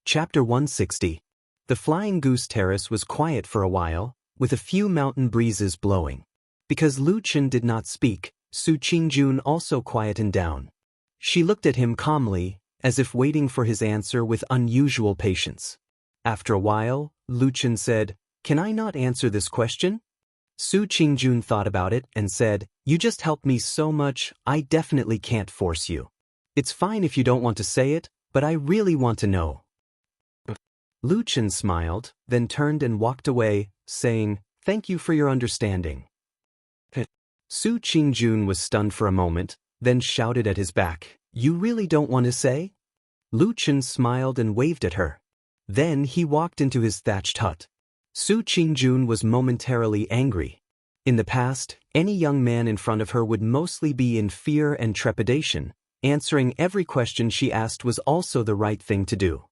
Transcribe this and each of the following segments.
Chapter 160. The Flying Goose Terrace was quiet for a while, with a few mountain breezes blowing. Because Lu Chen did not speak, Su Qingjun also quietened down. She looked at him calmly, as if waiting for his answer with unusual patience. After a while, Lu Chen said, "Can I not answer this question?" Su Qingjun thought about it and said, "You just helped me so much, I definitely can't force you. It's fine if you don't want to say it, but I really want to know." Lu Chen smiled, then turned and walked away, saying, "Thank you for your understanding." Su Qingjun was stunned for a moment, then shouted at his back, "You really don't want to say?" Lu Chen smiled and waved at her. Then he walked into his thatched hut. Su Qingjun was momentarily angry. In the past, any young man in front of her would mostly be in fear and trepidation. Answering every question she asked was also the right thing to do.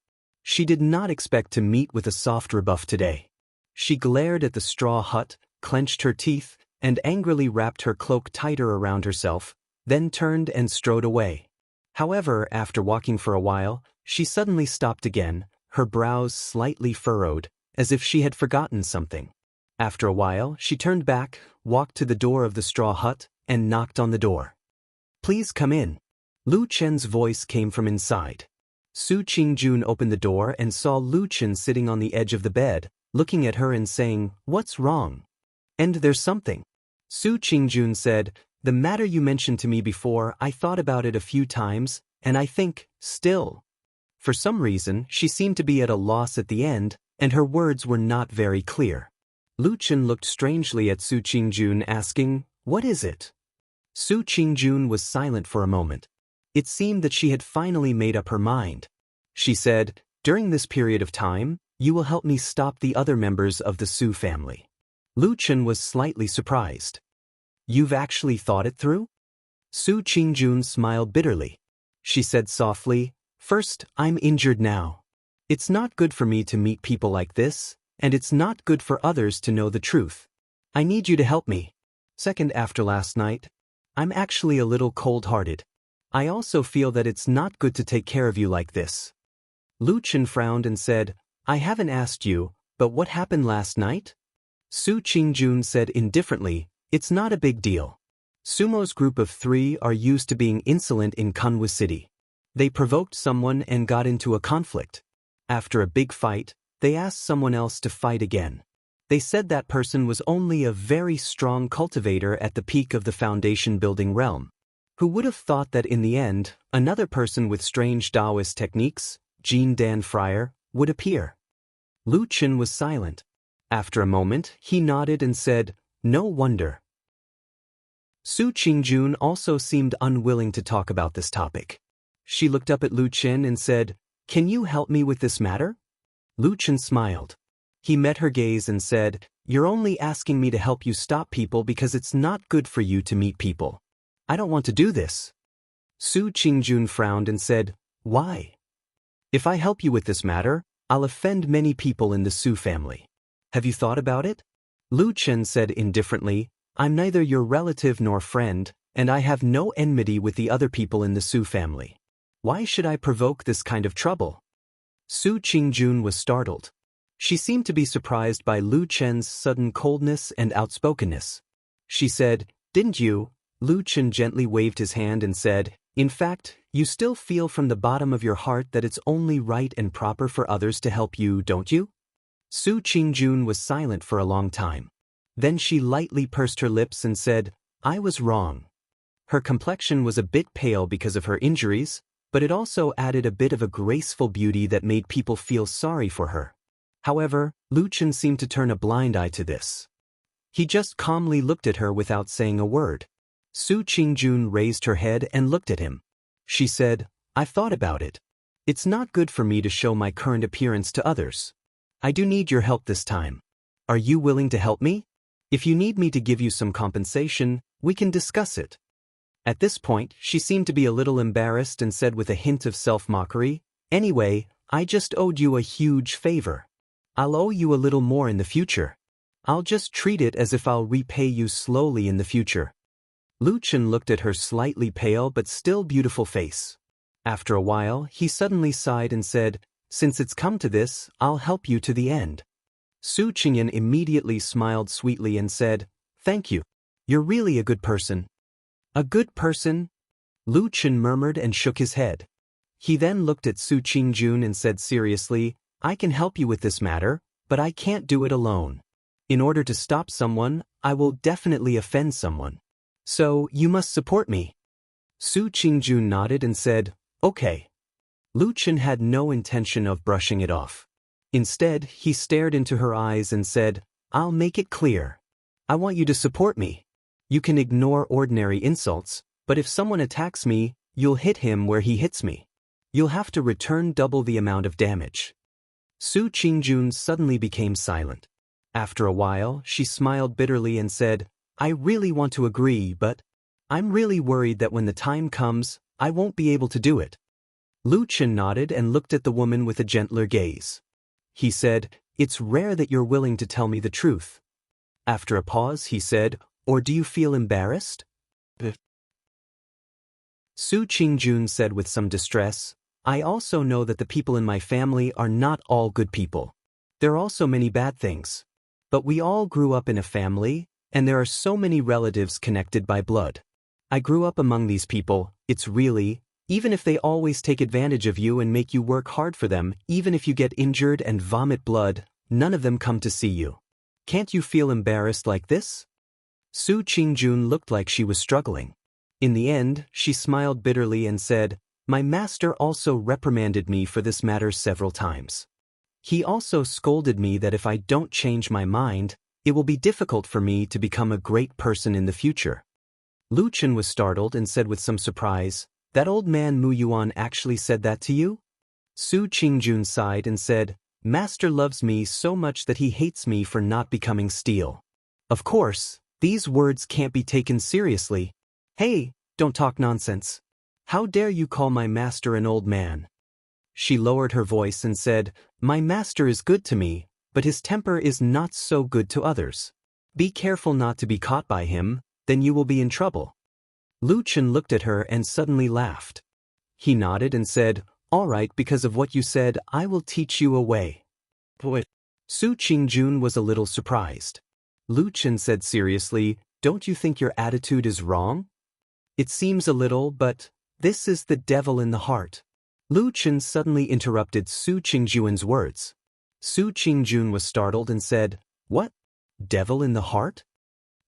She did not expect to meet with a soft rebuff today. She glared at the straw hut, clenched her teeth, and angrily wrapped her cloak tighter around herself, then turned and strode away. However, after walking for a while, she suddenly stopped again, her brows slightly furrowed, as if she had forgotten something. After a while, she turned back, walked to the door of the straw hut, and knocked on the door. "Please come in." Lu Chen's voice came from inside. Su Qingjun opened the door and saw Lu Chen sitting on the edge of the bed, looking at her and saying, "What's wrong?" "And there's something." Su Qingjun said, "The matter you mentioned to me before, I thought about it a few times, and I think, still." For some reason, she seemed to be at a loss at the end, and her words were not very clear. Lu Chen looked strangely at Su Qingjun, asking, "What is it?" Su Qingjun was silent for a moment. It seemed that she had finally made up her mind. She said, "During this period of time, you will help me stop the other members of the Su family." Lu Chen was slightly surprised. "You've actually thought it through?" Su Qingjun smiled bitterly. She said softly, "First, I'm injured now. It's not good for me to meet people like this, and it's not good for others to know the truth. I need you to help me. Second, after last night, I'm actually a little cold-hearted. I also feel that it's not good to take care of you like this." Lu Chen frowned and said, "I haven't asked you, but what happened last night?" Su Qingjun said indifferently, "It's not a big deal. Sumo's group of 3 are used to being insolent in Kunwa City. They provoked someone and got into a conflict. After a big fight, they asked someone else to fight again. They said that person was only a very strong cultivator at the peak of the foundation building realm. Who would have thought that in the end, another person with strange Taoist techniques, Jin Dan Friar, would appear?" Lu Chen was silent. After a moment, he nodded and said, "No wonder." Su Qingjun also seemed unwilling to talk about this topic. She looked up at Lu Chen and said, "Can you help me with this matter?" Lu Chen smiled. He met her gaze and said, "You're only asking me to help you stop people because it's not good for you to meet people. I don't want to do this." Su Qingjun frowned and said, "Why?" "If I help you with this matter, I'll offend many people in the Su family. Have you thought about it?" Lu Chen said indifferently, "I'm neither your relative nor friend, and I have no enmity with the other people in the Su family. Why should I provoke this kind of trouble?" Su Qingjun was startled. She seemed to be surprised by Lu Chen's sudden coldness and outspokenness. She said, "Didn't you?" Lu Chen gently waved his hand and said, "In fact, you still feel from the bottom of your heart that it's only right and proper for others to help you, don't you?" Su Qingjun was silent for a long time. Then she lightly pursed her lips and said, "I was wrong." Her complexion was a bit pale because of her injuries, but it also added a bit of a graceful beauty that made people feel sorry for her. However, Lu Chen seemed to turn a blind eye to this. He just calmly looked at her without saying a word. Su Qingjun raised her head and looked at him. She said, "I've thought about it. It's not good for me to show my current appearance to others. I do need your help this time. Are you willing to help me? If you need me to give you some compensation, we can discuss it." At this point, she seemed to be a little embarrassed and said with a hint of self-mockery, "Anyway, I just owed you a huge favor. I'll owe you a little more in the future. I'll just treat it as if I'll repay you slowly in the future." Lu Chen looked at her slightly pale but still beautiful face. After a while, he suddenly sighed and said, Since it's come to this, I'll help you to the end. Su Qingyan immediately smiled sweetly and said, "Thank you. You're really a good person." "A good person?" Lu Chen murmured and shook his head. He then looked at Su Qingjun and said seriously, "I can help you with this matter, but I can't do it alone. In order to stop someone, I will definitely offend someone. So, you must support me." Su Qingjun nodded and said, "Okay." Lu Chen had no intention of brushing it off. Instead, he stared into her eyes and said, "I'll make it clear. I want you to support me. You can ignore ordinary insults, but if someone attacks me, you'll hit him where he hits me. You'll have to return double the amount of damage." Su Qingjun suddenly became silent. After a while, she smiled bitterly and said, "I really want to agree, but I'm really worried that when the time comes, I won't be able to do it." Lu Chen nodded and looked at the woman with a gentler gaze. He said, "It's rare that you're willing to tell me the truth." After a pause, he said, "Or do you feel embarrassed?" Su Qingjun said with some distress, "I also know that the people in my family are not all good people. There are also many bad things. But we all grew up in a family, and there are so many relatives connected by blood. I grew up among these people. It's really, even if they always take advantage of you and make you work hard for them, even if you get injured and vomit blood, none of them come to see you. Can't you feel embarrassed like this?" Su Qingjun looked like she was struggling. In the end, she smiled bitterly and said, "My master also reprimanded me for this matter several times. He also scolded me that if I don't change my mind, it will be difficult for me to become a great person in the future." Lu Chen was startled and said with some surprise, "That old man Mu Yuan actually said that to you?" Su Qingjun sighed and said, "Master loves me so much that he hates me for not becoming steel. Of course, these words can't be taken seriously. Hey, don't talk nonsense. How dare you call my master an old man?" She lowered her voice and said, "My master is good to me, but his temper is not so good to others. Be careful not to be caught by him, then you will be in trouble." Lu Chen looked at her and suddenly laughed. He nodded and said, "All right, because of what you said, I will teach you a way." Su Qingjun was a little surprised. Lu Chen said seriously, "Don't you think your attitude is wrong? It seems a little, but this is the devil in the heart." Lu Chen suddenly interrupted Su Qingjun's words. Su Qingjun was startled and said, "What? Devil in the heart?"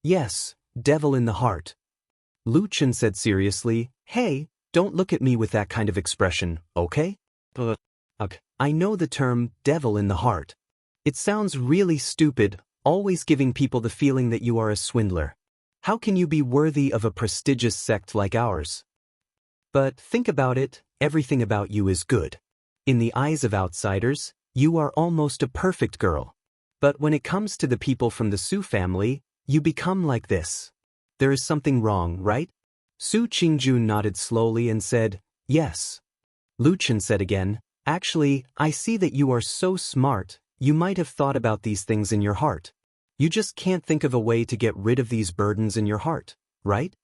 "Yes, devil in the heart." Lu Chen said seriously, "Hey, don't look at me with that kind of expression, okay? I know the term devil in the heart. It sounds really stupid, always giving people the feeling that you are a swindler. How can you be worthy of a prestigious sect like ours? But think about it, everything about you is good. In the eyes of outsiders, you are almost a perfect girl. But when it comes to the people from the Su family, you become like this. There is something wrong, right?" Su Qingjun nodded slowly and said, "Yes." Lu Chen said again, "Actually, I see that you are so smart, you might have thought about these things in your heart. You just can't think of a way to get rid of these burdens in your heart, right?"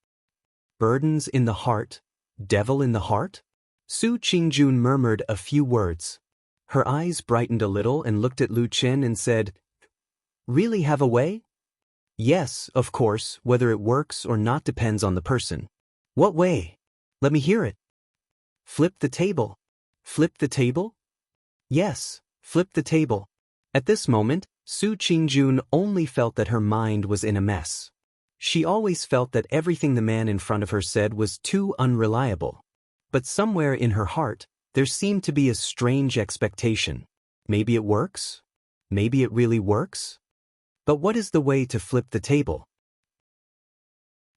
"Burdens in the heart? Devil in the heart?" Su Qingjun murmured a few words. Her eyes brightened a little and looked at Lu Chen and said, "Really have a way?" "Yes, of course, whether it works or not depends on the person." "What way? Let me hear it." "Flip the table." "Flip the table?" "Yes, flip the table." At this moment, Su Qingjun only felt that her mind was in a mess. She always felt that everything the man in front of her said was too unreliable. But somewhere in her heart, there seemed to be a strange expectation. Maybe it works? Maybe it really works? But what is the way to flip the table?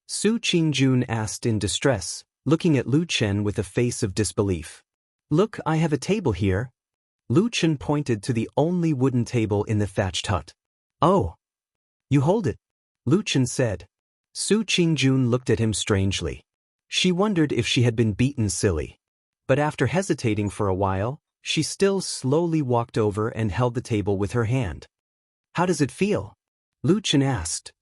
Su Qingjun asked in distress, looking at Lu Chen with a face of disbelief. "Look, I have a table here." Lu Chen pointed to the only wooden table in the thatched hut. "Oh, you hold it," Lu Chen said. Su Qingjun looked at him strangely. She wondered if she had been beaten silly. But after hesitating for a while, she still slowly walked over and held the table with her hand. "How does it feel?" Lu Chen asked.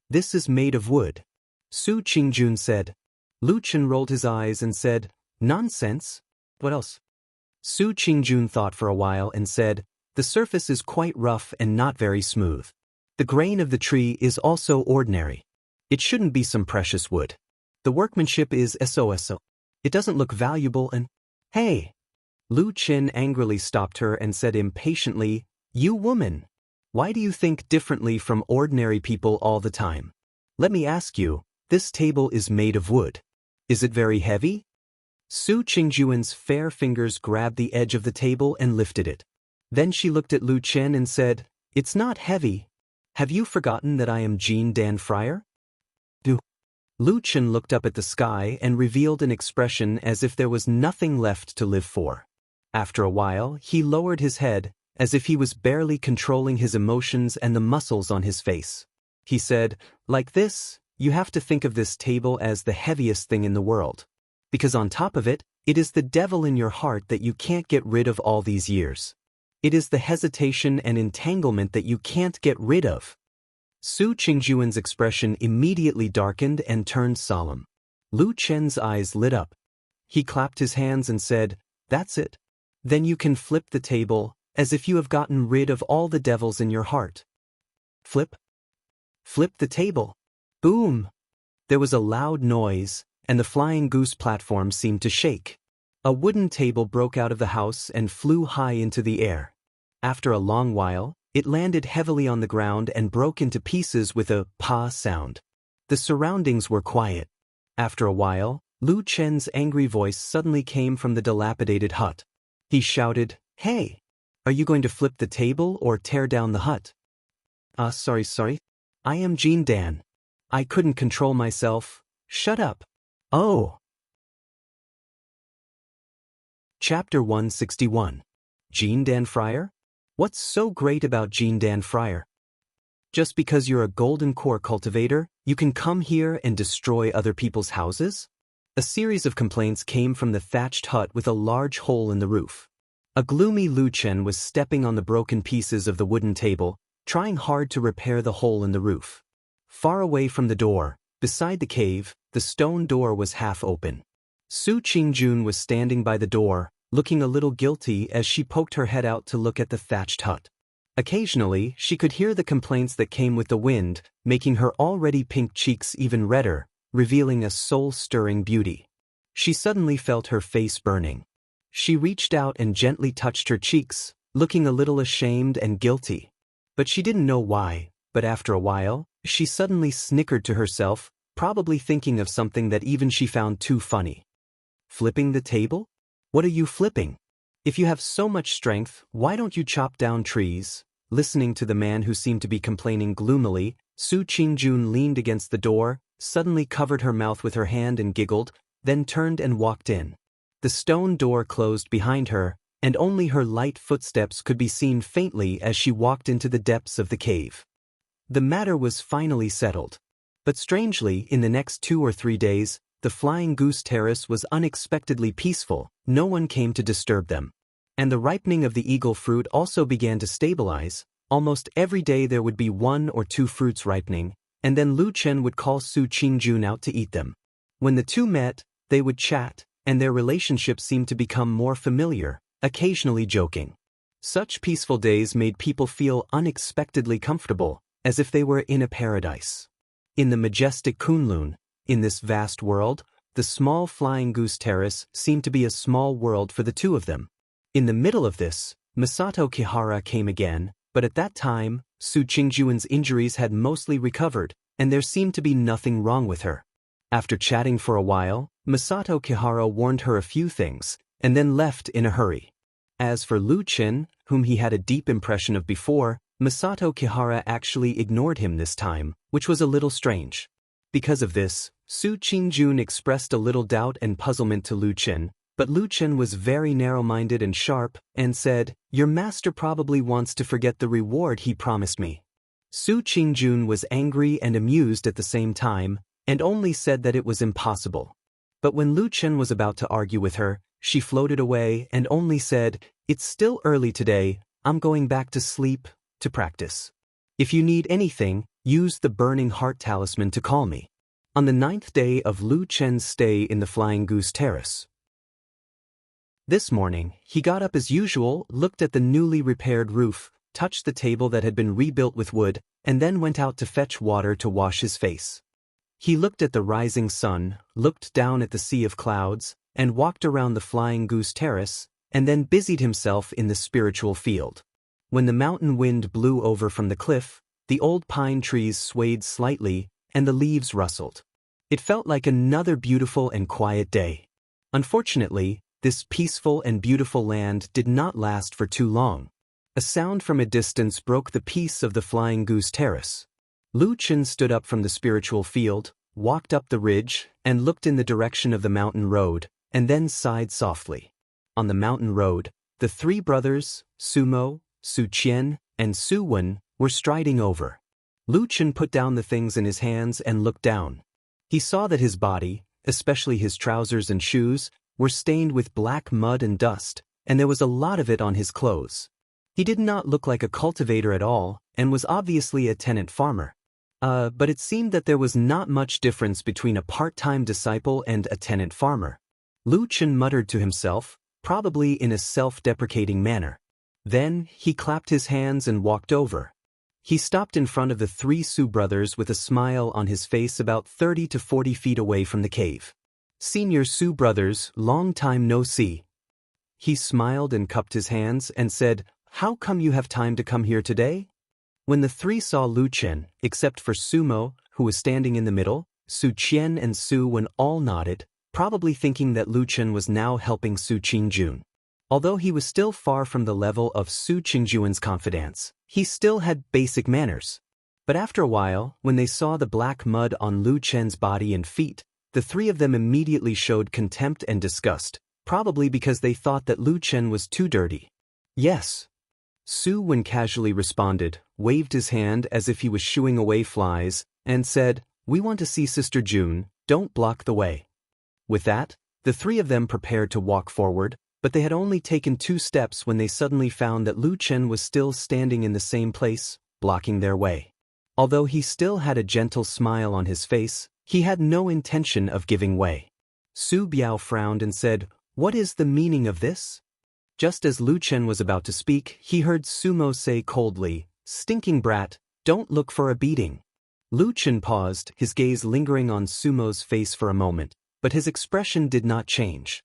"This is made of wood," Su Qingjun said. Lu Chen rolled his eyes and said, "Nonsense. What else?" Su Qingjun thought for a while and said, "The surface is quite rough and not very smooth. The grain of the tree is also ordinary. It shouldn't be some precious wood. The workmanship is SOSO. It doesn't look valuable and—" "Hey!" Lu Qin angrily stopped her and said impatiently, "You woman! Why do you think differently from ordinary people all the time? Let me ask you, this table is made of wood. Is it very heavy?" Su Qingjuan's fair fingers grabbed the edge of the table and lifted it. Then she looked at Lu Chen and said, "It's not heavy. Have you forgotten that I am Jean Dan Friar?" Lu Chen looked up at the sky and revealed an expression as if there was nothing left to live for. After a while, he lowered his head, as if he was barely controlling his emotions and the muscles on his face. He said, "Like this, you have to think of this table as the heaviest thing in the world. Because on top of it, it is the devil in your heart that you can't get rid of all these years. It is the hesitation and entanglement that you can't get rid of." Su Qingjuan's expression immediately darkened and turned solemn. Lu Chen's eyes lit up. He clapped his hands and said, "That's it. Then you can flip the table, as if you have gotten rid of all the devils in your heart." Flip? Flip the table. Boom! There was a loud noise, and the flying goose platform seemed to shake. A wooden table broke out of the house and flew high into the air. After a long while, it landed heavily on the ground and broke into pieces with a pa sound. The surroundings were quiet. After a while, Lu Chen's angry voice suddenly came from the dilapidated hut. He shouted, "Hey! Are you going to flip the table or tear down the hut?" Sorry. I am Jean Dan. I couldn't control myself. Shut up." "Oh." Chapter 161. Jean Dan Friar? What's so great about Jean Dan Friar? Just because you're a golden core cultivator, you can come here and destroy other people's houses? A series of complaints came from the thatched hut with a large hole in the roof. A gloomy Lu Chen was stepping on the broken pieces of the wooden table, trying hard to repair the hole in the roof. Far away from the door, beside the cave, the stone door was half open. Su Qingjun was standing by the door, looking a little guilty as she poked her head out to look at the thatched hut. Occasionally, she could hear the complaints that came with the wind, making her already pink cheeks even redder, revealing a soul-stirring beauty. She suddenly felt her face burning. She reached out and gently touched her cheeks, looking a little ashamed and guilty. But she didn't know why, but after a while, she suddenly snickered to herself, probably thinking of something that even she found too funny. "Flipping the table? What are you flipping? If you have so much strength, why don't you chop down trees?" Listening to the man who seemed to be complaining gloomily, Su Qingjun leaned against the door, suddenly covered her mouth with her hand and giggled, then turned and walked in. The stone door closed behind her, and only her light footsteps could be seen faintly as she walked into the depths of the cave. The matter was finally settled. But strangely, in the next 2 or 3 days, the Flying Goose Terrace was unexpectedly peaceful. No one came to disturb them. And the ripening of the eagle fruit also began to stabilize. Almost every day there would be 1 or 2 fruits ripening, and then Lu Chen would call Su Qingjun out to eat them. When the two met, they would chat, and their relationship seemed to become more familiar, occasionally joking. Such peaceful days made people feel unexpectedly comfortable, as if they were in a paradise. In the majestic Kunlun, in this vast world, the small Flying Goose Terrace seemed to be a small world for the two of them. In the middle of this, Masato Kihara came again, but at that time, Su Qingjuan's injuries had mostly recovered, and there seemed to be nothing wrong with her. After chatting for a while, Masato Kihara warned her a few things, and then left in a hurry. As for Lu Chen, whom he had a deep impression of before, Masato Kihara actually ignored him this time, which was a little strange. Because of this, Su Qingjun expressed a little doubt and puzzlement to Lu Chen, but Lu Chen was very narrow-minded and sharp, and said, "Your master probably wants to forget the reward he promised me." Su Qingjun was angry and amused at the same time, and only said that it was impossible. But when Lu Chen was about to argue with her, she floated away and only said, "It's still early today, I'm going back to sleep, to practice. If you need anything, use the Burning Heart Talisman to call me." On the 9th day of Lu Chen's stay in the Flying Goose Terrace, This morning, he got up as usual, looked at the newly repaired roof, touched the table that had been rebuilt with wood, and then went out to fetch water to wash his face. He looked at the rising sun, looked down at the sea of clouds, and walked around the Flying Goose Terrace, and then busied himself in the spiritual field. When the mountain wind blew over from the cliff, the old pine trees swayed slightly, and the leaves rustled. It felt like another beautiful and quiet day. Unfortunately, this peaceful and beautiful land did not last for too long. A sound from a distance broke the peace of the Flying Goose Terrace. Lu Chen stood up from the spiritual field, walked up the ridge, and looked in the direction of the mountain road, and then sighed softly. On the mountain road, the three brothers, Sumo, Su Qian, and Su Wen, were striding over. Lu Chen put down the things in his hands and looked down. He saw that his body, especially his trousers and shoes, were stained with black mud and dust, and there was a lot of it on his clothes. He did not look like a cultivator at all, and was obviously a tenant farmer. But it seemed that there was not much difference between a part-time disciple and a tenant farmer. Lu Chen muttered to himself, probably in a self-deprecating manner. Then, he clapped his hands and walked over. He stopped in front of the three Su brothers with a smile on his face about 30 to 40 feet away from the cave. "Senior Su brothers, long time no see." He smiled and cupped his hands and said, "How come you have time to come here today?" When the three saw Lu Chen, except for Sumo, who was standing in the middle, Su Qian and Su Wen all nodded, probably thinking that Lu Chen was now helping Su Qingjun. Although he was still far from the level of Su Qingjuan's confidence, he still had basic manners. But after a while, when they saw the black mud on Lu Chen's body and feet, the three of them immediately showed contempt and disgust, probably because they thought that Lu Chen was too dirty. "Yes." Su Wen casually responded, waved his hand as if he was shooing away flies, and said, "We want to see Sister June, don't block the way." With that, the three of them prepared to walk forward, but they had only taken 2 steps when they suddenly found that Lu Chen was still standing in the same place, blocking their way. Although he still had a gentle smile on his face, he had no intention of giving way. Su Biao frowned and said, "What is the meaning of this?" Just as Lu Chen was about to speak, he heard Sumo say coldly, "Stinking brat, don't look for a beating." Lu Chen paused, his gaze lingering on Sumo's face for a moment, but his expression did not change.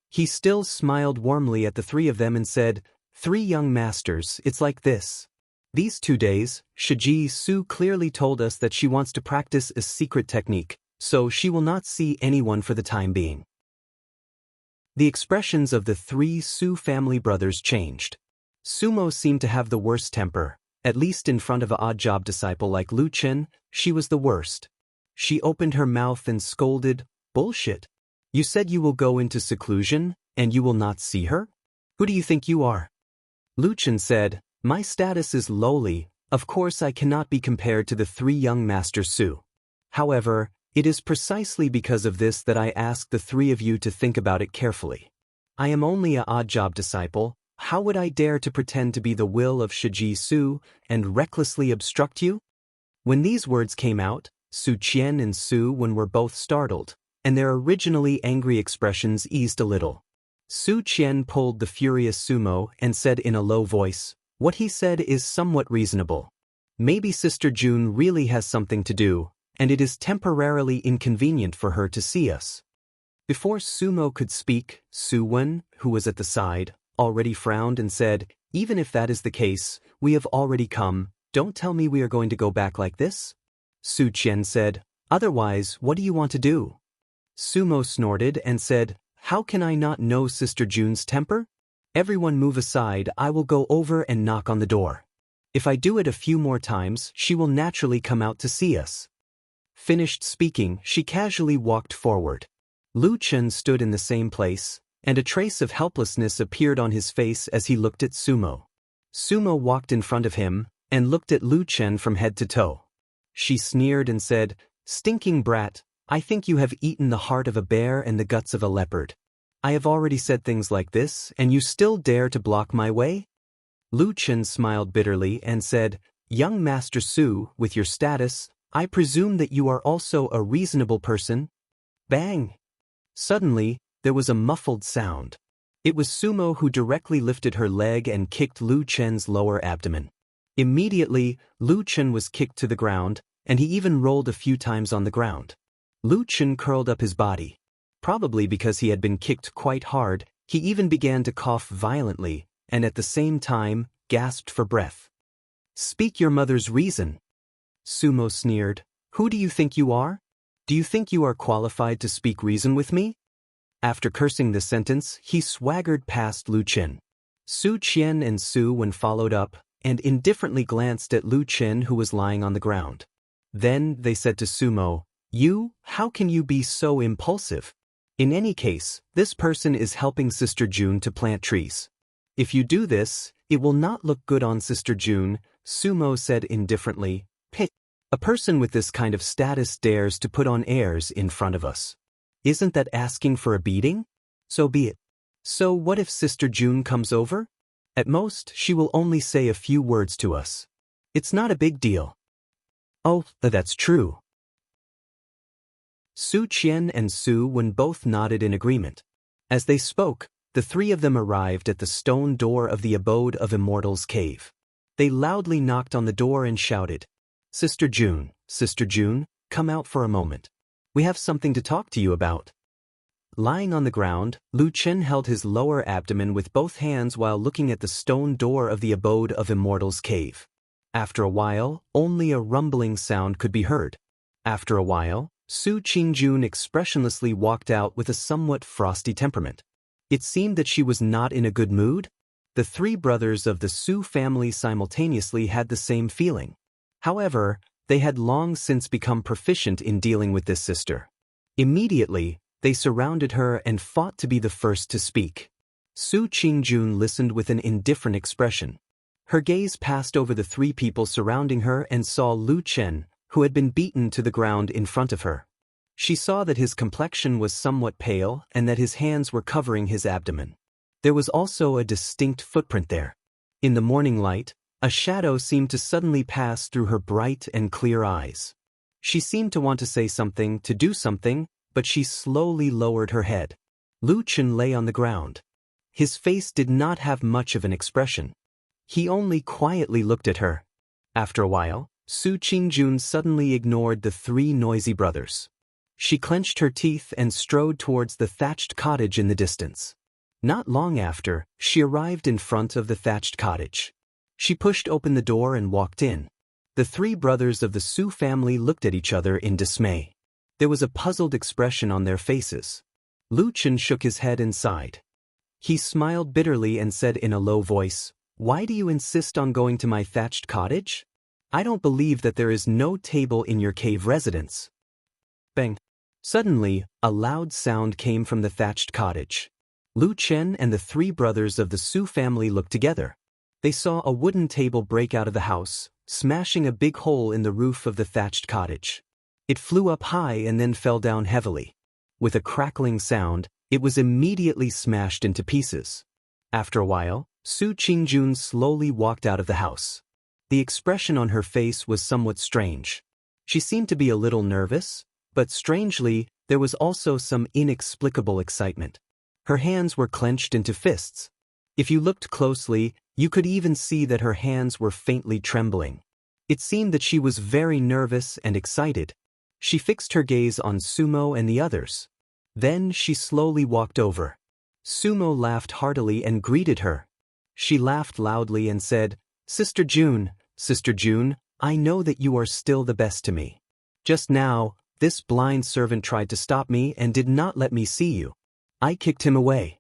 He still smiled warmly at the three of them and said, "Three young masters, it's like this. These 2 days, Shiji Su clearly told us that she wants to practice a secret technique, so she will not see anyone for the time being." The expressions of the 3 Su family brothers changed. Sumo seemed to have the worst temper, at least in front of an odd-job disciple like Lu Chen, she was the worst. She opened her mouth and scolded, "Bullshit. You said you will go into seclusion, and you will not see her? Who do you think you are?" Lu Chen said, "My status is lowly, of course I cannot be compared to the 3 young Master Su. However, it is precisely because of this that I ask the 3 of you to think about it carefully. I am only an odd-job disciple. How would I dare to pretend to be the will of Shiji Su and recklessly obstruct you?" When these words came out, Su Qian and Su Wen were both startled, and their originally angry expressions eased a little. Su Qian pulled the furious Sumo and said in a low voice, "What he said is somewhat reasonable. Maybe Sister June really has something to do, and it is temporarily inconvenient for her to see us." Before Sumo could speak, Su Wen, who was at the side, already frowned and said, "Even if that is the case, we have already come, don't tell me we are going to go back like this." Su Qian said, "Otherwise, what do you want to do?" Sumo snorted and said, "How can I not know Sister June's temper? Everyone move aside, I will go over and knock on the door. If I do it a few more times, she will naturally come out to see us." Finished speaking, she casually walked forward. Lu Chen stood in the same place, and a trace of helplessness appeared on his face as he looked at Sumo. Sumo walked in front of him, and looked at Lu Chen from head to toe. She sneered and said, "Stinking brat, I think you have eaten the heart of a bear and the guts of a leopard. I have already said things like this, and you still dare to block my way?" Lu Chen smiled bitterly and said, "Young Master Su, with your status, I presume that you are also a reasonable person?" Bang! Suddenly, there was a muffled sound. It was Sumo who directly lifted her leg and kicked Lu Chen's lower abdomen. Immediately, Lu Chen was kicked to the ground, and he even rolled a few times on the ground. Lu Chen curled up his body. Probably because he had been kicked quite hard, he even began to cough violently, and at the same time, gasped for breath. "Speak your mother's reason." Sumo sneered. "Who do you think you are? Do you think you are qualified to speak reason with me?" After cursing this sentence, he swaggered past Lu Chen. Su Qian and Su Wen followed up, and indifferently glanced at Lu Chen, who was lying on the ground. Then they said to Sumo, How can you be so impulsive? In any case, this person is helping Sister June to plant trees. If you do this, it will not look good on Sister June," Sumo said indifferently. "Pit. A person with this kind of status dares to put on airs in front of us. Isn't that asking for a beating? So be it. So what if Sister June comes over? At most, she will only say a few words to us. It's not a big deal." "Oh, that's true." Su Qian and Su Wen both nodded in agreement. As they spoke, the three of them arrived at the stone door of the Abode of Immortals cave. They loudly knocked on the door and shouted, Sister June, come out for a moment. We have something to talk to you about." Lying on the ground, Lu Chen held his lower abdomen with both hands while looking at the stone door of the Abode of Immortals cave. After a while, only a rumbling sound could be heard. After a while, Su Qingjun expressionlessly walked out with a somewhat frosty temperament. It seemed that she was not in a good mood. The three brothers of the Su family simultaneously had the same feeling. However, they had long since become proficient in dealing with this sister. Immediately, they surrounded her and fought to be the first to speak. Su Qingjun listened with an indifferent expression. Her gaze passed over the three people surrounding her and saw Lu Chen, who had been beaten to the ground in front of her. She saw that his complexion was somewhat pale and that his hands were covering his abdomen. There was also a distinct footprint there. In the morning light, a shadow seemed to suddenly pass through her bright and clear eyes. She seemed to want to say something, to do something, but she slowly lowered her head. Lu Chen lay on the ground. His face did not have much of an expression. He only quietly looked at her. After a while, Su Qingjun suddenly ignored the three noisy brothers. She clenched her teeth and strode towards the thatched cottage in the distance. Not long after, she arrived in front of the thatched cottage. She pushed open the door and walked in. The three brothers of the Su family looked at each other in dismay. There was a puzzled expression on their faces. Lu Chen shook his head and sighed. He smiled bitterly and said in a low voice, "Why do you insist on going to my thatched cottage? I don't believe that there is no table in your cave residence." Bang! Suddenly, a loud sound came from the thatched cottage. Lu Chen and the three brothers of the Su family looked together. They saw a wooden table break out of the house, smashing a big hole in the roof of the thatched cottage. It flew up high and then fell down heavily. With a crackling sound, it was immediately smashed into pieces. After a while, Su Qingjun slowly walked out of the house. The expression on her face was somewhat strange. She seemed to be a little nervous, but strangely, there was also some inexplicable excitement. Her hands were clenched into fists. If you looked closely, you could even see that her hands were faintly trembling. It seemed that she was very nervous and excited. She fixed her gaze on Sumo and the others. Then she slowly walked over. Sumo laughed heartily and greeted her. She laughed loudly and said, Sister June, I know that you are still the best to me. Just now, this blind servant tried to stop me and did not let me see you. I kicked him away.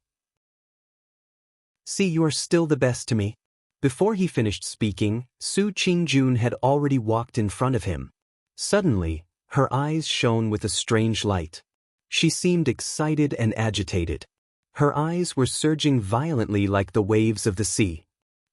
See, you are still the best to me." Before he finished speaking, Su Qingjun had already walked in front of him. Suddenly, her eyes shone with a strange light. She seemed excited and agitated. Her eyes were surging violently like the waves of the sea.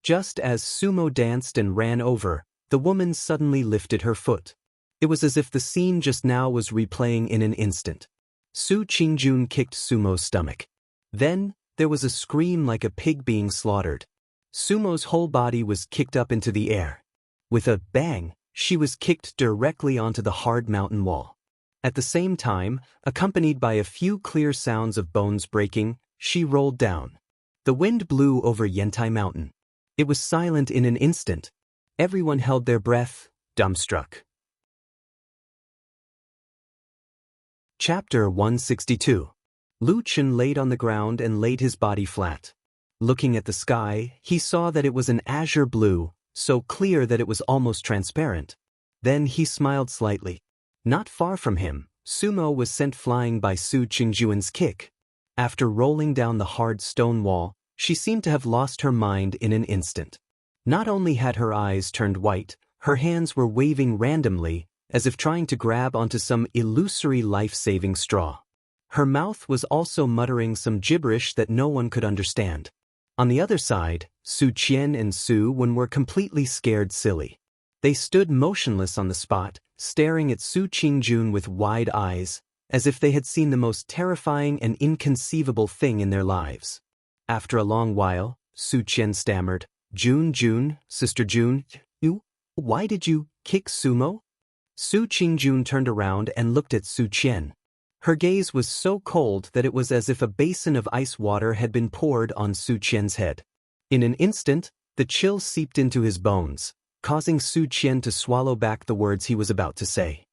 Just as Sumo danced and ran over, the woman suddenly lifted her foot. It was as if the scene just now was replaying in an instant. Su Qingjun kicked Sumo's stomach. Then, there was a scream like a pig being slaughtered. Sumo's whole body was kicked up into the air. With a bang, she was kicked directly onto the hard mountain wall. At the same time, accompanied by a few clear sounds of bones breaking, she rolled down. The wind blew over Yantai Mountain. It was silent in an instant. Everyone held their breath, dumbstruck. Chapter 162. Lu Chen laid on the ground and laid his body flat. Looking at the sky, he saw that it was an azure blue, so clear that it was almost transparent. Then he smiled slightly. Not far from him, Sumo was sent flying by Su Qingjuan's kick. After rolling down the hard stone wall, she seemed to have lost her mind in an instant. Not only had her eyes turned white, her hands were waving randomly, as if trying to grab onto some illusory life-saving straw. Her mouth was also muttering some gibberish that no one could understand. On the other side, Su Qian and Su Wen were completely scared silly. They stood motionless on the spot, staring at Su Qingjun with wide eyes, as if they had seen the most terrifying and inconceivable thing in their lives. After a long while, Su Qian stammered, Jun, Sister Jun, why did you kick Sumo? Su Qingjun turned around and looked at Su Qian. Her gaze was so cold that it was as if a basin of ice water had been poured on Su Qian's head. In an instant, the chill seeped into his bones, causing Su Qian to swallow back the words he was about to say.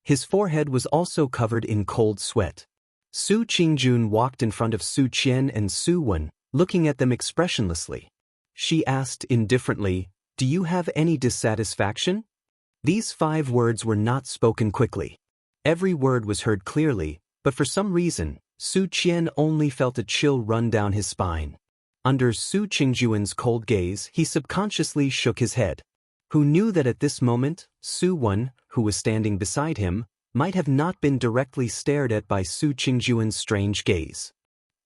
His forehead was also covered in cold sweat. Su Qingjun walked in front of Su Qian and Su Wen, looking at them expressionlessly. She asked indifferently, "Do you have any dissatisfaction?" These 5 words were not spoken quickly. Every word was heard clearly, but for some reason, Su Qian only felt a chill run down his spine. Under Su Qingjuan's cold gaze, he subconsciously shook his head. Who knew that at this moment, Su Wen, who was standing beside him, might have not been directly stared at by Su Qingjuan's strange gaze.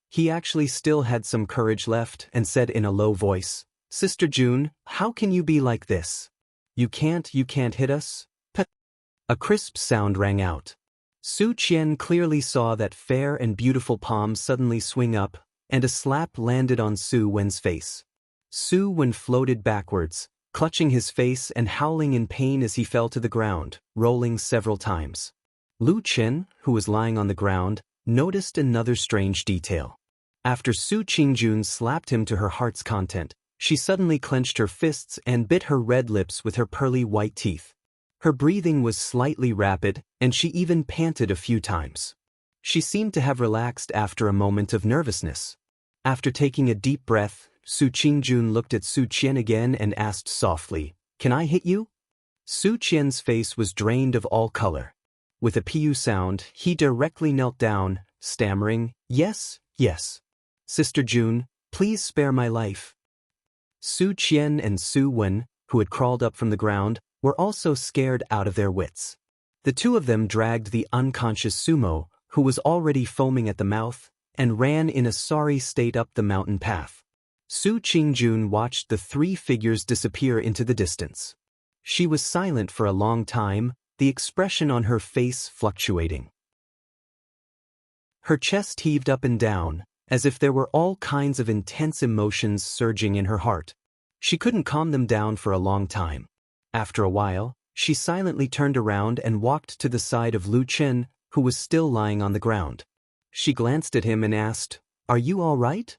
He actually still had some courage left and said in a low voice, "Sister Jun, how can you be like this? You can't hit us?" A crisp sound rang out. Su Qian clearly saw that fair and beautiful palm suddenly swing up, and a slap landed on Su Wen's face. Su Wen floated backwards, clutching his face and howling in pain as he fell to the ground, rolling several times. Lu Chen, who was lying on the ground, noticed another strange detail. After Su Qingjun slapped him to her heart's content, she suddenly clenched her fists and bit her red lips with her pearly white teeth. Her breathing was slightly rapid, and she even panted a few times. She seemed to have relaxed after a moment of nervousness. After taking a deep breath, Su Qingjun looked at Su Qian again and asked softly, "Can I hit you?" Su Qian's face was drained of all color. With a pu sound, he directly knelt down, stammering, "Yes, yes. Sister Jun, please spare my life." Su Qian and Su Wen, who had crawled up from the ground, were also scared out of their wits. The two of them dragged the unconscious Sumo, who was already foaming at the mouth, and ran in a sorry state up the mountain path. Su Qingjun watched the 3 figures disappear into the distance. She was silent for a long time, the expression on her face fluctuating. Her chest heaved up and down, as if there were all kinds of intense emotions surging in her heart. She couldn't calm them down for a long time. After a while, she silently turned around and walked to the side of Lu Chen, who was still lying on the ground. She glanced at him and asked, "Are you all right?"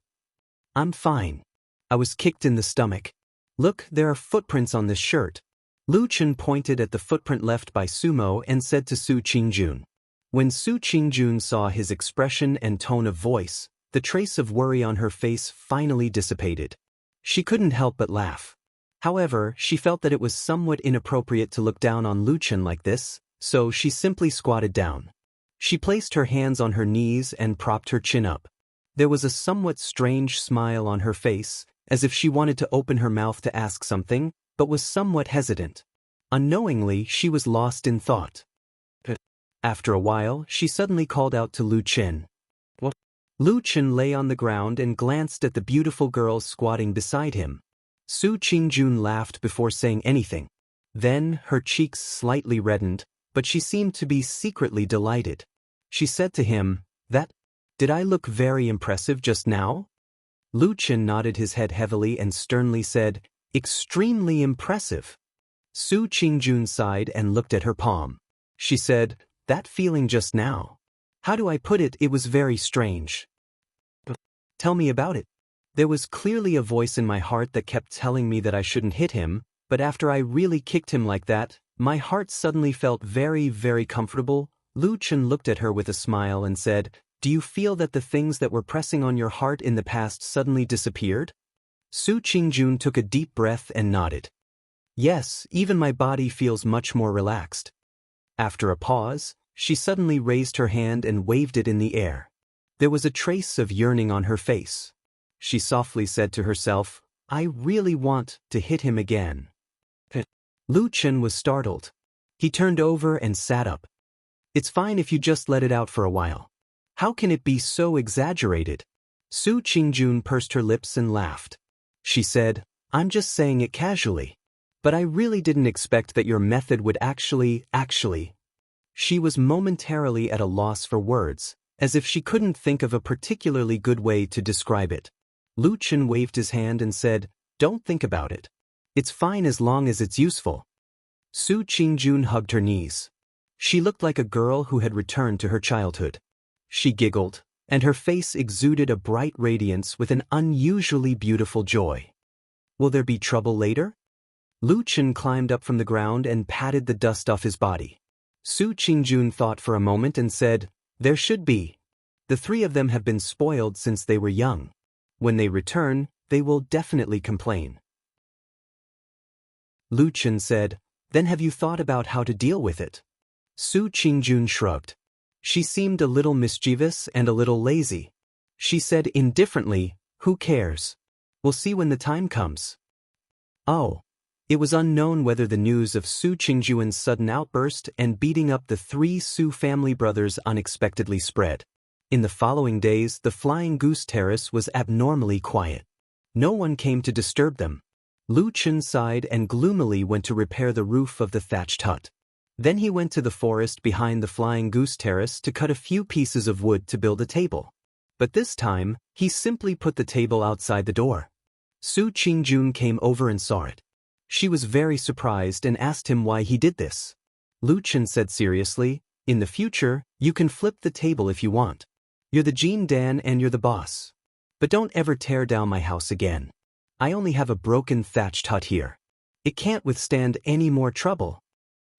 "I'm fine. I was kicked in the stomach. Look, there are footprints on this shirt." Lu Chen pointed at the footprint left by Sumo and said to Su Qingjun. When Su Qingjun saw his expression and tone of voice, the trace of worry on her face finally dissipated. She couldn't help but laugh. However, she felt that it was somewhat inappropriate to look down on Lu Chen like this, so she simply squatted down. She placed her hands on her knees and propped her chin up. There was a somewhat strange smile on her face, as if she wanted to open her mouth to ask something, but was somewhat hesitant. Unknowingly, she was lost in thought. After a while, she suddenly called out to Lu Chen. "What?" Lu Chen lay on the ground and glanced at the beautiful girl squatting beside him. Su Qingjun laughed before saying anything. Then, her cheeks slightly reddened, but she seemed to be secretly delighted. She said to him, Did I look very impressive just now?" Lu Chen nodded his head heavily and sternly said, "Extremely impressive." Su Qingjun sighed and looked at her palm. She said, "That feeling just now. How do I put it? It was very strange." "Tell me about it." There was clearly a voice in my heart that kept telling me that I shouldn't hit him, but after I really kicked him like that, my heart suddenly felt very, very comfortable. Lu Chen looked at her with a smile and said, "Do you feel that the things that were pressing on your heart in the past suddenly disappeared?" Su Qingjun took a deep breath and nodded. "Yes, even my body feels much more relaxed." After a pause, she suddenly raised her hand and waved it in the air. There was a trace of yearning on her face. She softly said to herself, "I really want to hit him again." Lu Chen was startled. He turned over and sat up. "It's fine if you just let it out for a while. How can it be so exaggerated?" Su Qingjun pursed her lips and laughed. She said, "I'm just saying it casually. But I really didn't expect that your method would actually. She was momentarily at a loss for words, as if she couldn't think of a particularly good way to describe it. Lu Chen waved his hand and said, "Don't think about it. It's fine as long as it's useful." Su Qingjun hugged her knees. She looked like a girl who had returned to her childhood. She giggled, and her face exuded a bright radiance with an unusually beautiful joy. "Will there be trouble later?" Lu Chen climbed up from the ground and patted the dust off his body. Su Qingjun thought for a moment and said, "There should be. The three of them have been spoiled since they were young. When they return, they will definitely complain." Lu Chen said, "Then have you thought about how to deal with it?" Su Qingjun shrugged. She seemed a little mischievous and a little lazy. She said indifferently, "Who cares? We'll see when the time comes." Oh. It was unknown whether the news of Su Qingjuan's sudden outburst and beating up the three Su family brothers unexpectedly spread. In the following days, the Flying Goose Terrace was abnormally quiet. No one came to disturb them. Lu Chen sighed and gloomily went to repair the roof of the thatched hut. Then he went to the forest behind the Flying Goose Terrace to cut a few pieces of wood to build a table. But this time, he simply put the table outside the door. Su Qingjun came over and saw it. She was very surprised and asked him why he did this. Lu Chen said seriously, "In the future, you can flip the table if you want. You're the Jin Dan and you're the boss. But don't ever tear down my house again. I only have a broken thatched hut here. It can't withstand any more trouble."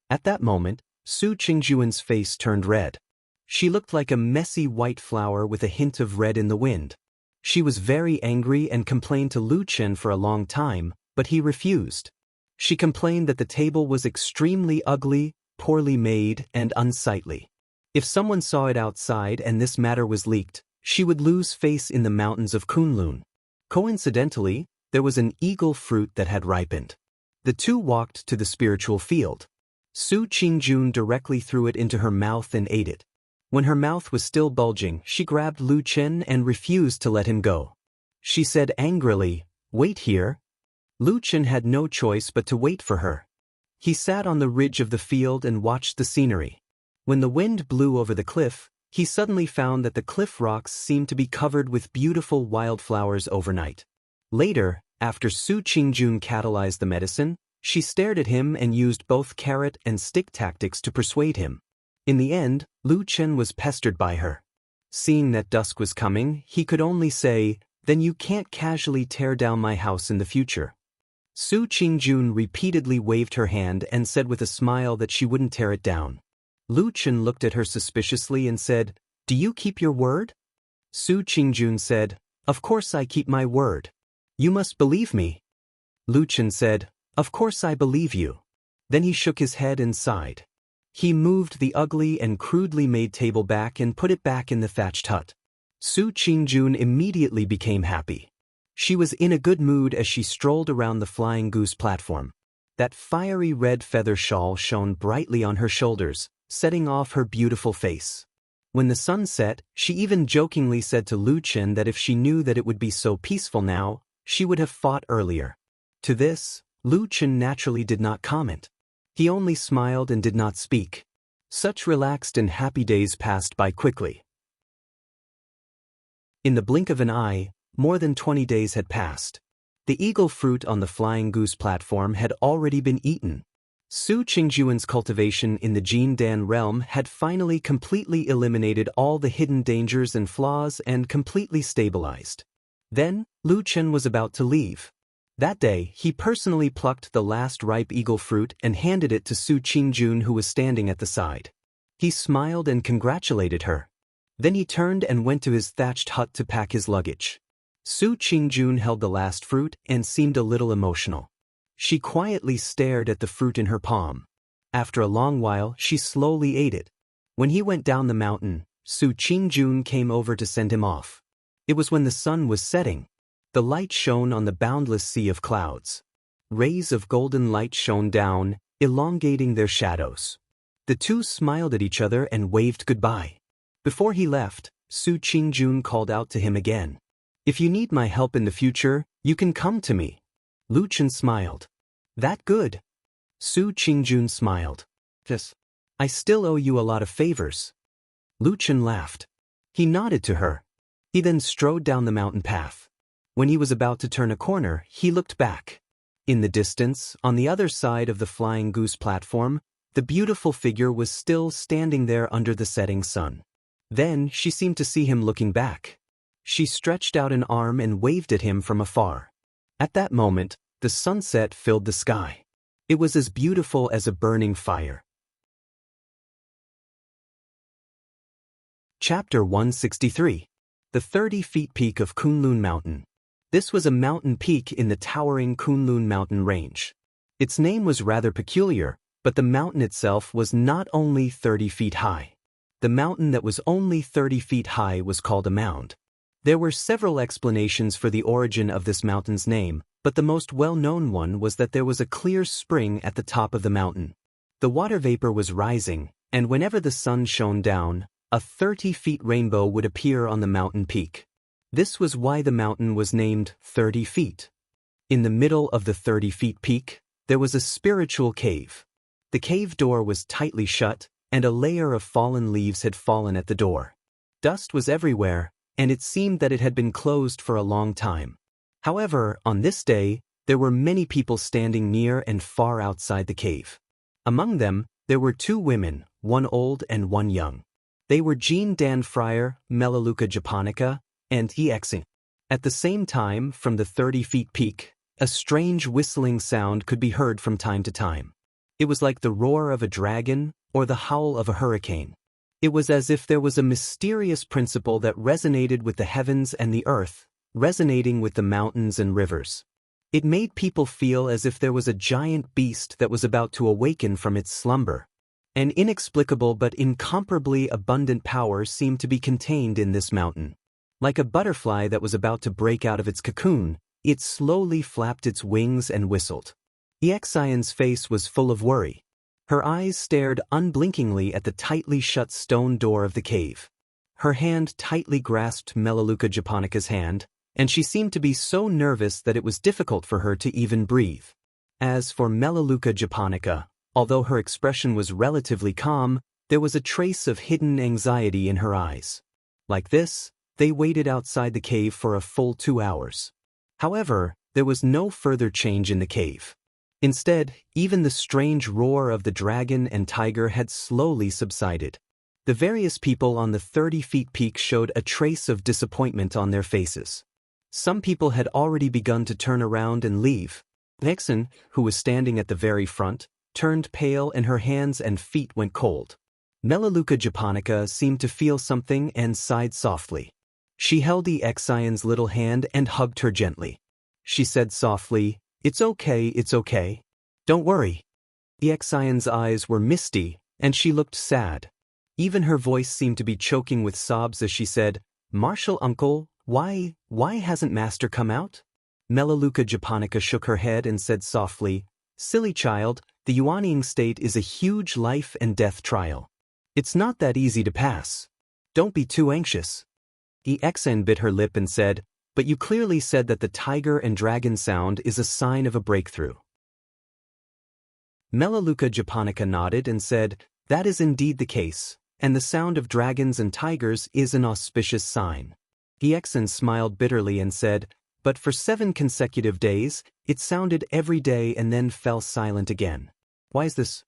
At that moment, Su Qingjuan's face turned red. She looked like a messy white flower with a hint of red in the wind. She was very angry and complained to Lu Chen for a long time, but he refused. She complained that the table was extremely ugly, poorly made, and unsightly. If someone saw it outside and this matter was leaked, she would lose face in the mountains of Kunlun. Coincidentally, there was an eagle fruit that had ripened. The two walked to the spiritual field. Su Qingjun directly threw it into her mouth and ate it. When her mouth was still bulging, she grabbed Lu Chen and refused to let him go. She said angrily, "Wait here." Lu Chen had no choice but to wait for her. He sat on the ridge of the field and watched the scenery. When the wind blew over the cliff, he suddenly found that the cliff rocks seemed to be covered with beautiful wildflowers overnight. Later, after Su Qingjun catalyzed the medicine, she stared at him and used both carrot and stick tactics to persuade him. In the end, Lu Chen was pestered by her. Seeing that dusk was coming, he could only say, "Then you can't casually tear down my house in the future." Su Qingjun repeatedly waved her hand and said with a smile that she wouldn't tear it down. Lu Chen looked at her suspiciously and said, "Do you keep your word?" Su Qingjun said, "Of course I keep my word. You must believe me." Lu Chen said, "Of course I believe you." Then he shook his head and sighed. He moved the ugly and crudely made table back and put it back in the thatched hut. Su Qingjun immediately became happy. She was in a good mood as she strolled around the Flying Goose platform. That fiery red feather shawl shone brightly on her shoulders, setting off her beautiful face. When the sun set, she even jokingly said to Lu Chen that if she knew that it would be so peaceful now, she would have fought earlier. To this, Lu Chen naturally did not comment. He only smiled and did not speak. Such relaxed and happy days passed by quickly. In the blink of an eye, more than 20 days had passed. The eagle fruit on the Flying Goose platform had already been eaten. Su Qingjuan's cultivation in the Jin Dan realm had finally completely eliminated all the hidden dangers and flaws and completely stabilized. Then, Lu Chen was about to leave. That day, he personally plucked the last ripe eagle fruit and handed it to Su Qingjun, who was standing at the side. He smiled and congratulated her. Then he turned and went to his thatched hut to pack his luggage. Su Qingjun held the last fruit and seemed a little emotional. She quietly stared at the fruit in her palm. After a long while, she slowly ate it. When he went down the mountain, Su Qingjun came over to send him off. It was when the sun was setting. The light shone on the boundless sea of clouds. Rays of golden light shone down, elongating their shadows. The two smiled at each other and waved goodbye. Before he left, Su Qingjun called out to him again. "If you need my help in the future, you can come to me." Lu Chen smiled. "That good?" Su Qingjun smiled. "Yes. I still owe you a lot of favors." Lu Chen laughed. He nodded to her. He then strode down the mountain path. When he was about to turn a corner, he looked back. In the distance, on the other side of the flying goose platform, the beautiful figure was still standing there under the setting sun. Then she seemed to see him looking back. She stretched out an arm and waved at him from afar. At that moment, the sunset filled the sky. It was as beautiful as a burning fire. Chapter 163. The 30-feet peak of Kunlun Mountain. This was a mountain peak in the towering Kunlun mountain range. Its name was rather peculiar, but the mountain itself was not only 30 feet high. The mountain that was only 30 feet high was called a mound. There were several explanations for the origin of this mountain's name, but the most well-known one was that there was a clear spring at the top of the mountain. The water vapor was rising, and whenever the sun shone down, a 30-feet rainbow would appear on the mountain peak. This was why the mountain was named 30 feet. In the middle of the 30-feet peak, there was a spiritual cave. The cave door was tightly shut, and a layer of fallen leaves had fallen at the door. Dust was everywhere, and it seemed that it had been closed for a long time. However, on this day, there were many people standing near and far outside the cave. Among them, there were two women, one old and one young. They were Jean Dan Fryer, Melaleuca japonica, and Xianxia. At the same time, from the 30-feet peak, a strange whistling sound could be heard from time to time. It was like the roar of a dragon or the howl of a hurricane. It was as if there was a mysterious principle that resonated with the heavens and the earth, resonating with the mountains and rivers. It made people feel as if there was a giant beast that was about to awaken from its slumber. An inexplicable but incomparably abundant power seemed to be contained in this mountain. Like a butterfly that was about to break out of its cocoon, it slowly flapped its wings and whistled. Xianxia's face was full of worry. Her eyes stared unblinkingly at the tightly shut stone door of the cave. Her hand tightly grasped Melaleuca japonica's hand, and she seemed to be so nervous that it was difficult for her to even breathe. As for Melaleuca japonica, although her expression was relatively calm, there was a trace of hidden anxiety in her eyes. Like this, they waited outside the cave for a full 2 hours. However, there was no further change in the cave. Instead, even the strange roar of the dragon and tiger had slowly subsided. The various people on the 30-feet peak showed a trace of disappointment on their faces. Some people had already begun to turn around and leave. Nixon, who was standing at the very front, turned pale and her hands and feet went cold. Melaleuca japonica seemed to feel something and sighed softly. She held Xianxia's little hand and hugged her gently. She said softly, it's okay. Don't worry." Xianxia's eyes were misty, and she looked sad. Even her voice seemed to be choking with sobs as she said, "Martial uncle, why hasn't Master come out?" Melaleuca japonica shook her head and said softly, "Silly child, the Yuanying state is a huge life and death trial. It's not that easy to pass. Don't be too anxious." Xianxia bit her lip and said, "But you clearly said that the tiger and dragon sound is a sign of a breakthrough." Melaleuca japonica nodded and said, "That is indeed the case, and the sound of dragons and tigers is an auspicious sign." Xianxia smiled bitterly and said, "But for 7 consecutive days, it sounded every day and then fell silent again. Why is this?"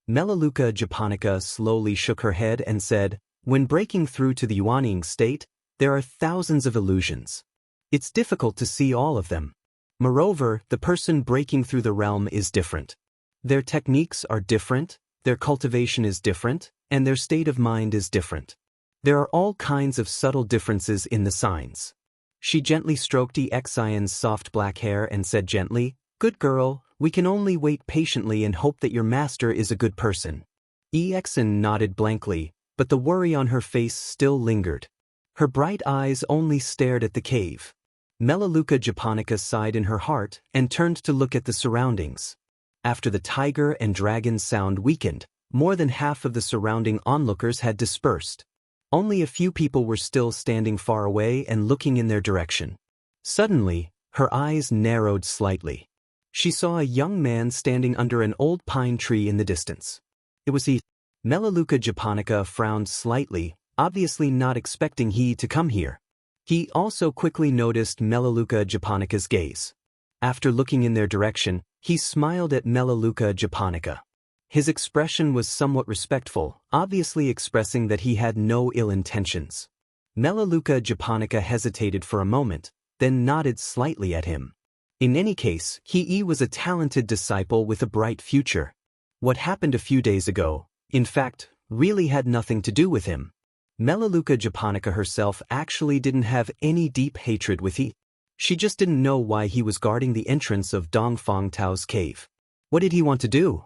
Melaleuca japonica slowly shook her head and said, "When breaking through to the Yuanying state, there are thousands of illusions. It's difficult to see all of them. Moreover, the person breaking through the realm is different. Their techniques are different, their cultivation is different, and their state of mind is different. There are all kinds of subtle differences in the signs. She gently stroked Xian's soft black hair and said gently, "Good girl, we can only wait patiently and hope that your master is a good person." Xian nodded blankly, but the worry on her face still lingered. Her bright eyes only stared at the cave. Melaleuca japonica sighed in her heart and turned to look at the surroundings. After the tiger and dragon sound weakened, more than half of the surrounding onlookers had dispersed. Only a few people were still standing far away and looking in their direction. Suddenly, her eyes narrowed slightly. She saw a young man standing under an old pine tree in the distance. It was he. Melaleuca japonica frowned slightly, obviously not expecting he to come here. He also quickly noticed Melaleuca japonica's gaze. After looking in their direction, he smiled at Melaleuca japonica. His expression was somewhat respectful, obviously expressing that he had no ill intentions. Melaleuca japonica hesitated for a moment, then nodded slightly at him. In any case, he was a talented disciple with a bright future. What happened a few days ago, in fact, really had nothing to do with him. Melaleuca japonica herself actually didn't have any deep hatred with he. She just didn't know why he was guarding the entrance of Dongfang Tao's cave. What did he want to do?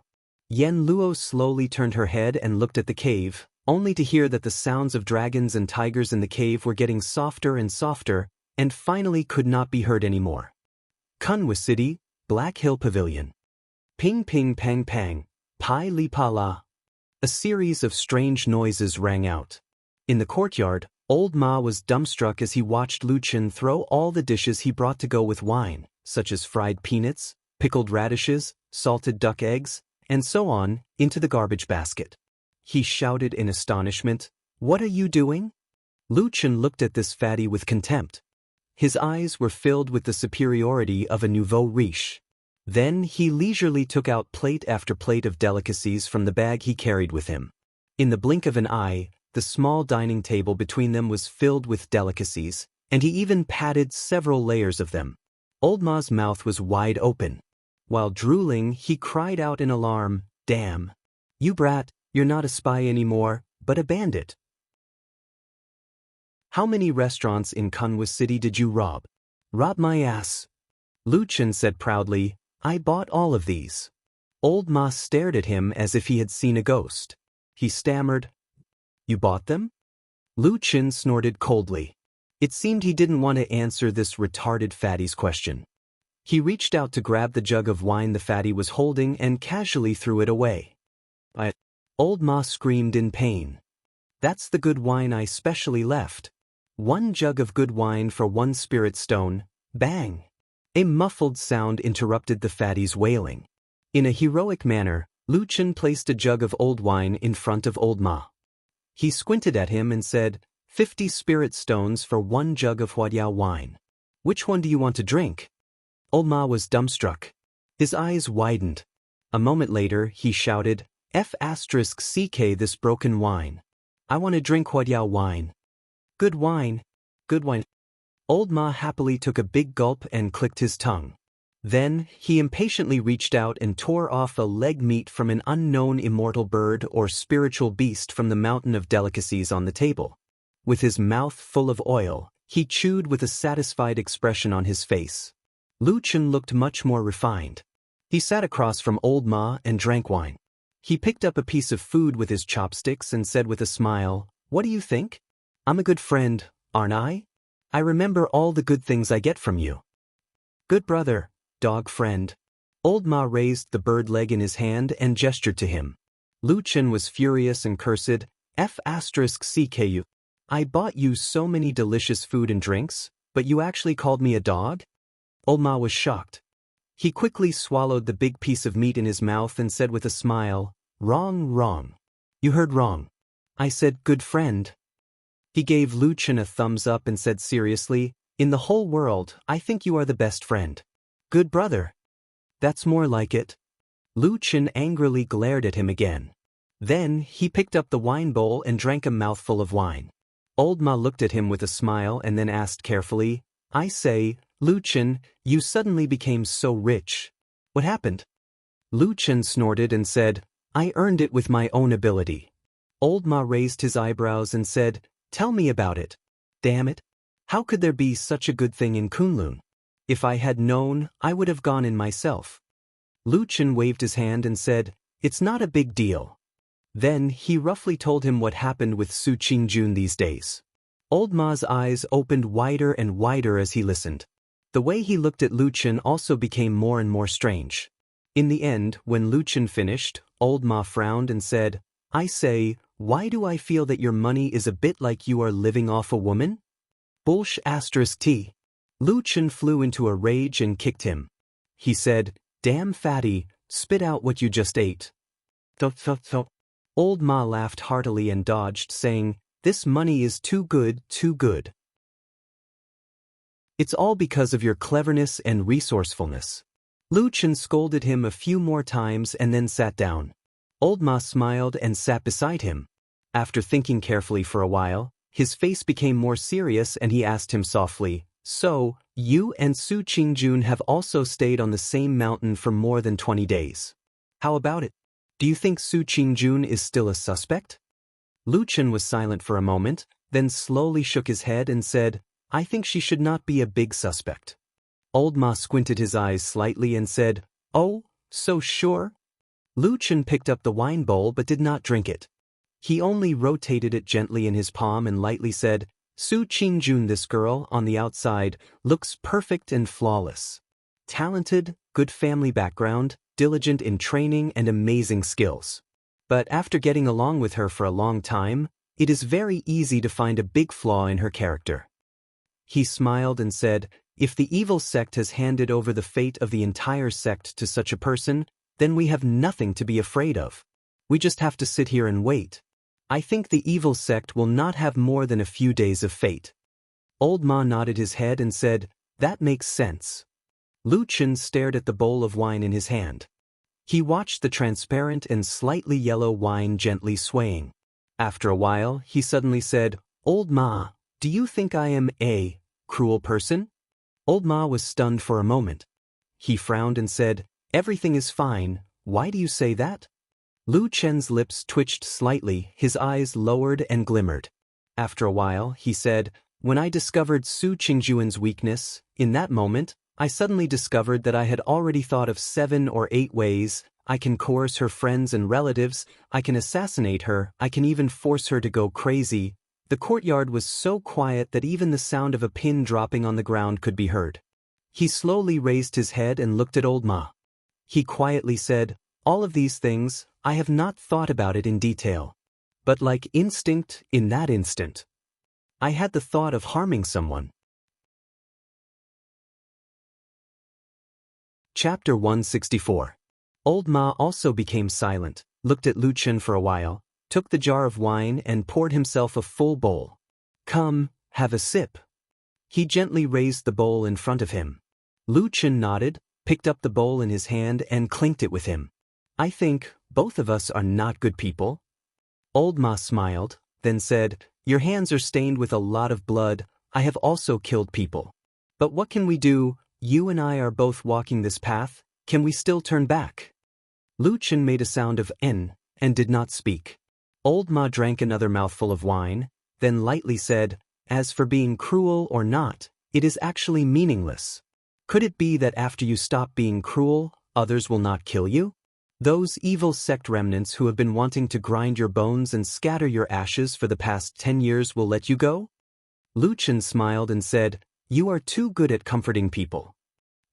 Yen Luo slowly turned her head and looked at the cave, only to hear that the sounds of dragons and tigers in the cave were getting softer and softer, and finally could not be heard anymore. Kunwa City, Black Hill Pavilion. Ping ping pang pang, pai li pa la. A series of strange noises rang out. In the courtyard, Old Ma was dumbstruck as he watched Lu Chen throw all the dishes he brought to go with wine, such as fried peanuts, pickled radishes, salted duck eggs, and so on, into the garbage basket. He shouted in astonishment, "What are you doing?" Lu Chen looked at this fatty with contempt. His eyes were filled with the superiority of a nouveau riche. Then he leisurely took out plate after plate of delicacies from the bag he carried with him. In the blink of an eye, the small dining table between them was filled with delicacies, and he even patted several layers of them. Old Ma's mouth was wide open. While drooling, he cried out in alarm, "Damn! You brat, you're not a spy anymore, but a bandit." "How many restaurants in Kunwa City did you rob?" "Rob my ass," Lu Chen said proudly. "I bought all of these." Old Ma stared at him as if he had seen a ghost. He stammered, "You bought them?" Lu Chen snorted coldly. It seemed he didn't want to answer this retarded fatty's question. He reached out to grab the jug of wine the fatty was holding and casually threw it away. Old Ma screamed in pain. "That's the good wine I specially left. 1 jug of good wine for 1 spirit stone." Bang! A muffled sound interrupted the fatty's wailing. In a heroic manner, Lu Chen placed a jug of old wine in front of Old Ma. He squinted at him and said, 50 spirit stones for 1 jug of Huadiao wine. Which one do you want to drink?" Old Ma was dumbstruck. His eyes widened. A moment later, he shouted, "F***CK this broken wine. I want to drink Huadiao wine." "Good wine. Good wine." Old Ma happily took a big gulp and clicked his tongue. Then, he impatiently reached out and tore off a leg meat from an unknown immortal bird or spiritual beast from the mountain of delicacies on the table. With his mouth full of oil, he chewed with a satisfied expression on his face. Lu Chen looked much more refined. He sat across from Old Ma and drank wine. He picked up a piece of food with his chopsticks and said with a smile, "What do you think? I'm a good friend, aren't I? I remember all the good things I get from you." "Good brother, dog friend." Old Ma raised the bird leg in his hand and gestured to him. Lu Chen was furious and cursed, "F***CKU. I bought you so many delicious food and drinks, but you actually called me a dog?" Old Ma was shocked. He quickly swallowed the big piece of meat in his mouth and said with a smile, "Wrong, wrong. You heard wrong. I said good friend." He gave Lu Chen a thumbs up and said seriously, "In the whole world, I think you are the best friend. Good brother. That's more like it." Lu Chen angrily glared at him again. Then, he picked up the wine bowl and drank a mouthful of wine. Old Ma looked at him with a smile and then asked carefully, I say, Lu Chen, you suddenly became so rich. What happened? Lu Chen snorted and said, I earned it with my own ability. Old Ma raised his eyebrows and said, Tell me about it. Damn it. How could there be such a good thing in Kunlun? If I had known, I would have gone in myself. Lu Chen waved his hand and said, It's not a big deal. Then he roughly told him what happened with Su Qingjun these days. Old Ma's eyes opened wider and wider as he listened. The way he looked at Lu Chen also became more and more strange. In the end, when Lu Chen finished, Old Ma frowned and said, I say, why do I feel that your money is a bit like you are living off a woman? Bullsh *T. Lu Chen flew into a rage and kicked him. He said, Damn fatty, spit out what you just ate. Old Ma laughed heartily and dodged, saying, This money is too good, too good. It's all because of your cleverness and resourcefulness. Lu Chen scolded him a few more times and then sat down. Old Ma smiled and sat beside him. After thinking carefully for a while, his face became more serious and he asked him softly, So, you and Su Qingjun have also stayed on the same mountain for more than 20 days. How about it? Do you think Su Qingjun is still a suspect? Lu Chen was silent for a moment, then slowly shook his head and said, I think she should not be a big suspect. Old Ma squinted his eyes slightly and said, Oh, so sure? Lu Chen picked up the wine bowl but did not drink it. He only rotated it gently in his palm and lightly said, Su Qingjun, this girl, on the outside, looks perfect and flawless. Talented, good family background, diligent in training and amazing skills. But after getting along with her for a long time, it is very easy to find a big flaw in her character. He smiled and said, If the evil sect has handed over the fate of the entire sect to such a person, then we have nothing to be afraid of. We just have to sit here and wait. I think the evil sect will not have more than a few days of fate. Old Ma nodded his head and said, That makes sense. Lu Chen stared at the bowl of wine in his hand. He watched the transparent and slightly yellow wine gently swaying. After a while, he suddenly said, Old Ma, do you think I am a cruel person? Old Ma was stunned for a moment. He frowned and said, Everything is fine, why do you say that? Lu Chen's lips twitched slightly, his eyes lowered and glimmered. After a while, he said, When I discovered Su Qingjuan's weakness, in that moment, I suddenly discovered that I had already thought of 7 or 8 ways. I can coerce her friends and relatives, I can assassinate her, I can even force her to go crazy. The courtyard was so quiet that even the sound of a pin dropping on the ground could be heard. He slowly raised his head and looked at Old Ma. He quietly said, All of these things, I have not thought about it in detail. But like instinct, in that instant, I had the thought of harming someone. Chapter 164. Old Ma also became silent, looked at Lu Chen for a while, took the jar of wine and poured himself a full bowl. Come, have a sip. He gently raised the bowl in front of him. Lu Chen nodded, picked up the bowl in his hand and clinked it with him. I think, both of us are not good people. Old Ma smiled, then said, Your hands are stained with a lot of blood, I have also killed people. But what can we do? You and I are both walking this path, can we still turn back? Lu Chen made a sound of N, and did not speak. Old Ma drank another mouthful of wine, then lightly said, As for being cruel or not, it is actually meaningless. Could it be that after you stop being cruel, others will not kill you? Those evil sect remnants who have been wanting to grind your bones and scatter your ashes for the past 10 years will let you go? Lu Chen smiled and said, You are too good at comforting people.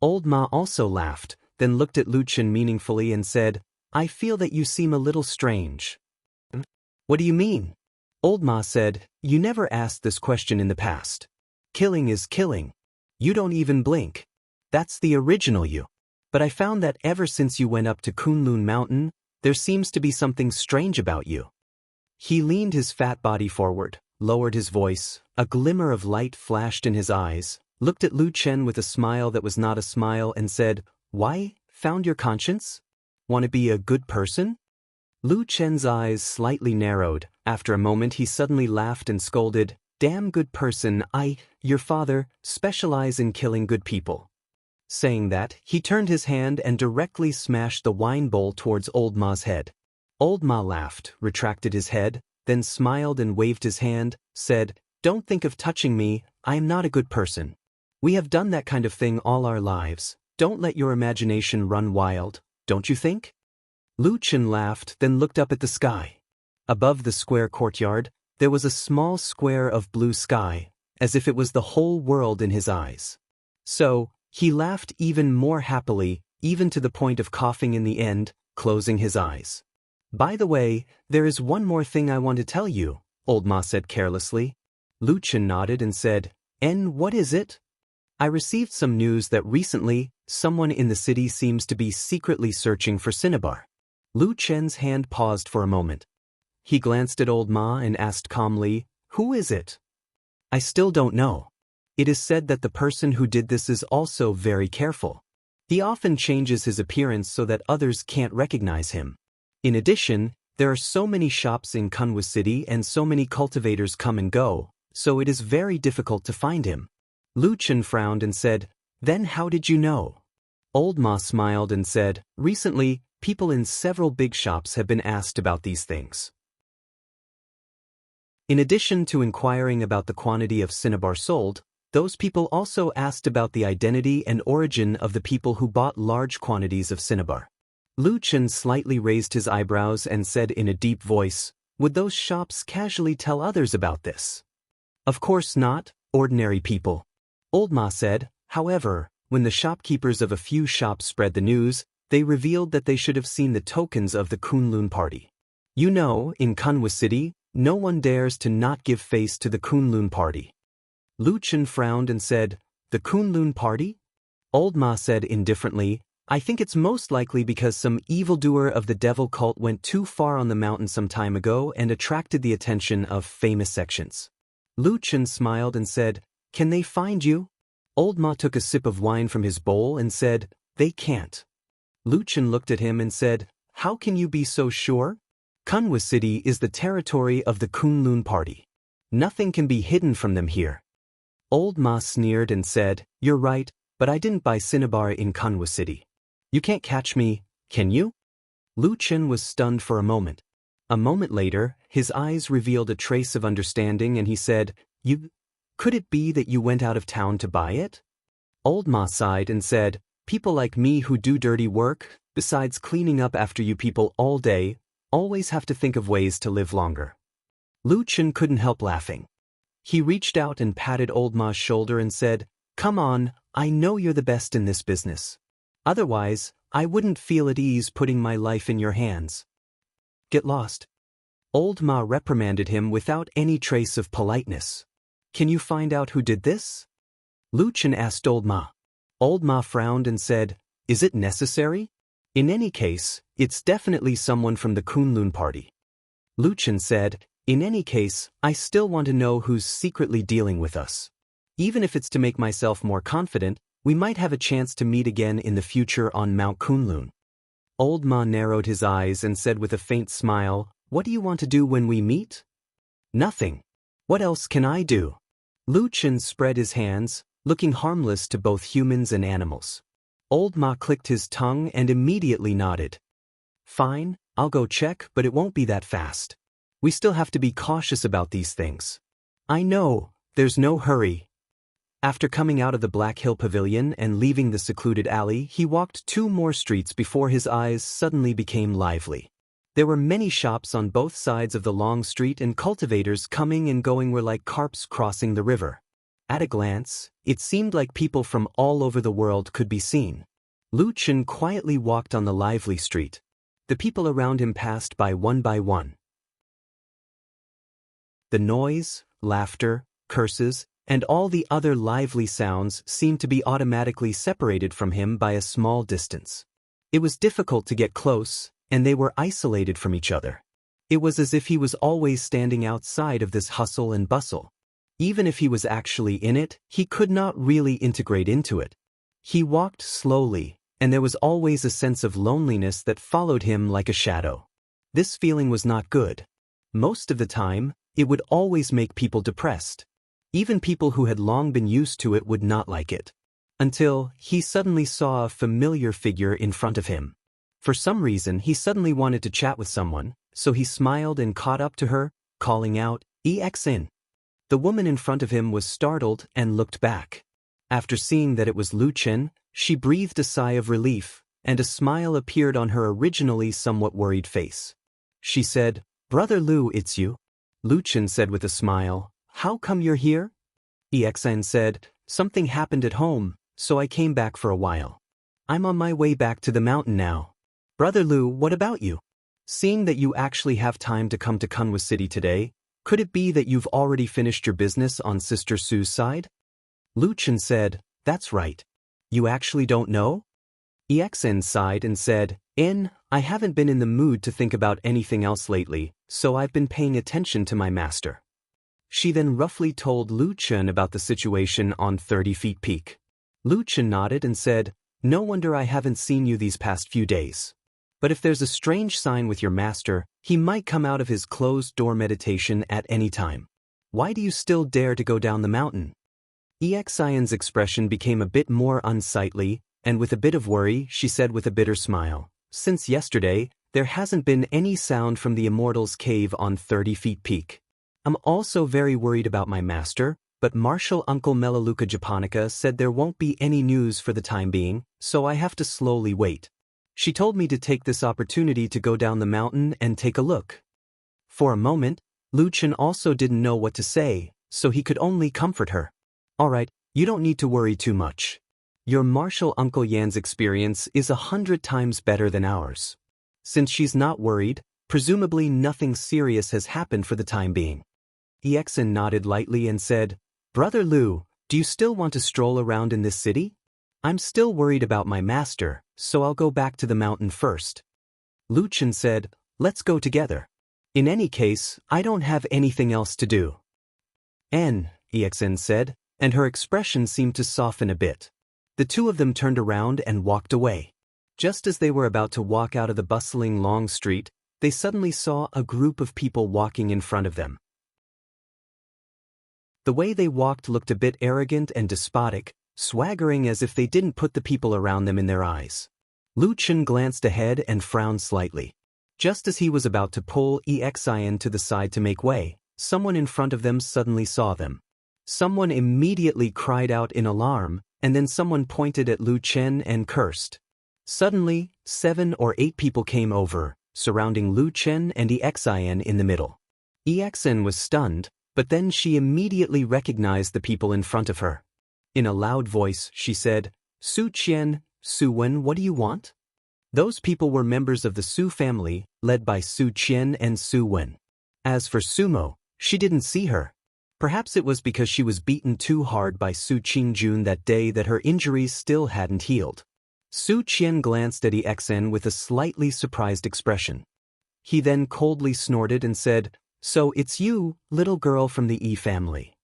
Old Ma also laughed, then looked at Lu Chen meaningfully and said, I feel that you seem a little strange. What do you mean? Old Ma said, You never asked this question in the past. Killing is killing. You don't even blink. That's the original you. But I found that ever since you went up to Kunlun Mountain, there seems to be something strange about you. He leaned his fat body forward, lowered his voice, a glimmer of light flashed in his eyes, looked at Lu Chen with a smile that was not a smile and said, Why, found your conscience? Want to be a good person? Lu Chen's eyes slightly narrowed. After a moment he suddenly laughed and scolded, damn good person. Your father, specialize in killing good people." Saying that, he turned his hand and directly smashed the wine bowl towards Old Ma's head. Old Ma laughed, retracted his head, then smiled and waved his hand, said, "Don't think of touching me, I am not a good person. We have done that kind of thing all our lives. Don't let your imagination run wild, don't you think?" Lu Chen laughed, then looked up at the sky. Above the square courtyard, there was a small square of blue sky, as if it was the whole world in his eyes. So, he laughed even more happily, even to the point of coughing in the end, closing his eyes. "By the way, there is one more thing I want to tell you," Old Ma said carelessly. Lu Chen nodded and said, "And what is it?" "I received some news that recently, someone in the city seems to be secretly searching for cinnabar." Lu Chen's hand paused for a moment. He glanced at Old Ma and asked calmly, "Who is it?" "I still don't know. It is said that the person who did this is also very careful. He often changes his appearance so that others can't recognize him. In addition, there are so many shops in Kunwa City and so many cultivators come and go, so it is very difficult to find him." Lu Chen frowned and said, "Then how did you know?" Old Ma smiled and said, "Recently, people in several big shops have been asked about these things. In addition to inquiring about the quantity of cinnabar sold, those people also asked about the identity and origin of the people who bought large quantities of cinnabar." Lu Chen slightly raised his eyebrows and said in a deep voice, "Would those shops casually tell others about this?" "Of course not, ordinary people." Old Ma said, "However, when the shopkeepers of a few shops spread the news, they revealed that they should have seen the tokens of the Kunlun party. You know, in Kunwa City, no one dares to not give face to the Kunlun party." Lu Chen frowned and said, "The Kunlun party?" Old Ma said indifferently, "I think it's most likely because some evildoer of the devil cult went too far on the mountain some time ago and attracted the attention of famous sections." Lu Chen smiled and said, "Can they find you?" Old Ma took a sip of wine from his bowl and said, "They can't." Lu Chen looked at him and said, "How can you be so sure? Kunwa City is the territory of the Kunlun party. Nothing can be hidden from them here." Old Ma sneered and said, "You're right, but I didn't buy cinnabar in Kunwa City. You can't catch me, can you?" Lu Chen was stunned for a moment. A moment later, his eyes revealed a trace of understanding and he said, Could it be that you went out of town to buy it?" Old Ma sighed and said, "People like me who do dirty work, besides cleaning up after you people all day, always have to think of ways to live longer." Lu Chen couldn't help laughing. He reached out and patted Old Ma's shoulder and said, "Come on, I know you're the best in this business. Otherwise, I wouldn't feel at ease putting my life in your hands. Get lost." Old Ma reprimanded him without any trace of politeness. "Can you find out who did this?" Lu Chen asked Old Ma. Old Ma frowned and said, "Is it necessary? In any case, it's definitely someone from the Kunlun party." Lu Chen said, "In any case, I still want to know who's secretly dealing with us. Even if it's to make myself more confident, we might have a chance to meet again in the future on Mount Kunlun." Old Ma narrowed his eyes and said with a faint smile, "What do you want to do when we meet?" "Nothing. What else can I do?" Lu Chen spread his hands, looking harmless to both humans and animals. Old Ma clicked his tongue and immediately nodded. "Fine, I'll go check, but it won't be that fast. We still have to be cautious about these things." "I know, there's no hurry." After coming out of the Black Hill Pavilion and leaving the secluded alley, he walked 2 more streets before his eyes suddenly became lively. There were many shops on both sides of the long street and cultivators coming and going were like carps crossing the river. At a glance, it seemed like people from all over the world could be seen. Lu Chen quietly walked on the lively street. The people around him passed by one. The noise, laughter, curses, and all the other lively sounds seemed to be automatically separated from him by a small distance. It was difficult to get close, and they were isolated from each other. It was as if he was always standing outside of this hustle and bustle. Even if he was actually in it, he could not really integrate into it. He walked slowly, and there was always a sense of loneliness that followed him like a shadow. This feeling was not good. Most of the time, it would always make people depressed. Even people who had long been used to it would not like it. Until he suddenly saw a familiar figure in front of him. For some reason he suddenly wanted to chat with someone, so he smiled and caught up to her, calling out, "EXN." The woman in front of him was startled and looked back. After seeing that it was Lu Chen, she breathed a sigh of relief, and a smile appeared on her originally somewhat worried face. She said, "Brother Lu, it's you." Lu Chen said with a smile, "How come you're here?" EXN said, "Something happened at home, so I came back for a while. I'm on my way back to the mountain now." "Brother Lu, what about you? Seeing that you actually have time to come to Kunwa City today, could it be that you've already finished your business on Sister Su's side?" Lu Chen said, "That's right. You actually don't know?" EXN sighed and said, I haven't been in the mood to think about anything else lately, so I've been paying attention to my master." She then roughly told Lu Chen about the situation on 30 Feet Peak. Lu Chen nodded and said, "No wonder I haven't seen you these past few days. But if there's a strange sign with your master, he might come out of his closed-door meditation at any time. Why do you still dare to go down the mountain?" EXIN's expression became a bit more unsightly, and with a bit of worry, she said with a bitter smile, "Since yesterday, there hasn't been any sound from the Immortals' cave on 30 Feet Peak. I'm also very worried about my master, but Marshal Uncle Melaleuca Japonica said there won't be any news for the time being, so I have to slowly wait. She told me to take this opportunity to go down the mountain and take a look." For a moment, Lu Chen also didn't know what to say, so he could only comfort her. "Alright, you don't need to worry too much. Your Marshal Uncle Yan's experience is 100 times better than ours. Since she's not worried, presumably nothing serious has happened for the time being." EXN nodded lightly and said, "Brother Lu, do you still want to stroll around in this city? I'm still worried about my master, so I'll go back to the mountain first." Lu Chen said, "Let's go together. In any case, I don't have anything else to do." EXN said, and her expression seemed to soften a bit. The two of them turned around and walked away. Just as they were about to walk out of the bustling long street, they suddenly saw a group of people walking in front of them. The way they walked looked a bit arrogant and despotic, swaggering as if they didn't put the people around them in their eyes. Lu Chen glanced ahead and frowned slightly. Just as he was about to pull EXIN to the side to make way, someone in front of them suddenly saw them. Someone immediately cried out in alarm, and then someone pointed at Lu Chen and cursed. Suddenly, 7 or 8 people came over, surrounding Lu Chen and EXIN in the middle. EXIN was stunned, but then she immediately recognized the people in front of her. In a loud voice, she said, "Su Qian, Su Wen, what do you want?" Those people were members of the Su family, led by Su Qian and Su Wen. As for Sumo, she didn't see her. Perhaps it was because she was beaten too hard by Su Qingjun that day that her injuries still hadn't healed. Su Qian glanced at EXN with a slightly surprised expression. He then coldly snorted and said, "So it's you, little girl from the E family."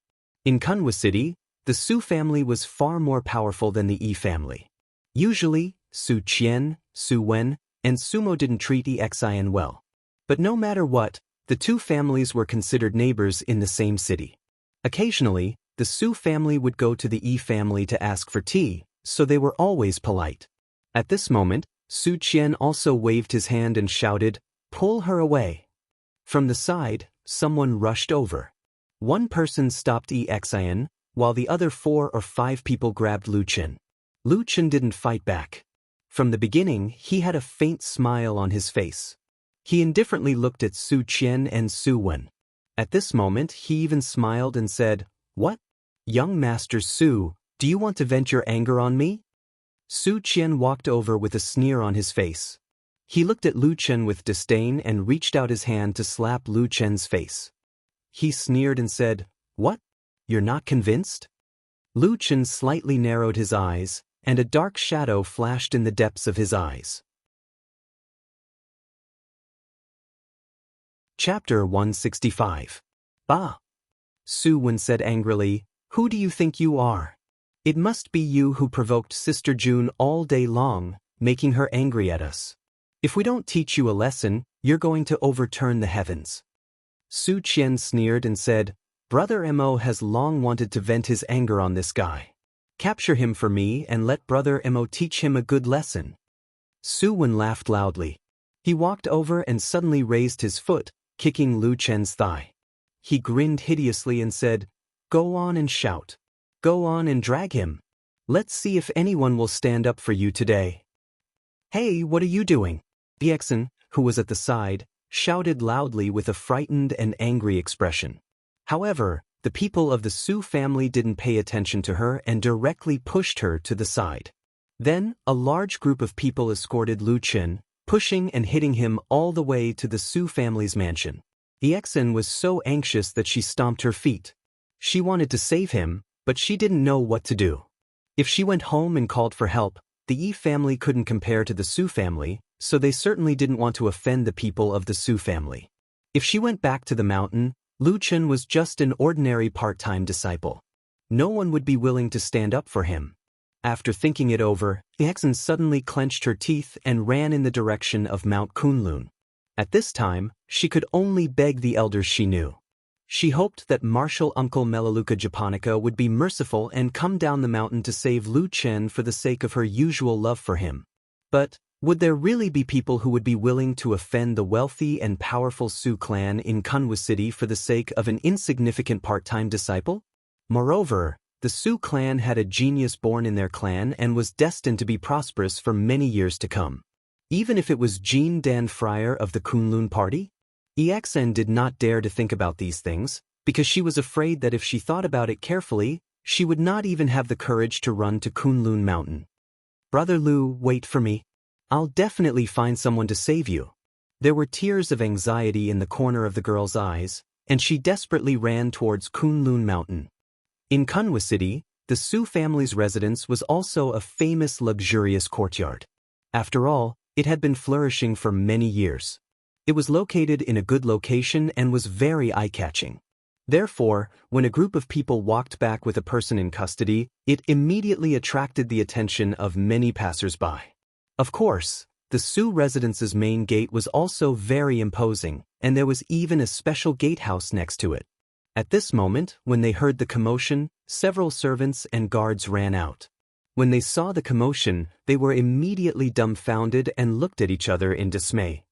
In Kunwa City, the Su family was far more powerful than the E family. Usually, Su Qian, Su Wen, and Sumo didn't treat EXIN well. But no matter what, the two families were considered neighbors in the same city. Occasionally, the Su family would go to the E family to ask for tea, so they were always polite. At this moment, Su Qian also waved his hand and shouted, "Pull her away." From the side, someone rushed over. One person stopped EXIN, while the other 4 or 5 people grabbed Lu Chen. Lu Chen didn't fight back. From the beginning, he had a faint smile on his face. He indifferently looked at Su Qian and Su Wen. At this moment, he even smiled and said, "What? Young Master Su, do you want to vent your anger on me?" Su Qian walked over with a sneer on his face. He looked at Lu Chen with disdain and reached out his hand to slap Lu Chen's face. He sneered and said, "What? You're not convinced?" Lu Chen slightly narrowed his eyes, and a dark shadow flashed in the depths of his eyes. Chapter 165. Bah! Su Wen said angrily, "Who do you think you are? It must be you who provoked Sister June all day long, making her angry at us. If we don't teach you a lesson, you're going to overturn the heavens." Su Qian sneered and said, Brother Mo has long wanted to vent his anger on this guy. Capture him for me and let Brother Mo teach him a good lesson." Su Wen laughed loudly. He walked over and suddenly raised his foot, kicking Lu Chen's thigh. He grinned hideously and said, "Go on and shout. Go on and drag him. Let's see if anyone will stand up for you today." "Hey, what are you doing?" Xianxia, who was at the side, shouted loudly with a frightened and angry expression. However, the people of the Su family didn't pay attention to her and directly pushed her to the side. Then, a large group of people escorted Lu Chen, pushing and hitting him all the way to the Su family's mansion. Xianxia was so anxious that she stomped her feet. She wanted to save him, but she didn't know what to do. If she went home and called for help, the Yi family couldn't compare to the Su family, so they certainly didn't want to offend the people of the Su family. If she went back to the mountain, Lu Chen was just an ordinary part-time disciple. No one would be willing to stand up for him. After thinking it over, Xianxia suddenly clenched her teeth and ran in the direction of Mount Kunlun. At this time, she could only beg the elders she knew. She hoped that Martial Uncle Melaleuca Japonica would be merciful and come down the mountain to save Lu Chen for the sake of her usual love for him. But would there really be people who would be willing to offend the wealthy and powerful Su clan in Kunwa City for the sake of an insignificant part-time disciple? Moreover, the Su clan had a genius born in their clan and was destined to be prosperous for many years to come. Even if it was Jean Dan Friar of the Kunlun party? Xianxia did not dare to think about these things, because she was afraid that if she thought about it carefully, she would not even have the courage to run to Kunlun Mountain. "Brother Lu, wait for me. I'll definitely find someone to save you." There were tears of anxiety in the corner of the girl's eyes, and she desperately ran towards Kunlun Mountain. In Kunwa City, the Su family's residence was also a famous luxurious courtyard. After all, it had been flourishing for many years. It was located in a good location and was very eye-catching. Therefore, when a group of people walked back with a person in custody, it immediately attracted the attention of many passers-by. Of course, the Su residence's main gate was also very imposing, and there was even a special gatehouse next to it. At this moment, when they heard the commotion, several servants and guards ran out. When they saw the commotion, they were immediately dumbfounded and looked at each other in dismay.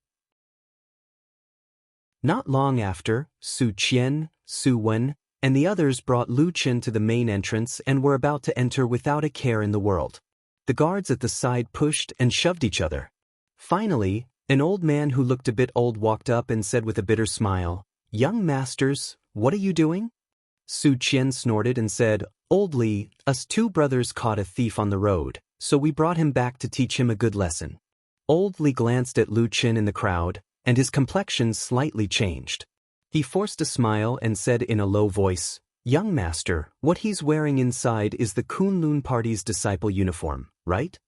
Not long after, Su Qian, Su Wen, and the others brought Lu Chen to the main entrance and were about to enter without a care in the world. The guards at the side pushed and shoved each other. Finally, an old man who looked a bit old walked up and said with a bitter smile, "Young masters, what are you doing?" Su Qian snorted and said, "Old Li, us two brothers caught a thief on the road, so we brought him back to teach him a good lesson." Old Li glanced at Lu Chen in the crowd, and his complexion slightly changed. He forced a smile and said in a low voice, "Young master, what he's wearing inside is the Kunlun party's disciple uniform, right?"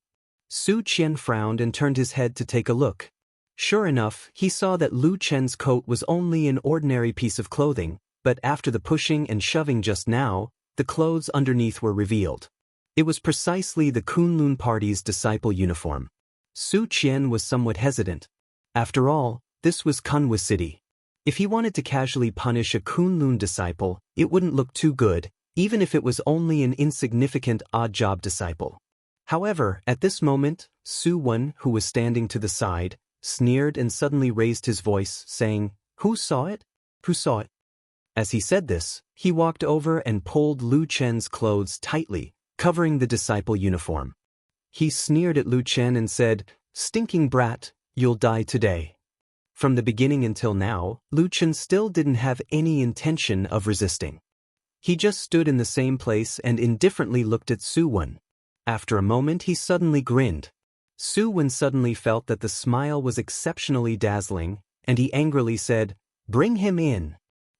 Su Qian frowned and turned his head to take a look. Sure enough, he saw that Lu Chen's coat was only an ordinary piece of clothing, but after the pushing and shoving just now, the clothes underneath were revealed. It was precisely the Kunlun party's disciple uniform. Su Qian was somewhat hesitant. After all, this was Kunwa City. If he wanted to casually punish a Kunlun disciple, it wouldn't look too good, even if it was only an insignificant odd-job disciple. However, at this moment, Su Wen, who was standing to the side, sneered and suddenly raised his voice, saying, "Who saw it? Who saw it?" As he said this, he walked over and pulled Lu Chen's clothes tightly, covering the disciple uniform. He sneered at Lu Chen and said, "Stinking brat, you'll die today." From the beginning until now, Lu Chen still didn't have any intention of resisting. He just stood in the same place and indifferently looked at Su Wen. After a moment he suddenly grinned. Su Wen suddenly felt that the smile was exceptionally dazzling, and he angrily said, "Bring him in.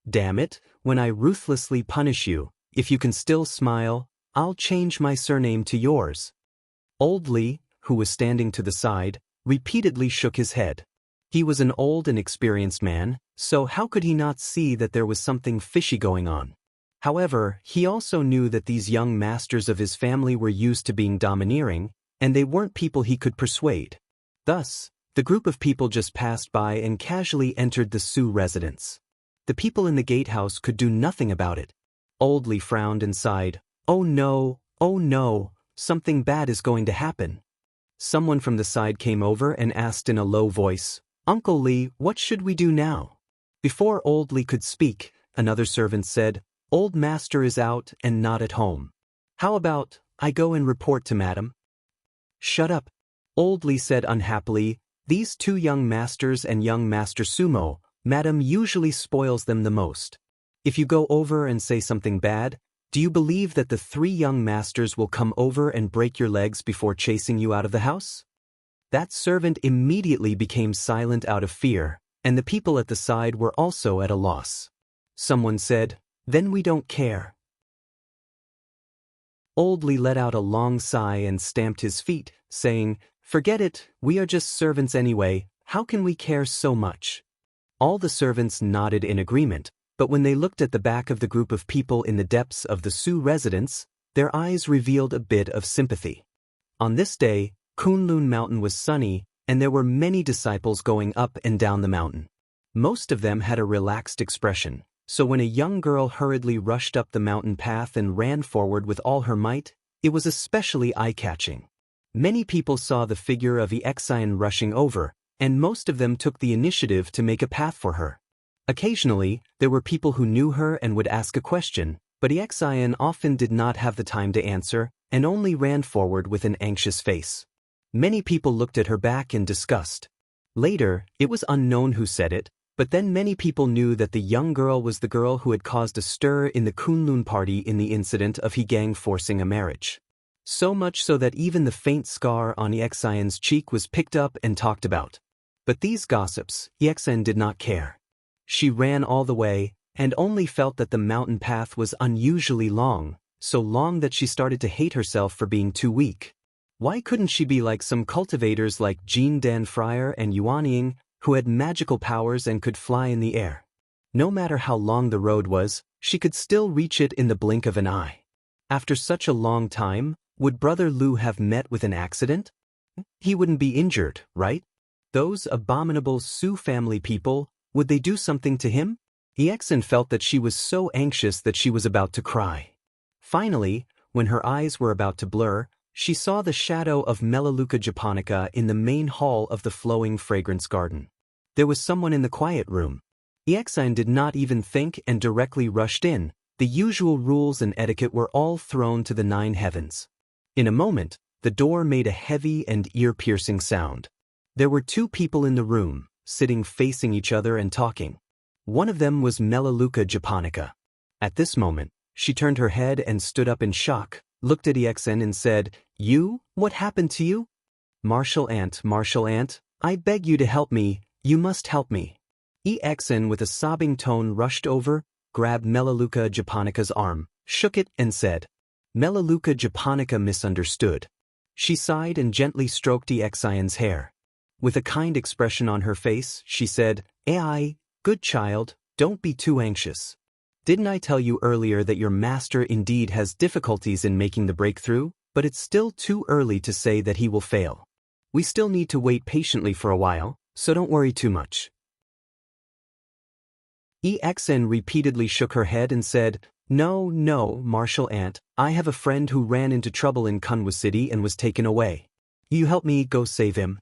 Damn it, when I ruthlessly punish you, if you can still smile, I'll change my surname to yours." Old Li, who was standing to the side, repeatedly shook his head. He was an old and experienced man, so how could he not see that there was something fishy going on? However, he also knew that these young masters of his family were used to being domineering, and they weren't people he could persuade. Thus, the group of people just passed by and casually entered the Su residence. The people in the gatehouse could do nothing about it. Old Li frowned and sighed. Oh no, something bad is going to happen. Someone from the side came over and asked in a low voice, Uncle Li, what should we do now? Before Old Li could speak, another servant said, Old Master is out and not at home. How about I go and report to Madam? Shut up. Old Li said unhappily, these two young masters and young Master Sumo, Madam usually spoils them the most. If you go over and say something bad, do you believe that the three young masters will come over and break your legs before chasing you out of the house? That servant immediately became silent out of fear, and the people at the side were also at a loss. Someone said, Then we don't care. Old Li let out a long sigh and stamped his feet, saying, Forget it, we are just servants anyway, how can we care so much? All the servants nodded in agreement, but when they looked at the back of the group of people in the depths of the Su residence, their eyes revealed a bit of sympathy. On this day, Kunlun Mountain was sunny, and there were many disciples going up and down the mountain. Most of them had a relaxed expression, so when a young girl hurriedly rushed up the mountain path and ran forward with all her might, it was especially eye-catching. Many people saw the figure of Xianxia rushing over, and most of them took the initiative to make a path for her. Occasionally, there were people who knew her and would ask a question, but Xianxia often did not have the time to answer and only ran forward with an anxious face. Many people looked at her back in disgust. Later, it was unknown who said it, but then many people knew that the young girl was the girl who had caused a stir in the Kunlun party in the incident of Gang forcing a marriage. So much so that even the faint scar on Xianxia's cheek was picked up and talked about. But these gossips, Xianxia did not care. She ran all the way, and only felt that the mountain path was unusually long, so long that she started to hate herself for being too weak. Why couldn't she be like some cultivators like Jin Dan Friar and Yuanying, who had magical powers and could fly in the air? No matter how long the road was, she could still reach it in the blink of an eye. After such a long time, would Brother Lu have met with an accident? He wouldn't be injured, right? Those abominable Su family people, would they do something to him? Xianxia felt that she was so anxious that she was about to cry. Finally, when her eyes were about to blur, she saw the shadow of Melaleuca japonica in the main hall of the flowing fragrance garden. There was someone in the quiet room. Xianxia did not even think and directly rushed in. The usual rules and etiquette were all thrown to the 9 heavens. In a moment, the door made a heavy and ear-piercing sound. There were 2 people in the room, sitting facing each other and talking. One of them was Melaleuca japonica. At this moment, she turned her head and stood up in shock, looked at Xianxia and said, You, what happened to you? Martial Ant, I beg you to help me, you must help me. Xianxia with a sobbing tone rushed over, grabbed Melaleuca japonica's arm, shook it and said. Melaleuca japonica misunderstood. She sighed and gently stroked Xianxia's hair. With a kind expression on her face, she said, Ai, good child, don't be too anxious. Didn't I tell you earlier that your master indeed has difficulties in making the breakthrough, but it's still too early to say that he will fail. We still need to wait patiently for a while, so don't worry too much. Xianxia repeatedly shook her head and said, No, Martial Ant, I have a friend who ran into trouble in Kunwa City and was taken away. You help me go save him.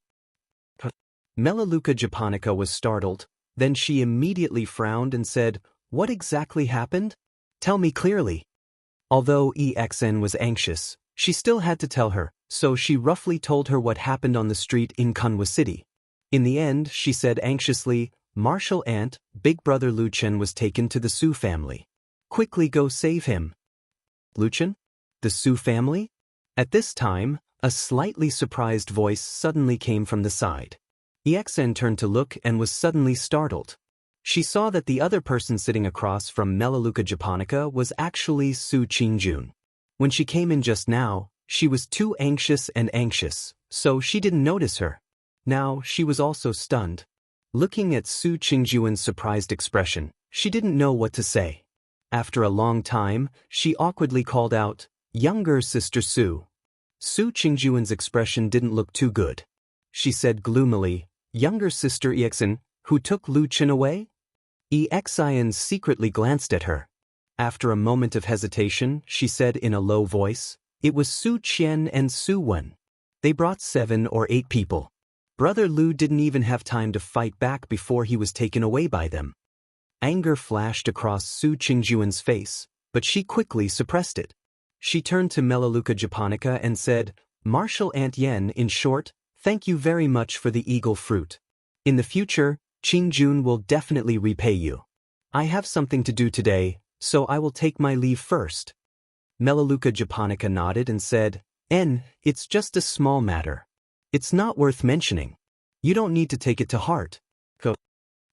Melaleuca japonica was startled, then she immediately frowned and said, What exactly happened? Tell me clearly. Although Xianxia was anxious, she still had to tell her, so she roughly told her what happened on the street in Kunwa City. In the end, she said anxiously, Martial Ant, Big Brother Luchen was taken to the Su family. Quickly go save him. Luchen? The Su family? At this time, a slightly surprised voice suddenly came from the side. Xianxia turned to look and was suddenly startled. She saw that the other person sitting across from Melaleuca japonica was actually Su Qingjun. When she came in just now, she was too anxious, so she didn't notice her. Now, she was also stunned. Looking at Su Qingjun's surprised expression, she didn't know what to say. After a long time, she awkwardly called out, Younger Sister Su. Su Qingjun's expression didn't look too good. She said gloomily, Younger Sister Xianxia, who took Luchen away? Xian secretly glanced at her. After a moment of hesitation, she said in a low voice, "It was Su Qian and Su Wen. They brought 7 or 8 people. Brother Lu didn't even have time to fight back before he was taken away by them." Anger flashed across Su Qingjuan's face, but she quickly suppressed it. She turned to Melaleuca japonica and said, "Martial Aunt Yen, in short, thank you very much for the eagle fruit. In the future, Qingjun will definitely repay you. I have something to do today, so I will take my leave first." Melaleuca japonica nodded and said, It's just a small matter. It's not worth mentioning. You don't need to take it to heart." Go.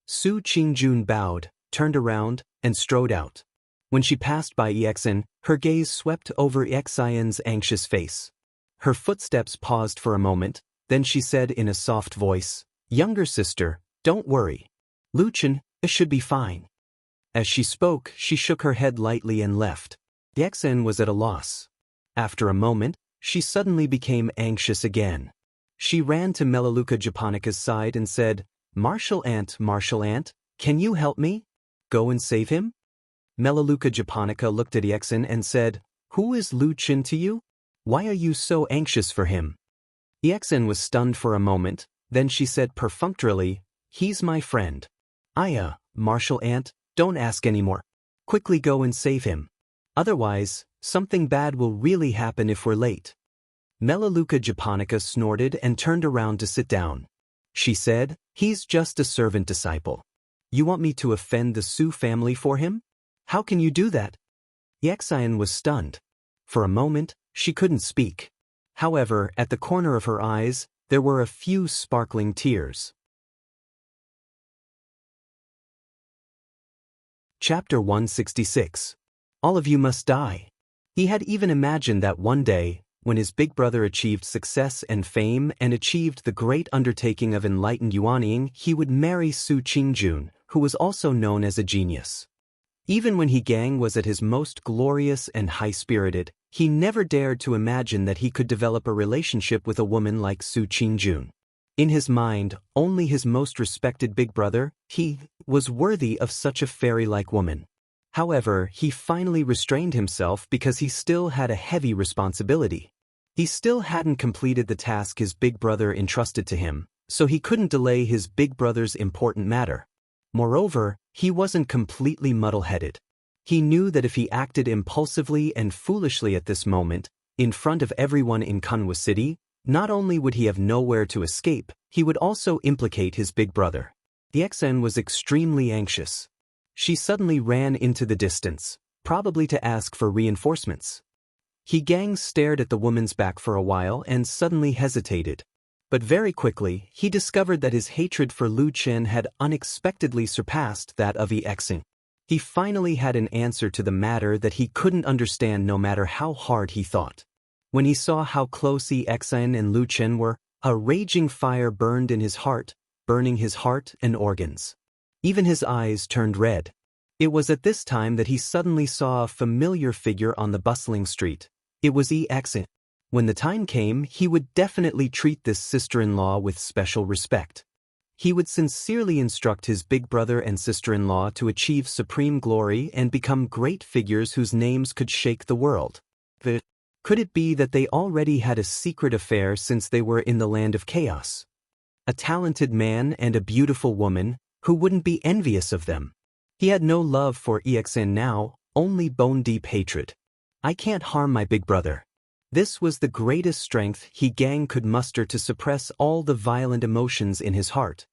Su Qingjun bowed, turned around, and strode out. When she passed by Xian, her gaze swept over Xian's anxious face. Her footsteps paused for a moment, then she said in a soft voice, "Younger sister, don't worry. Luchin, it should be fine." As she spoke, she shook her head lightly and left. Xian was at a loss. After a moment, she suddenly became anxious again. She ran to Melaleuca japonica's side and said, Martial Aunt, can you help me? Go and save him?" Melaleuca japonica looked at Xian and said, "Who is Lu Qin to you? Why are you so anxious for him?" Xian was stunned for a moment, then she said perfunctorily, "He's my friend." Martial Aunt, don't ask anymore. Quickly go and save him. Otherwise, something bad will really happen if we're late." Melaleuca japonica snorted and turned around to sit down. She said, "He's just a servant disciple. You want me to offend the Su family for him? How can you do that?" Xian was stunned. For a moment, she couldn't speak. However, at the corner of her eyes, there were a few sparkling tears. Chapter 166. All of you must die. He had even imagined that one day, when his big brother achieved success and fame and achieved the great undertaking of enlightened Yuanying, he would marry Su Qingjun, who was also known as a genius. Even when Gang was at his most glorious and high-spirited, he never dared to imagine that he could develop a relationship with a woman like Su Qingjun. In his mind, only his most respected big brother, was worthy of such a fairy-like woman. However, he finally restrained himself because he still had a heavy responsibility. He still hadn't completed the task his big brother entrusted to him, so he couldn't delay his big brother's important matter. Moreover, he wasn't completely muddle-headed. He knew that if he acted impulsively and foolishly at this moment, in front of everyone in Kunwa City, not only would he have nowhere to escape, he would also implicate his big brother. Xian was extremely anxious. She suddenly ran into the distance, probably to ask for reinforcements. Gang stared at the woman's back for a while and suddenly hesitated. But very quickly, he discovered that his hatred for Lu Qin had unexpectedly surpassed that of Xian. He finally had an answer to the matter that he couldn't understand no matter how hard he thought. When he saw how close Xian and Lu Qin were, a raging fire burned in his heart, burning his heart and organs. Even his eyes turned red. It was at this time that he suddenly saw a familiar figure on the bustling street. It was Xian. When the time came, he would definitely treat this sister-in-law with special respect. He would sincerely instruct his big brother and sister-in-law to achieve supreme glory and become great figures whose names could shake the world. Could it be that they already had a secret affair since they were in the land of chaos? A talented man and a beautiful woman, who wouldn't be envious of them? He had no love for Xian now, only bone-deep hatred. I can't harm my big brother. This was the greatest strength Gang could muster to suppress all the violent emotions in his heart.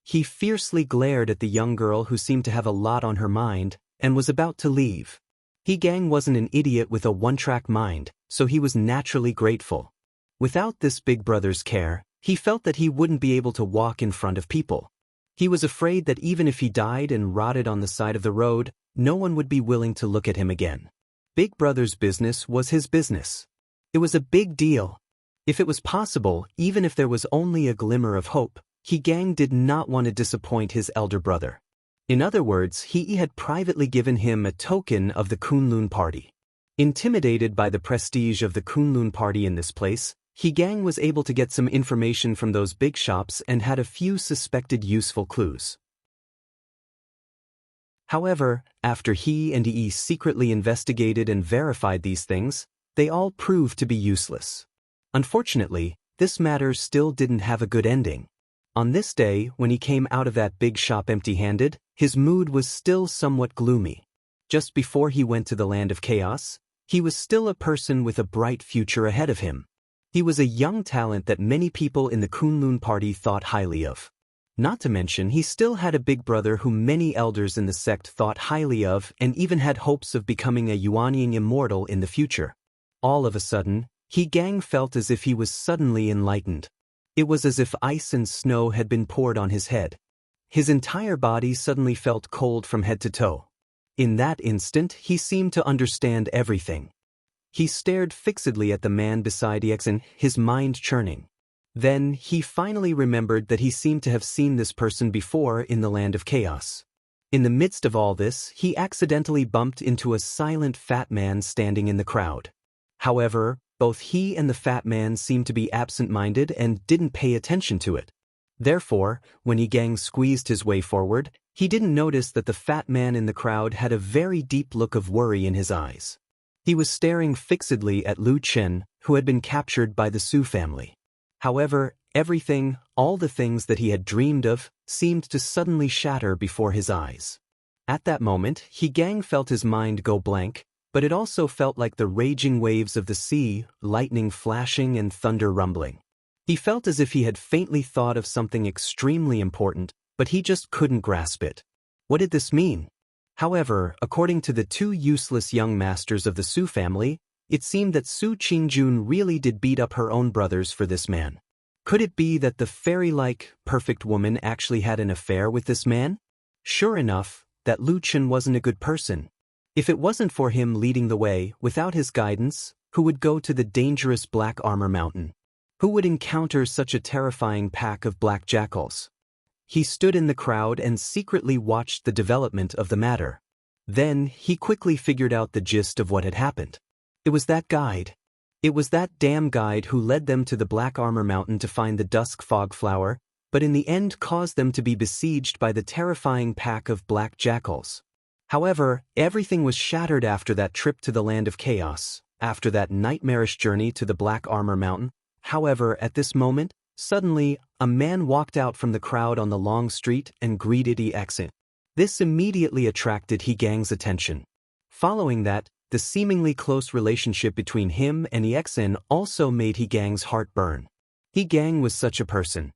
He fiercely glared at the young girl who seemed to have a lot on her mind, and was about to leave. Gang wasn't an idiot with a one-track mind, so he was naturally grateful. Without this big brother's care, he felt that he wouldn't be able to walk in front of people. He was afraid that even if he died and rotted on the side of the road, no one would be willing to look at him again. Big brother's business was his business. It was a big deal. If it was possible, even if there was only a glimmer of hope, Gang did not want to disappoint his elder brother. In other words, he had privately given him a token of the Kunlun party. Intimidated by the prestige of the Kunlun party in this place, Gang was able to get some information from those big shops and had a few suspected useful clues. However, after he and Yi secretly investigated and verified these things, they all proved to be useless. Unfortunately, this matter still didn't have a good ending. On this day, when he came out of that big shop empty-handed, his mood was still somewhat gloomy. Just before he went to the land of chaos, he was still a person with a bright future ahead of him. He was a young talent that many people in the Kunlun party thought highly of. Not to mention, he still had a big brother whom many elders in the sect thought highly of and even had hopes of becoming a Yuanying immortal in the future. All of a sudden, He Gang felt as if he was suddenly enlightened. It was as if ice and snow had been poured on his head. His entire body suddenly felt cold from head to toe. In that instant, he seemed to understand everything. He stared fixedly at the man beside Xianxia, his mind churning. Then, he finally remembered that he seemed to have seen this person before in the land of chaos. In the midst of all this, he accidentally bumped into a silent fat man standing in the crowd. However, both he and the fat man seemed to be absent-minded and didn't pay attention to it. Therefore, when Yi Gang squeezed his way forward, he didn't notice that the fat man in the crowd had a very deep look of worry in his eyes. He was staring fixedly at Lu Chen, who had been captured by the Su family. However, everything, all the things that he had dreamed of, seemed to suddenly shatter before his eyes. At that moment, Yi Gang felt his mind go blank, but it also felt like the raging waves of the sea, lightning flashing and thunder rumbling. He felt as if he had faintly thought of something extremely important, but he just couldn't grasp it. What did this mean? However, according to the two useless young masters of the Su family, it seemed that Su Qingjun really did beat up her own brothers for this man. Could it be that the fairy-like, perfect woman actually had an affair with this man? Sure enough, that Lu Chen wasn't a good person. If it wasn't for him leading the way, without his guidance, who would go to the dangerous Black Armor Mountain? Who would encounter such a terrifying pack of black jackals? He stood in the crowd and secretly watched the development of the matter. Then, he quickly figured out the gist of what had happened. It was that guide. It was that damn guide who led them to the Black Armor Mountain to find the Dusk Fog Flower, but in the end caused them to be besieged by the terrifying pack of black jackals. However, everything was shattered after that trip to the land of chaos, after that nightmarish journey to the Black Armor Mountain. However, at this moment, suddenly, a man walked out from the crowd on the long street and greeted Xianxia. This immediately attracted Yi Gang's attention. Following that, the seemingly close relationship between him and Xianxia also made Yi Gang's heart burn. Yi Gang was such a person.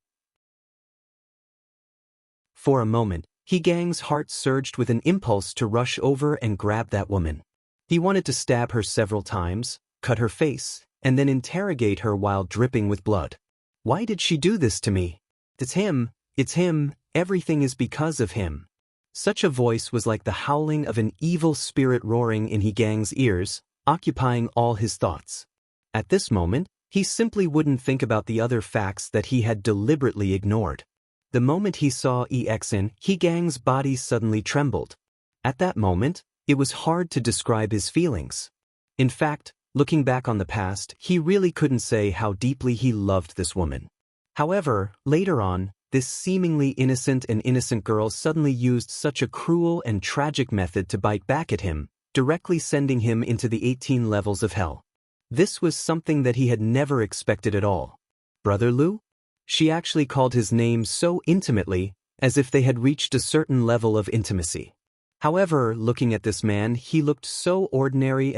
For a moment, Yi Gang's heart surged with an impulse to rush over and grab that woman. He wanted to stab her several times, cut her face, and then interrogate her while dripping with blood. Why did she do this to me? It's him, everything is because of him. Such a voice was like the howling of an evil spirit roaring in Yi Gang's ears, occupying all his thoughts. At this moment, he simply wouldn't think about the other facts that he had deliberately ignored. The moment he saw Xianxia, Yi Gang's body suddenly trembled. At that moment, it was hard to describe his feelings. In fact, looking back on the past, he really couldn't say how deeply he loved this woman. However, later on, this seemingly innocent girl suddenly used such a cruel and tragic method to bite back at him, directly sending him into the 18 levels of hell. This was something that he had never expected at all. Brother Lu? She actually called his name so intimately, as if they had reached a certain level of intimacy. However, looking at this man, he looked so ordinary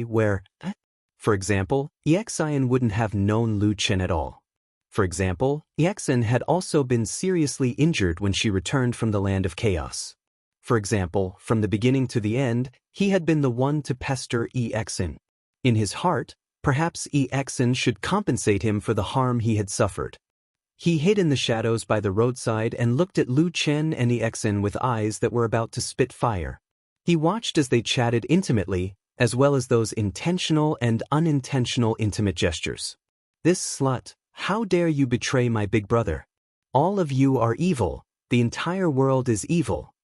where, for example, Xianxia wouldn't have known Lu Chen at all. For example, Xianxia had also been seriously injured when she returned from the land of chaos. For example, from the beginning to the end, he had been the one to pester Xianxia. In his heart, perhaps Xianxia should compensate him for the harm he had suffered. He hid in the shadows by the roadside and looked at Lu Chen and Xianxia with eyes that were about to spit fire. He watched as they chatted intimately, as well as those intentional and unintentional intimate gestures. This slut, how dare you betray my big brother? All of you are evil, the entire world is evil.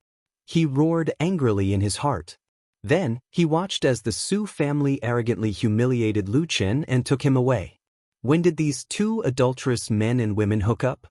He roared angrily in his heart. Then, he watched as the Su family arrogantly humiliated Lu Chen and took him away. When did these two adulterous men and women hook up?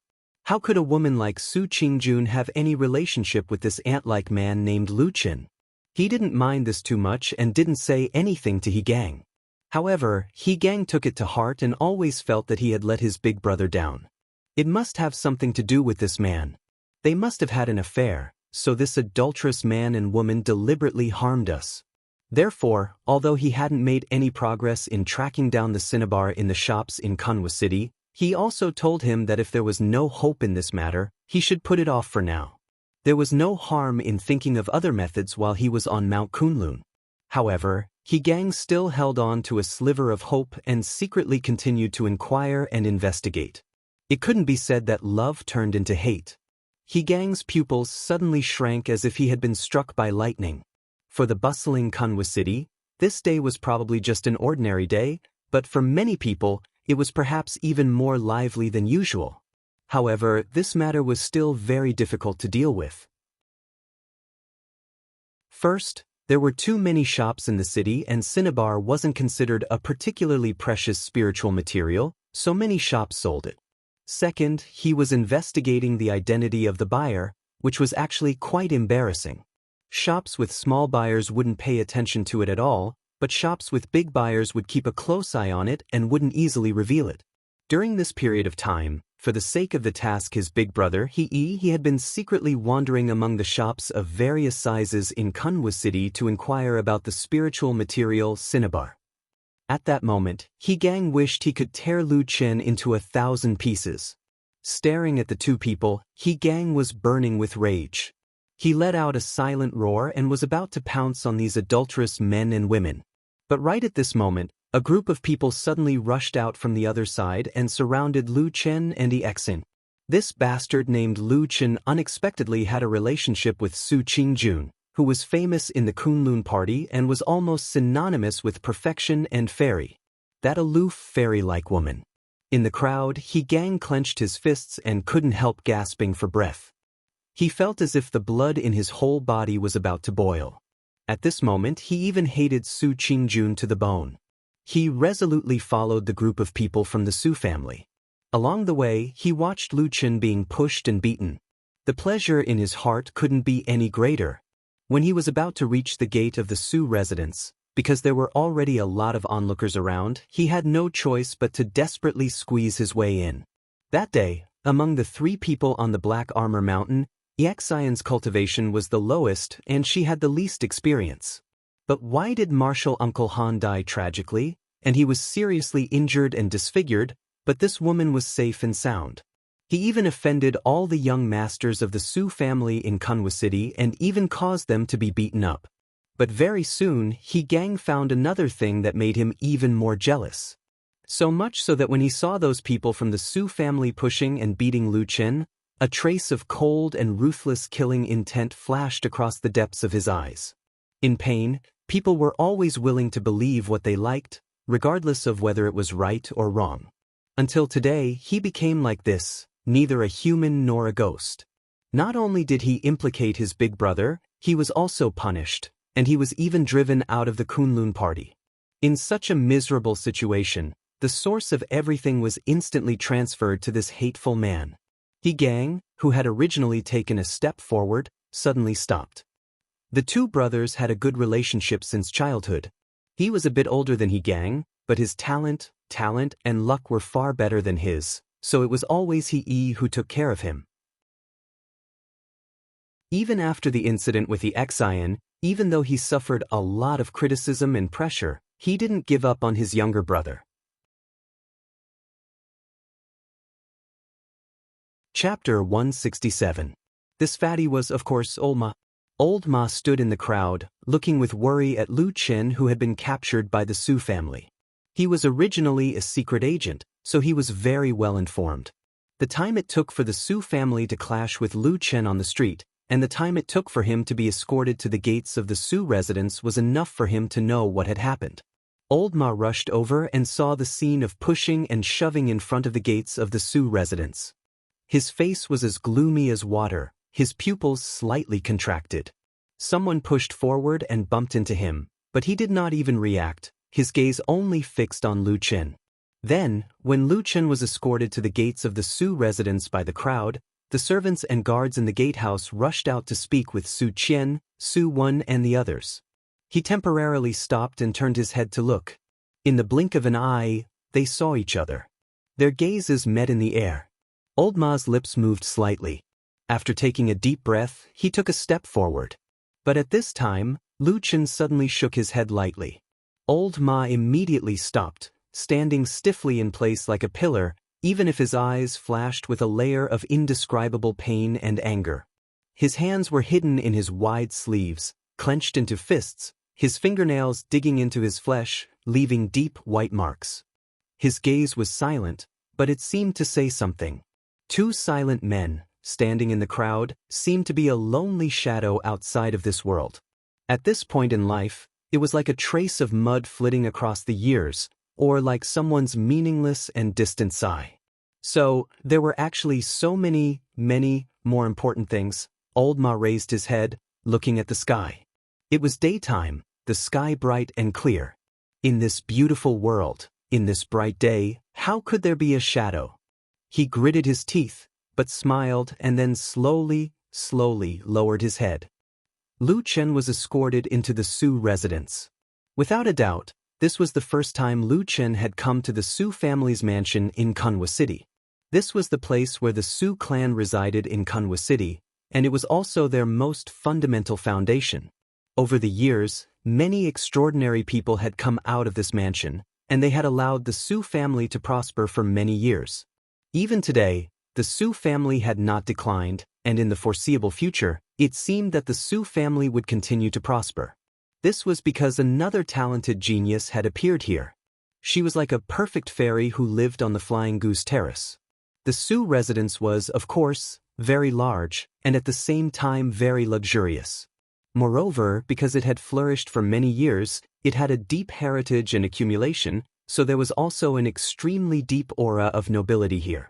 How could a woman like Su Qingjun have any relationship with this ant-like man named Lu Qin? He didn't mind this too much and didn't say anything to He Gang. However, He Gang took it to heart and always felt that he had let his big brother down. It must have something to do with this man. They must have had an affair, so this adulterous man and woman deliberately harmed us. Therefore, although he hadn't made any progress in tracking down the cinnabar in the shops in Kunwa City, he also told him that if there was no hope in this matter, he should put it off for now. There was no harm in thinking of other methods while he was on Mount Kunlun. However, He Gang still held on to a sliver of hope and secretly continued to inquire and investigate. It couldn't be said that love turned into hate. He Gang's pupils suddenly shrank as if he had been struck by lightning. For the bustling Kunwa City, this day was probably just an ordinary day, but for many people, it was perhaps even more lively than usual. However, this matter was still very difficult to deal with. First, there were too many shops in the city and cinnabar wasn't considered a particularly precious spiritual material, so many shops sold it. Second, he was investigating the identity of the buyer, which was actually quite embarrassing. Shops with small buyers wouldn't pay attention to it at all, but shops with big buyers would keep a close eye on it and wouldn't easily reveal it. During this period of time, for the sake of the task his big brother he had been secretly wandering among the shops of various sizes in Kunwa City to inquire about the spiritual material cinnabar. At that moment, He Gang wished he could tear Lu Qin into 1,000 pieces. Staring at the two people, He Gang was burning with rage. He let out a silent roar and was about to pounce on these adulterous men and women. But right at this moment, a group of people suddenly rushed out from the other side and surrounded Lu Qin and Exin. This bastard named Lu Qin unexpectedly had a relationship with Su Qingjun, who was famous in the Kunlun party and was almost synonymous with perfection and fairy. That aloof fairy-like woman. In the crowd, He Gang clenched his fists and couldn't help gasping for breath. He felt as if the blood in his whole body was about to boil. At this moment, he even hated Su Qingjun to the bone. He resolutely followed the group of people from the Su family. Along the way, he watched Lu Qin being pushed and beaten. The pleasure in his heart couldn't be any greater. When he was about to reach the gate of the Su residence, because there were already a lot of onlookers around, he had no choice but to desperately squeeze his way in. That day, among the 3 people on the Black Armor Mountain, Xianxia's cultivation was the lowest and she had the least experience. But why did Martial Uncle Han die tragically, and he was seriously injured and disfigured, but this woman was safe and sound? He even offended all the young masters of the Su family in Kunwa City and even caused them to be beaten up. But very soon, He Gang found another thing that made him even more jealous. So much so that when he saw those people from the Su family pushing and beating Lu Qin, a trace of cold and ruthless killing intent flashed across the depths of his eyes. In pain, people were always willing to believe what they liked, regardless of whether it was right or wrong. Until today, he became like this, neither a human nor a ghost. Not only did he implicate his big brother, he was also punished, and he was even driven out of the Kunlun party. In such a miserable situation, the source of everything was instantly transferred to this hateful man. He Gang, who had originally taken a step forward, suddenly stopped. The two brothers had a good relationship since childhood. He was a bit older than He Gang, but his talent, and luck were far better than his, so it was always He who took care of him. Even after the incident with the Xian, even though he suffered a lot of criticism and pressure, he didn't give up on his younger brother. Chapter 167. This fatty was, of course, Old Ma. Old Ma stood in the crowd, looking with worry at Lu Qin, who had been captured by the Su family. He was originally a secret agent, so he was very well informed. The time it took for the Su family to clash with Lu Qin on the street, and the time it took for him to be escorted to the gates of the Su residence was enough for him to know what had happened. Old Ma rushed over and saw the scene of pushing and shoving in front of the gates of the Su residence. His face was as gloomy as water, his pupils slightly contracted. Someone pushed forward and bumped into him, but he did not even react, his gaze only fixed on Lu Qin. Then, when Lu Chen was escorted to the gates of the Su residence by the crowd, the servants and guards in the gatehouse rushed out to speak with Su Qian, Su Wen and the others. He temporarily stopped and turned his head to look. In the blink of an eye, they saw each other. Their gazes met in the air. Old Ma's lips moved slightly. After taking a deep breath, he took a step forward. But at this time, Lu Chen suddenly shook his head lightly. Old Ma immediately stopped, standing stiffly in place like a pillar, even if his eyes flashed with a layer of indescribable pain and anger. His hands were hidden in his wide sleeves, clenched into fists, his fingernails digging into his flesh, leaving deep white marks. His gaze was silent, but it seemed to say something. Two silent men, standing in the crowd, seemed to be a lonely shadow outside of this world. At this point in life, it was like a trace of mud flitting across the years, or like someone's meaningless and distant sigh. So, there were actually so many more important things. Old Ma raised his head, looking at the sky. It was daytime, the sky bright and clear. In this beautiful world, in this bright day, how could there be a shadow? He gritted his teeth, but smiled and then slowly lowered his head. Lu Chen was escorted into the Su residence. Without a doubt, this was the first time Lu Chen had come to the Su family's mansion in Kunwa City. This was the place where the Su clan resided in Kunwa City, and it was also their most fundamental foundation. Over the years, many extraordinary people had come out of this mansion, and they had allowed the Su family to prosper for many years. Even today, the Su family had not declined, and in the foreseeable future, it seemed that the Su family would continue to prosper. This was because another talented genius had appeared here. She was like a perfect fairy who lived on the Flying Goose Terrace. The Su residence was, of course, very large, and at the same time very luxurious. Moreover, because it had flourished for many years, it had a deep heritage and accumulation, so there was also an extremely deep aura of nobility here.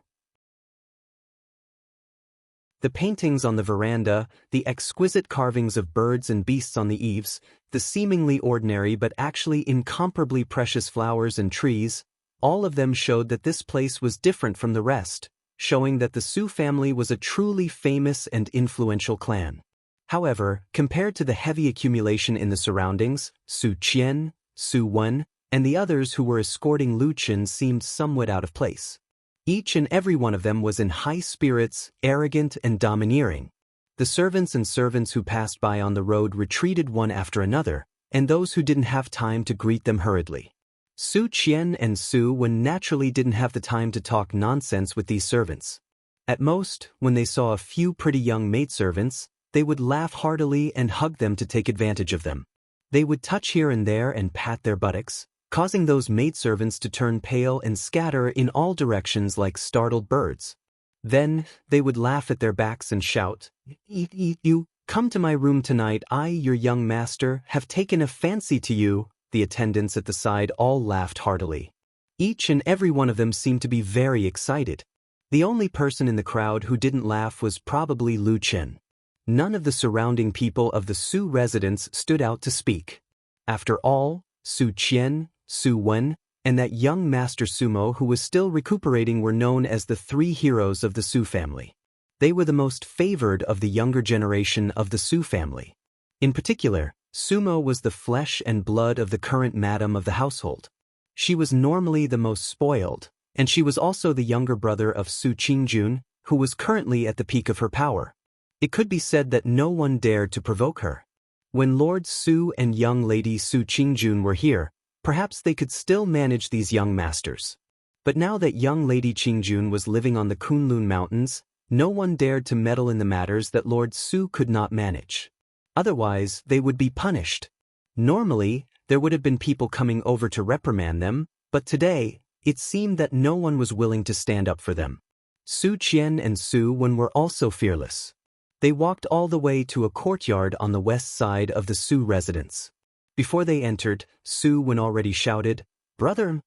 The paintings on the veranda, the exquisite carvings of birds and beasts on the eaves, the seemingly ordinary but actually incomparably precious flowers and trees, all of them showed that this place was different from the rest, showing that the Su family was a truly famous and influential clan. However, compared to the heavy accumulation in the surroundings, Su Qian, Su Wen, and the others who were escorting Lu Chen seemed somewhat out of place. Each and every one of them was in high spirits, arrogant and domineering. The servants who passed by on the road retreated one after another, and those who didn't have time to greet them hurriedly. Su Qian and Su Wen naturally didn't have the time to talk nonsense with these servants. At most, when they saw a few pretty young maidservants, they would laugh heartily and hug them to take advantage of them. They would touch here and there and pat their buttocks, causing those maidservants to turn pale and scatter in all directions like startled birds. Then, they would laugh at their backs and shout, "You, come to my room tonight, I, your young master, have taken a fancy to you." The attendants at the side all laughed heartily. Each and every one of them seemed to be very excited. The only person in the crowd who didn't laugh was probably Lu Chen. None of the surrounding people of the Su residence stood out to speak. After all, Su Qian, Su Wen, and that young master Sumo who was still recuperating were known as the three heroes of the Su family. They were the most favored of the younger generation of the Su family. In particular, Sumo was the flesh and blood of the current madam of the household. She was normally the most spoiled, and she was also the younger brother of Su Qingjun, who was currently at the peak of her power. It could be said that no one dared to provoke her. When Lord Su and young lady Su Qingjun were here, perhaps they could still manage these young masters. But now that young lady Qingjun was living on the Kunlun Mountains, no one dared to meddle in the matters that Lord Su could not manage. Otherwise, they would be punished. Normally, there would have been people coming over to reprimand them, but today, it seemed that no one was willing to stand up for them. Su Qian and Su Wen were also fearless. They walked all the way to a courtyard on the west side of the Su residence. Before they entered, Su Wen already shouted, Brother,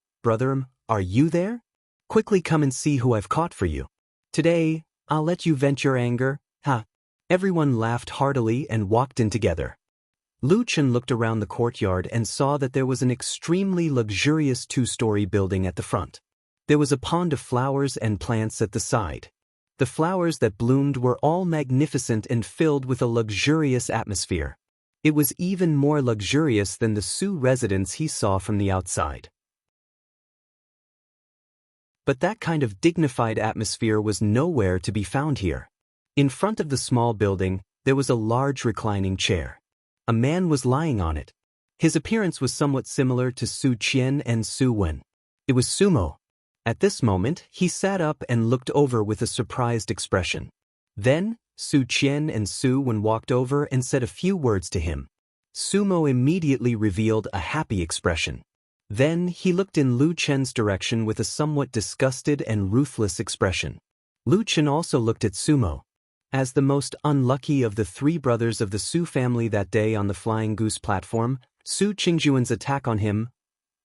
are you there? Quickly come and see who I've caught for you. Today, I'll let you vent your anger, ha." Everyone laughed heartily and walked in together. Lu Chen looked around the courtyard and saw that there was an extremely luxurious two-story building at the front. There was a pond of flowers and plants at the side. The flowers that bloomed were all magnificent and filled with a luxurious atmosphere. It was even more luxurious than the Su residence he saw from the outside. But that kind of dignified atmosphere was nowhere to be found here. In front of the small building, there was a large reclining chair. A man was lying on it. His appearance was somewhat similar to Su Qian and Su Wen. It was Sumo. At this moment, he sat up and looked over with a surprised expression. Then, Su Qian and Su Wen walked over and said a few words to him. Sumo immediately revealed a happy expression. Then he looked in Lu Chen's direction with a somewhat disgusted and ruthless expression. Lu Chen also looked at Sumo. As the most unlucky of the three brothers of the Su family that day on the Flying Goose platform, Su Qingjuan's attack on him.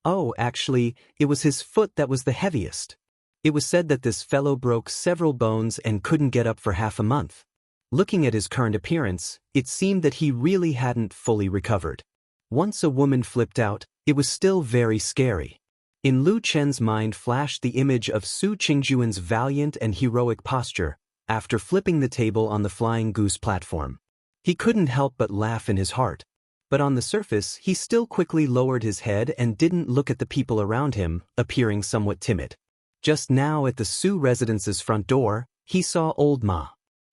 Oh, actually, it was his foot that was the heaviest. It was said that this fellow broke several bones and couldn't get up for half a month. Looking at his current appearance, it seemed that he really hadn't fully recovered. Once a woman flipped out, it was still very scary. In Lu Chen's mind flashed the image of Su Qingjuan's valiant and heroic posture after flipping the table on the Flying Goose platform. He couldn't help but laugh in his heart. But on the surface, he still quickly lowered his head and didn't look at the people around him, appearing somewhat timid. Just now at the Su residence's front door, he saw Old Ma.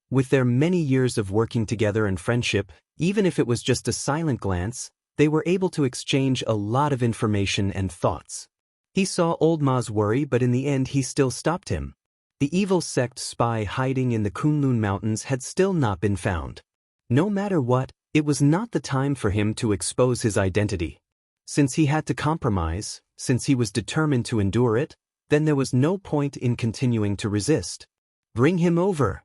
With their many years of working together and friendship, even if it was just a silent glance, they were able to exchange a lot of information and thoughts. He saw Old Ma's worry, but in the end he still stopped him. The evil sect spy hiding in the Kunlun Mountains had still not been found. No matter what, it was not the time for him to expose his identity. Since he had to compromise, since he was determined to endure it, then there was no point in continuing to resist. Bring him over.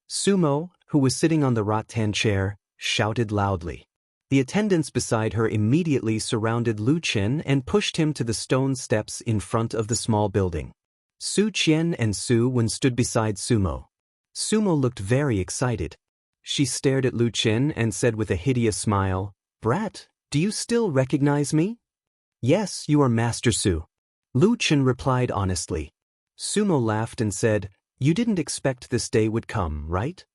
Sumo, who was sitting on the rattan chair, shouted loudly. The attendants beside her immediately surrounded Lu Chen and pushed him to the stone steps in front of the small building. Su Qian and Su Wen stood beside Sumo. Sumo looked very excited. She stared at Lu Chen and said with a hideous smile, "Brat, do you still recognize me?" "Yes, you are Master Su." Lu Chen replied honestly. Sumo laughed and said, "You didn't expect this day would come, right?"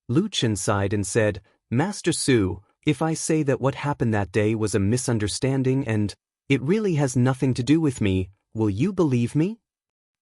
Lu Chen sighed and said, "Master Su, if I say that what happened that day was a misunderstanding and it really has nothing to do with me, will you believe me?"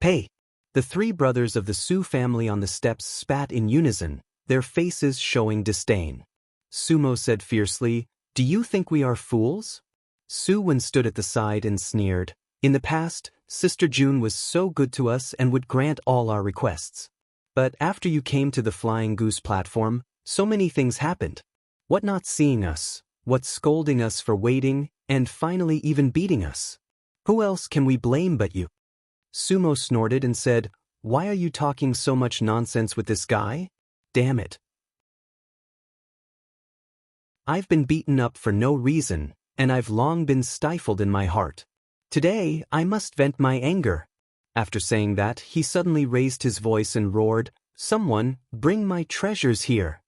"Pay." The three brothers of the Su family on the steps spat in unison, their faces showing disdain. Sumo said fiercely, "Do you think we are fools?" Su Wen stood at the side and sneered. "In the past, Sister June was so good to us and would grant all our requests. But after you came to the Flying Goose platform, so many things happened. What not seeing us, what scolding us for waiting, and finally even beating us. Who else can we blame but you?" Sumo snorted and said, "Why are you talking so much nonsense with this guy? Damn it. I've been beaten up for no reason, and I've long been stifled in my heart. Today, I must vent my anger." After saying that, he suddenly raised his voice and roared, "Someone, bring my treasures here."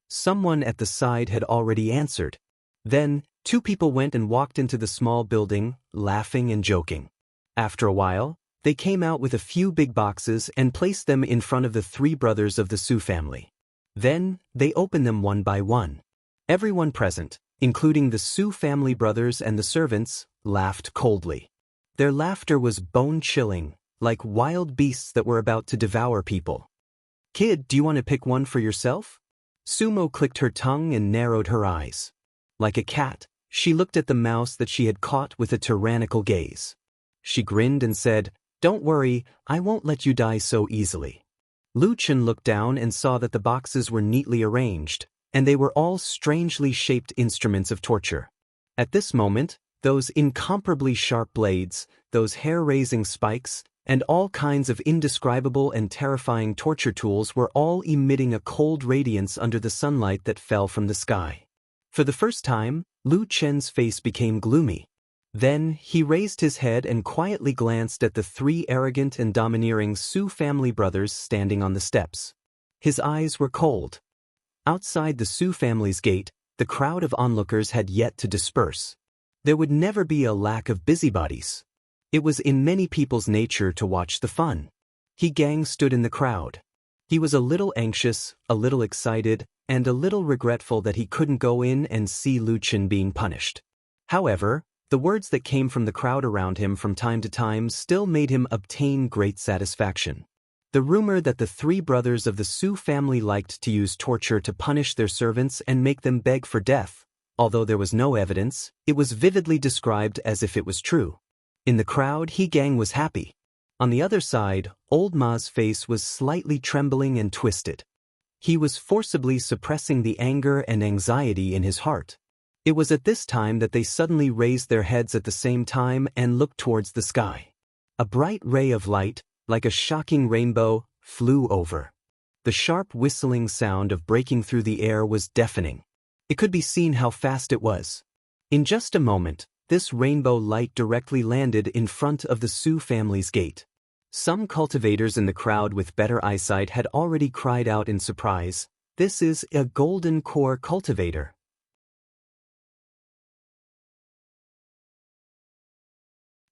Someone at the side had already answered. Then, two people went and walked into the small building, laughing and joking. After a while, they came out with a few big boxes and placed them in front of the three brothers of the Su family. Then, they opened them one by one. Everyone present, including the Su family brothers and the servants, laughed coldly. Their laughter was bone-chilling, like wild beasts that were about to devour people. "Kid, do you want to pick one for yourself?" Sumo clicked her tongue and narrowed her eyes. Like a cat, she looked at the mouse that she had caught with a tyrannical gaze. She grinned and said, "Don't worry, I won't let you die so easily." Lu Chen looked down and saw that the boxes were neatly arranged, and they were all strangely shaped instruments of torture. At this moment, those incomparably sharp blades, those hair-raising spikes, and all kinds of indescribable and terrifying torture tools were all emitting a cold radiance under the sunlight that fell from the sky. For the first time, Lu Chen's face became gloomy. Then, he raised his head and quietly glanced at the three arrogant and domineering Su family brothers standing on the steps. His eyes were cold. Outside the Su family's gate, the crowd of onlookers had yet to disperse. There would never be a lack of busybodies. It was in many people's nature to watch the fun. He Gang stood in the crowd. He was a little anxious, a little excited, and a little regretful that he couldn't go in and see Lu Qin being punished. However, the words that came from the crowd around him from time to time still made him obtain great satisfaction. The rumor that the three brothers of the Su family liked to use torture to punish their servants and make them beg for death, although there was no evidence, it was vividly described as if it was true. In the crowd, He Gang was happy. On the other side, Old Ma's face was slightly trembling and twisted. He was forcibly suppressing the anger and anxiety in his heart. It was at this time that they suddenly raised their heads at the same time and looked towards the sky. A bright ray of light, like a shocking rainbow, flew over. The sharp whistling sound of breaking through the air was deafening. It could be seen how fast it was. In just a moment, this rainbow light directly landed in front of the Su family's gate. Some cultivators in the crowd with better eyesight had already cried out in surprise, "This is a golden core cultivator."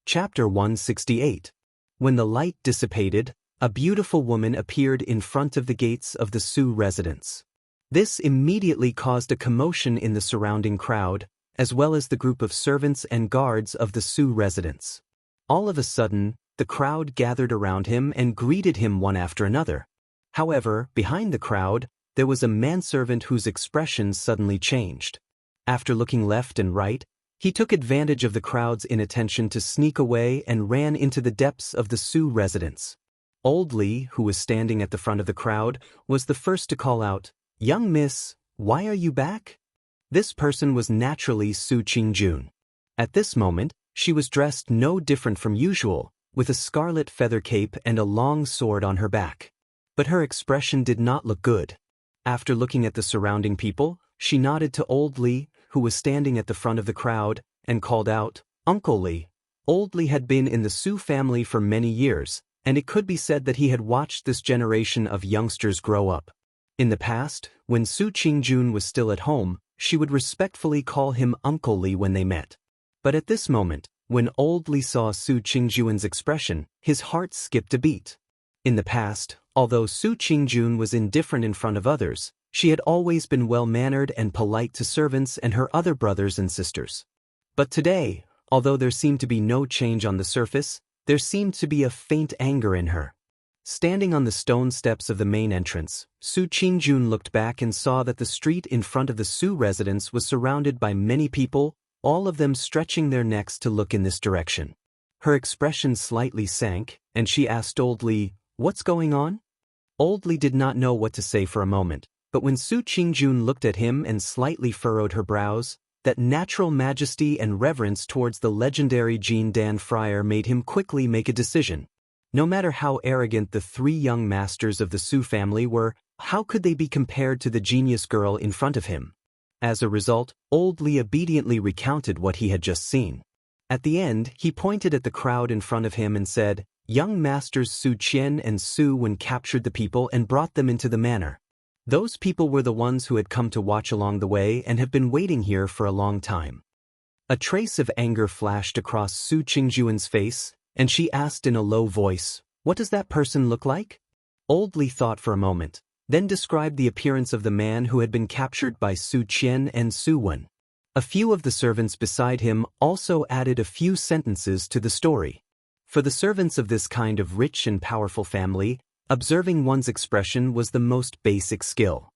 Chapter 168. When the light dissipated, a beautiful woman appeared in front of the gates of the Su residence. This immediately caused a commotion in the surrounding crowd, as well as the group of servants and guards of the Su residence. All of a sudden, the crowd gathered around him and greeted him one after another. However, behind the crowd, there was a manservant whose expression suddenly changed. After looking left and right, he took advantage of the crowd's inattention to sneak away and ran into the depths of the Su residence. Old Li, who was standing at the front of the crowd, was the first to call out, "Young miss, why are you back?" This person was naturally Su Qingjun. At this moment, she was dressed no different from usual, with a scarlet feather cape and a long sword on her back. But her expression did not look good. After looking at the surrounding people, she nodded to Old Li, who was standing at the front of the crowd, and called out, "Uncle Li." Old Li had been in the Su family for many years, and it could be said that he had watched this generation of youngsters grow up. In the past, when Su Qingjun was still at home, she would respectfully call him Uncle Li when they met. But at this moment, when Old Li saw Su Qingjun's expression, his heart skipped a beat. In the past, although Su Qingjun was indifferent in front of others, she had always been well-mannered and polite to servants and her other brothers and sisters. But today, although there seemed to be no change on the surface, there seemed to be a faint anger in her. Standing on the stone steps of the main entrance, Su Qingjun looked back and saw that the street in front of the Su residence was surrounded by many people, all of them stretching their necks to look in this direction. Her expression slightly sank, and she asked Old Li, "What's going on?" Old Li did not know what to say for a moment, but when Su Qingjun looked at him and slightly furrowed her brows, that natural majesty and reverence towards the legendary Jin Dan friar made him quickly make a decision. No matter how arrogant the three young masters of the Su family were, how could they be compared to the genius girl in front of him? As a result, Old Li obediently recounted what he had just seen. At the end, he pointed at the crowd in front of him and said, "Young masters Su Qian and Su Wen captured the people and brought them into the manor. Those people were the ones who had come to watch along the way and have been waiting here for a long time." A trace of anger flashed across Su Qingjun's face, and she asked in a low voice, "What does that person look like?" Old Li thought for a moment, then described the appearance of the man who had been captured by Su Qian and Su Wen. A few of the servants beside him also added a few sentences to the story. For the servants of this kind of rich and powerful family, observing one's expression was the most basic skill.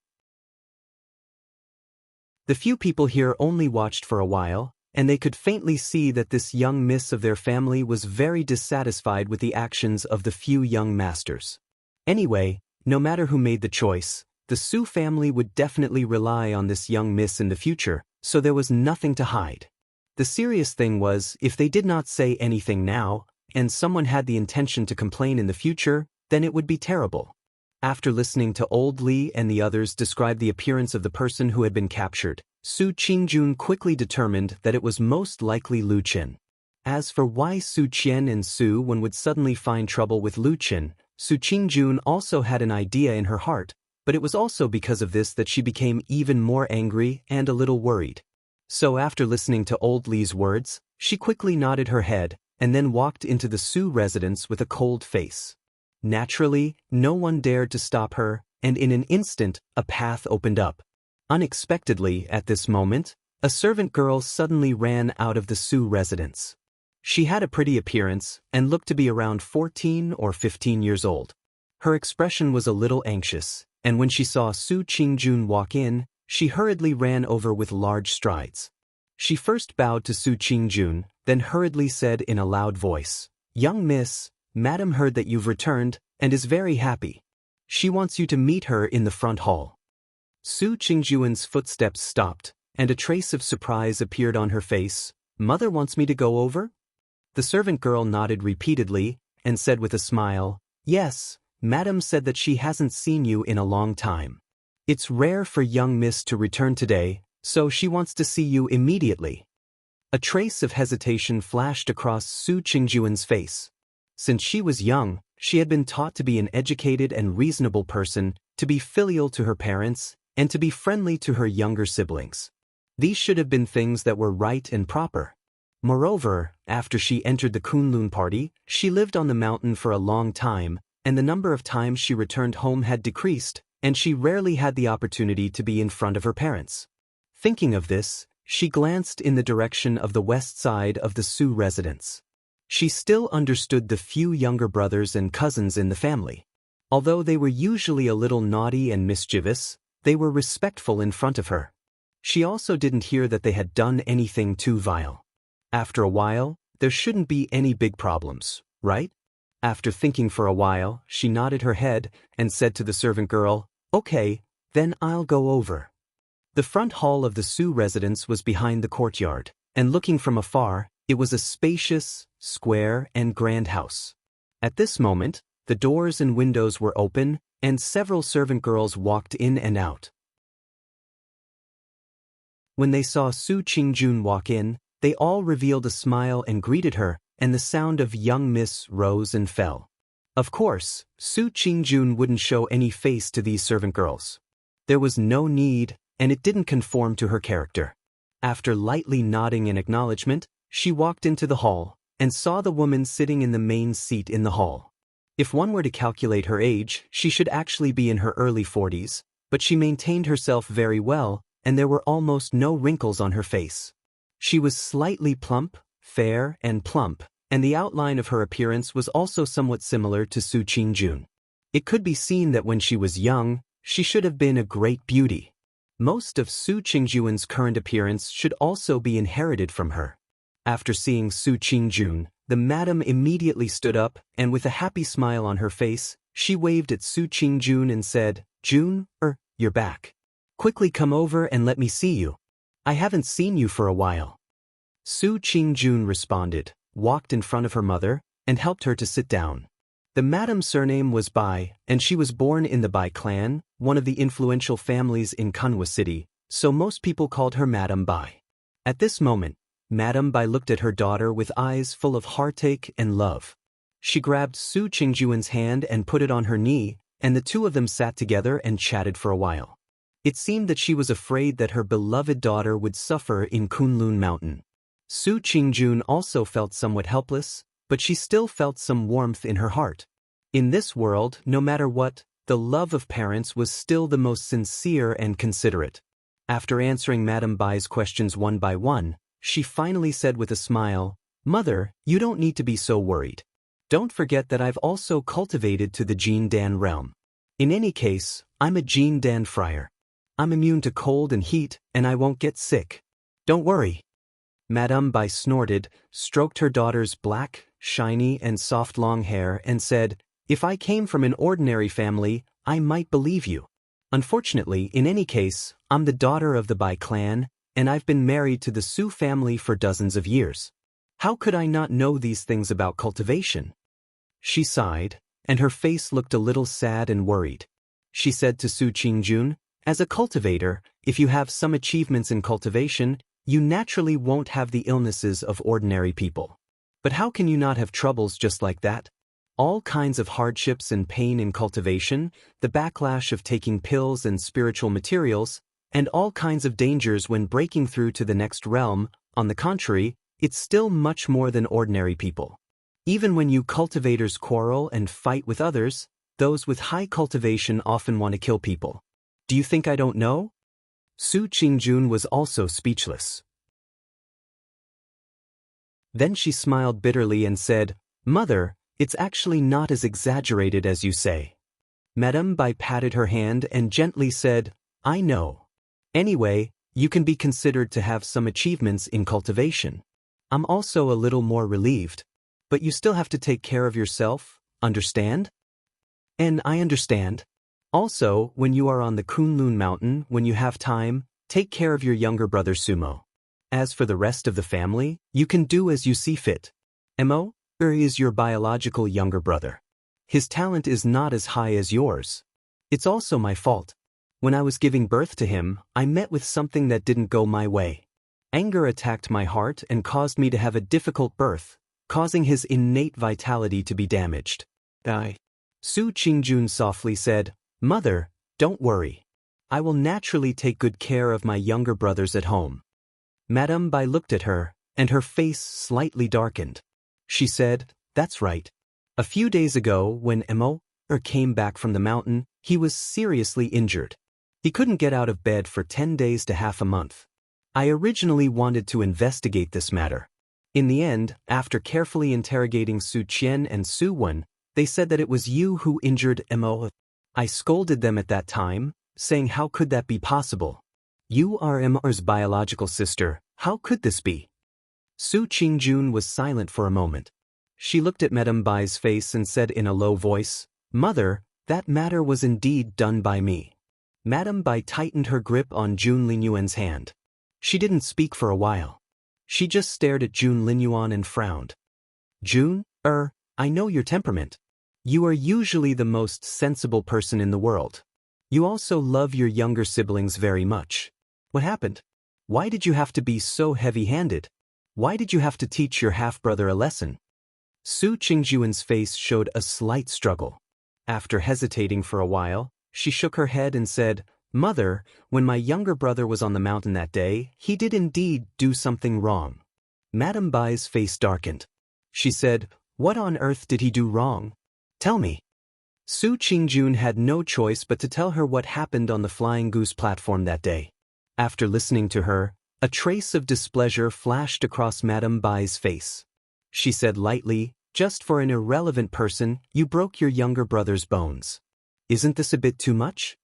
The few people here only watched for a while, and they could faintly see that this young miss of their family was very dissatisfied with the actions of the few young masters. Anyway, no matter who made the choice, the Su family would definitely rely on this young miss in the future, so there was nothing to hide. The serious thing was, if they did not say anything now, and someone had the intention to complain in the future, then it would be terrible. After listening to Old Li and the others describe the appearance of the person who had been captured, Su Qingjun quickly determined that it was most likely Lu Qin. As for why Su Qian and Su Wen would suddenly find trouble with Lu Qin, Su Qingjun also had an idea in her heart, but it was also because of this that she became even more angry and a little worried. So after listening to Old Li's words, she quickly nodded her head, and then walked into the Su residence with a cold face. Naturally, no one dared to stop her, and in an instant, a path opened up. Unexpectedly, at this moment, a servant girl suddenly ran out of the Su residence. She had a pretty appearance and looked to be around 14 or 15 years old. Her expression was a little anxious, and when she saw Su Qingjun walk in, she hurriedly ran over with large strides. She first bowed to Su Qingjun, then hurriedly said in a loud voice, "Young miss, Madam heard that you've returned and is very happy. She wants you to meet her in the front hall." Su Qingjun's footsteps stopped, and a trace of surprise appeared on her face. "Mother wants me to go over?" The servant girl nodded repeatedly and said with a smile, "Yes, Madam said that she hasn't seen you in a long time. It's rare for young miss to return today, so she wants to see you immediately." A trace of hesitation flashed across Su Qingjun's face. Since she was young, she had been taught to be an educated and reasonable person, to be filial to her parents, and to be friendly to her younger siblings. These should have been things that were right and proper. Moreover, after she entered the Kunlun party, she lived on the mountain for a long time, and the number of times she returned home had decreased, and she rarely had the opportunity to be in front of her parents. Thinking of this, she glanced in the direction of the west side of the Su residence. She still understood the few younger brothers and cousins in the family. Although they were usually a little naughty and mischievous, they were respectful in front of her. She also didn't hear that they had done anything too vile. After a while, there shouldn't be any big problems, right? After thinking for a while, she nodded her head and said to the servant girl, "Okay, then I'll go over." The front hall of the Su residence was behind the courtyard, and looking from afar, it was a spacious, square, and grand house. At this moment, the doors and windows were open, and several servant girls walked in and out. When they saw Su Qingjun walk in, they all revealed a smile and greeted her, and the sound of "young miss" rose and fell. Of course, Su Qingjun wouldn't show any face to these servant girls. There was no need, and it didn't conform to her character. After lightly nodding in acknowledgement, she walked into the hall, and saw the woman sitting in the main seat in the hall. If one were to calculate her age, she should actually be in her early 40s, but she maintained herself very well, and there were almost no wrinkles on her face. She was slightly plump, fair, and plump, and the outline of her appearance was also somewhat similar to Su Qingjun. It could be seen that when she was young, she should have been a great beauty. Most of Su Qingjun's current appearance should also be inherited from her. After seeing Su Qingjun, the madam immediately stood up, and with a happy smile on her face, she waved at Su Qingjun and said, "Jun, you're back. Quickly come over and let me see you. I haven't seen you for a while." Su Qingjun responded, walked in front of her mother, and helped her to sit down. The madam's surname was Bai, and she was born in the Bai clan, one of the influential families in Kunwa City, so most people called her Madam Bai. At this moment, Madam Bai looked at her daughter with eyes full of heartache and love. She grabbed Su Qingjun's hand and put it on her knee, and the two of them sat together and chatted for a while. It seemed that she was afraid that her beloved daughter would suffer in Kunlun Mountain. Su Qingjun also felt somewhat helpless, but she still felt some warmth in her heart. In this world, no matter what, the love of parents was still the most sincere and considerate. After answering Madam Bai's questions one by one, she finally said with a smile, "Mother, you don't need to be so worried. Don't forget that I've also cultivated to the Jin Dan realm. In any case, I'm a Jin Dan friar. I'm immune to cold and heat, and I won't get sick. Don't worry." Madame Bai snorted, stroked her daughter's black, shiny, and soft long hair, and said, "If I came from an ordinary family, I might believe you. Unfortunately, in any case, I'm the daughter of the Bai clan, and I've been married to the Su family for dozens of years. How could I not know these things about cultivation?" She sighed, and her face looked a little sad and worried. She said to Su Qingjun, "As a cultivator, if you have some achievements in cultivation, you naturally won't have the illnesses of ordinary people. But how can you not have troubles just like that? All kinds of hardships and pain in cultivation, the backlash of taking pills and spiritual materials, and all kinds of dangers when breaking through to the next realm. On the contrary, it's still much more than ordinary people. Even when you cultivators quarrel and fight with others, those with high cultivation often want to kill people. Do you think I don't know? Su Qingjun was also speechless. Then she smiled bitterly and said, "Mother, it's actually not as exaggerated as you say." Madame Bai patted her hand and gently said, "I know. Anyway, you can be considered to have some achievements in cultivation. I'm also a little more relieved. But you still have to take care of yourself, understand?" "And I understand. Also, when you are on the Kunlun Mountain, when you have time, take care of your younger brother Sumo. As for the rest of the family, you can do as you see fit. Mo is your biological younger brother. His talent is not as high as yours. It's also my fault. When I was giving birth to him, I met with something that didn't go my way. Anger attacked my heart and caused me to have a difficult birth, causing his innate vitality to be damaged." Su Qingjun softly said, "Mother, don't worry. I will naturally take good care of my younger brothers at home." Madame Bai looked at her, and her face slightly darkened. She said, "That's right. A few days ago, when Mo came back from the mountain, he was seriously injured. He couldn't get out of bed for 10 days to half a month. I originally wanted to investigate this matter. In the end, after carefully interrogating Su Qian and Su Wen, they said that it was you who injured Mo. I scolded them at that time, saying how could that be possible? You are Mo's biological sister, how could this be?" Su Qingjun was silent for a moment. She looked at Madame Bai's face and said in a low voice, "Mother, that matter was indeed done by me." Madame Bai tightened her grip on Jun Linyuan's hand. She didn't speak for a while. She just stared at Jun Linyuan and frowned. "Jun, I know your temperament. You are usually the most sensible person in the world. You also love your younger siblings very much. What happened? Why did you have to be so heavy-handed? Why did you have to teach your half-brother a lesson?" Su Qingjuan's face showed a slight struggle. After hesitating for a while, she shook her head and said, "Mother, when my younger brother was on the mountain that day, he did indeed do something wrong." Madame Bai's face darkened. She said, "What on earth did he do wrong? Tell me." Su Qingjun had no choice but to tell her what happened on the Flying Goose platform that day. After listening to her, a trace of displeasure flashed across Madame Bai's face. She said lightly, "Just for an irrelevant person, you broke your younger brother's bones. Isn't this a bit too much?"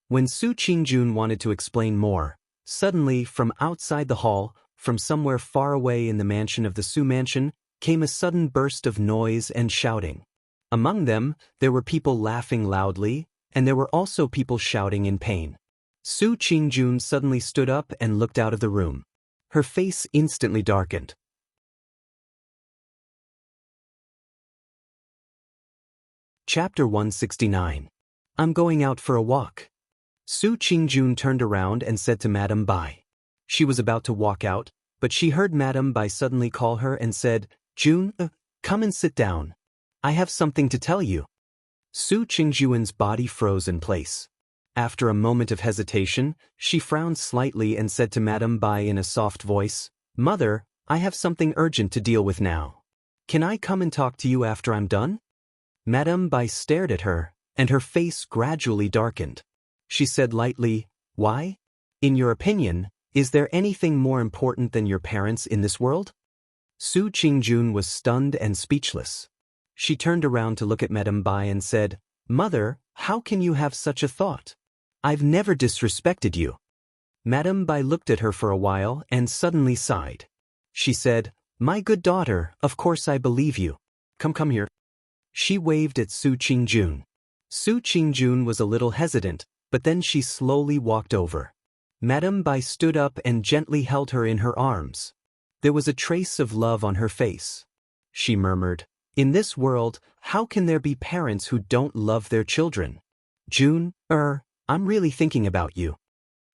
When Su Qingjun wanted to explain more, suddenly from outside the hall, from somewhere far away in the mansion of the Su mansion, came a sudden burst of noise and shouting. Among them, there were people laughing loudly, and there were also people shouting in pain. Su Qingjun suddenly stood up and looked out of the room. Her face instantly darkened. Chapter 169. I'm going out for a walk. Su Qingjun turned around and said to Madame Bai. She was about to walk out, but she heard Madame Bai suddenly call her and said, "Jun, come and sit down. I have something to tell you." Su Qingjuan's body froze in place. After a moment of hesitation, she frowned slightly and said to Madame Bai in a soft voice, "Mother, I have something urgent to deal with now. Can I come and talk to you after I'm done?" Madame Bai stared at her, and her face gradually darkened. She said lightly, "Why? In your opinion, is there anything more important than your parents in this world?" Su Qingjun was stunned and speechless. She turned around to look at Madame Bai and said, "Mother, how can you have such a thought? I've never disrespected you." Madame Bai looked at her for a while and suddenly sighed. She said, "My good daughter, of course I believe you. Come here." She waved at Su Qingjun. Su Qingjun was a little hesitant, but then she slowly walked over. Madame Bai stood up and gently held her in her arms. There was a trace of love on her face. She murmured, "In this world, how can there be parents who don't love their children? Jun, I'm really thinking about you."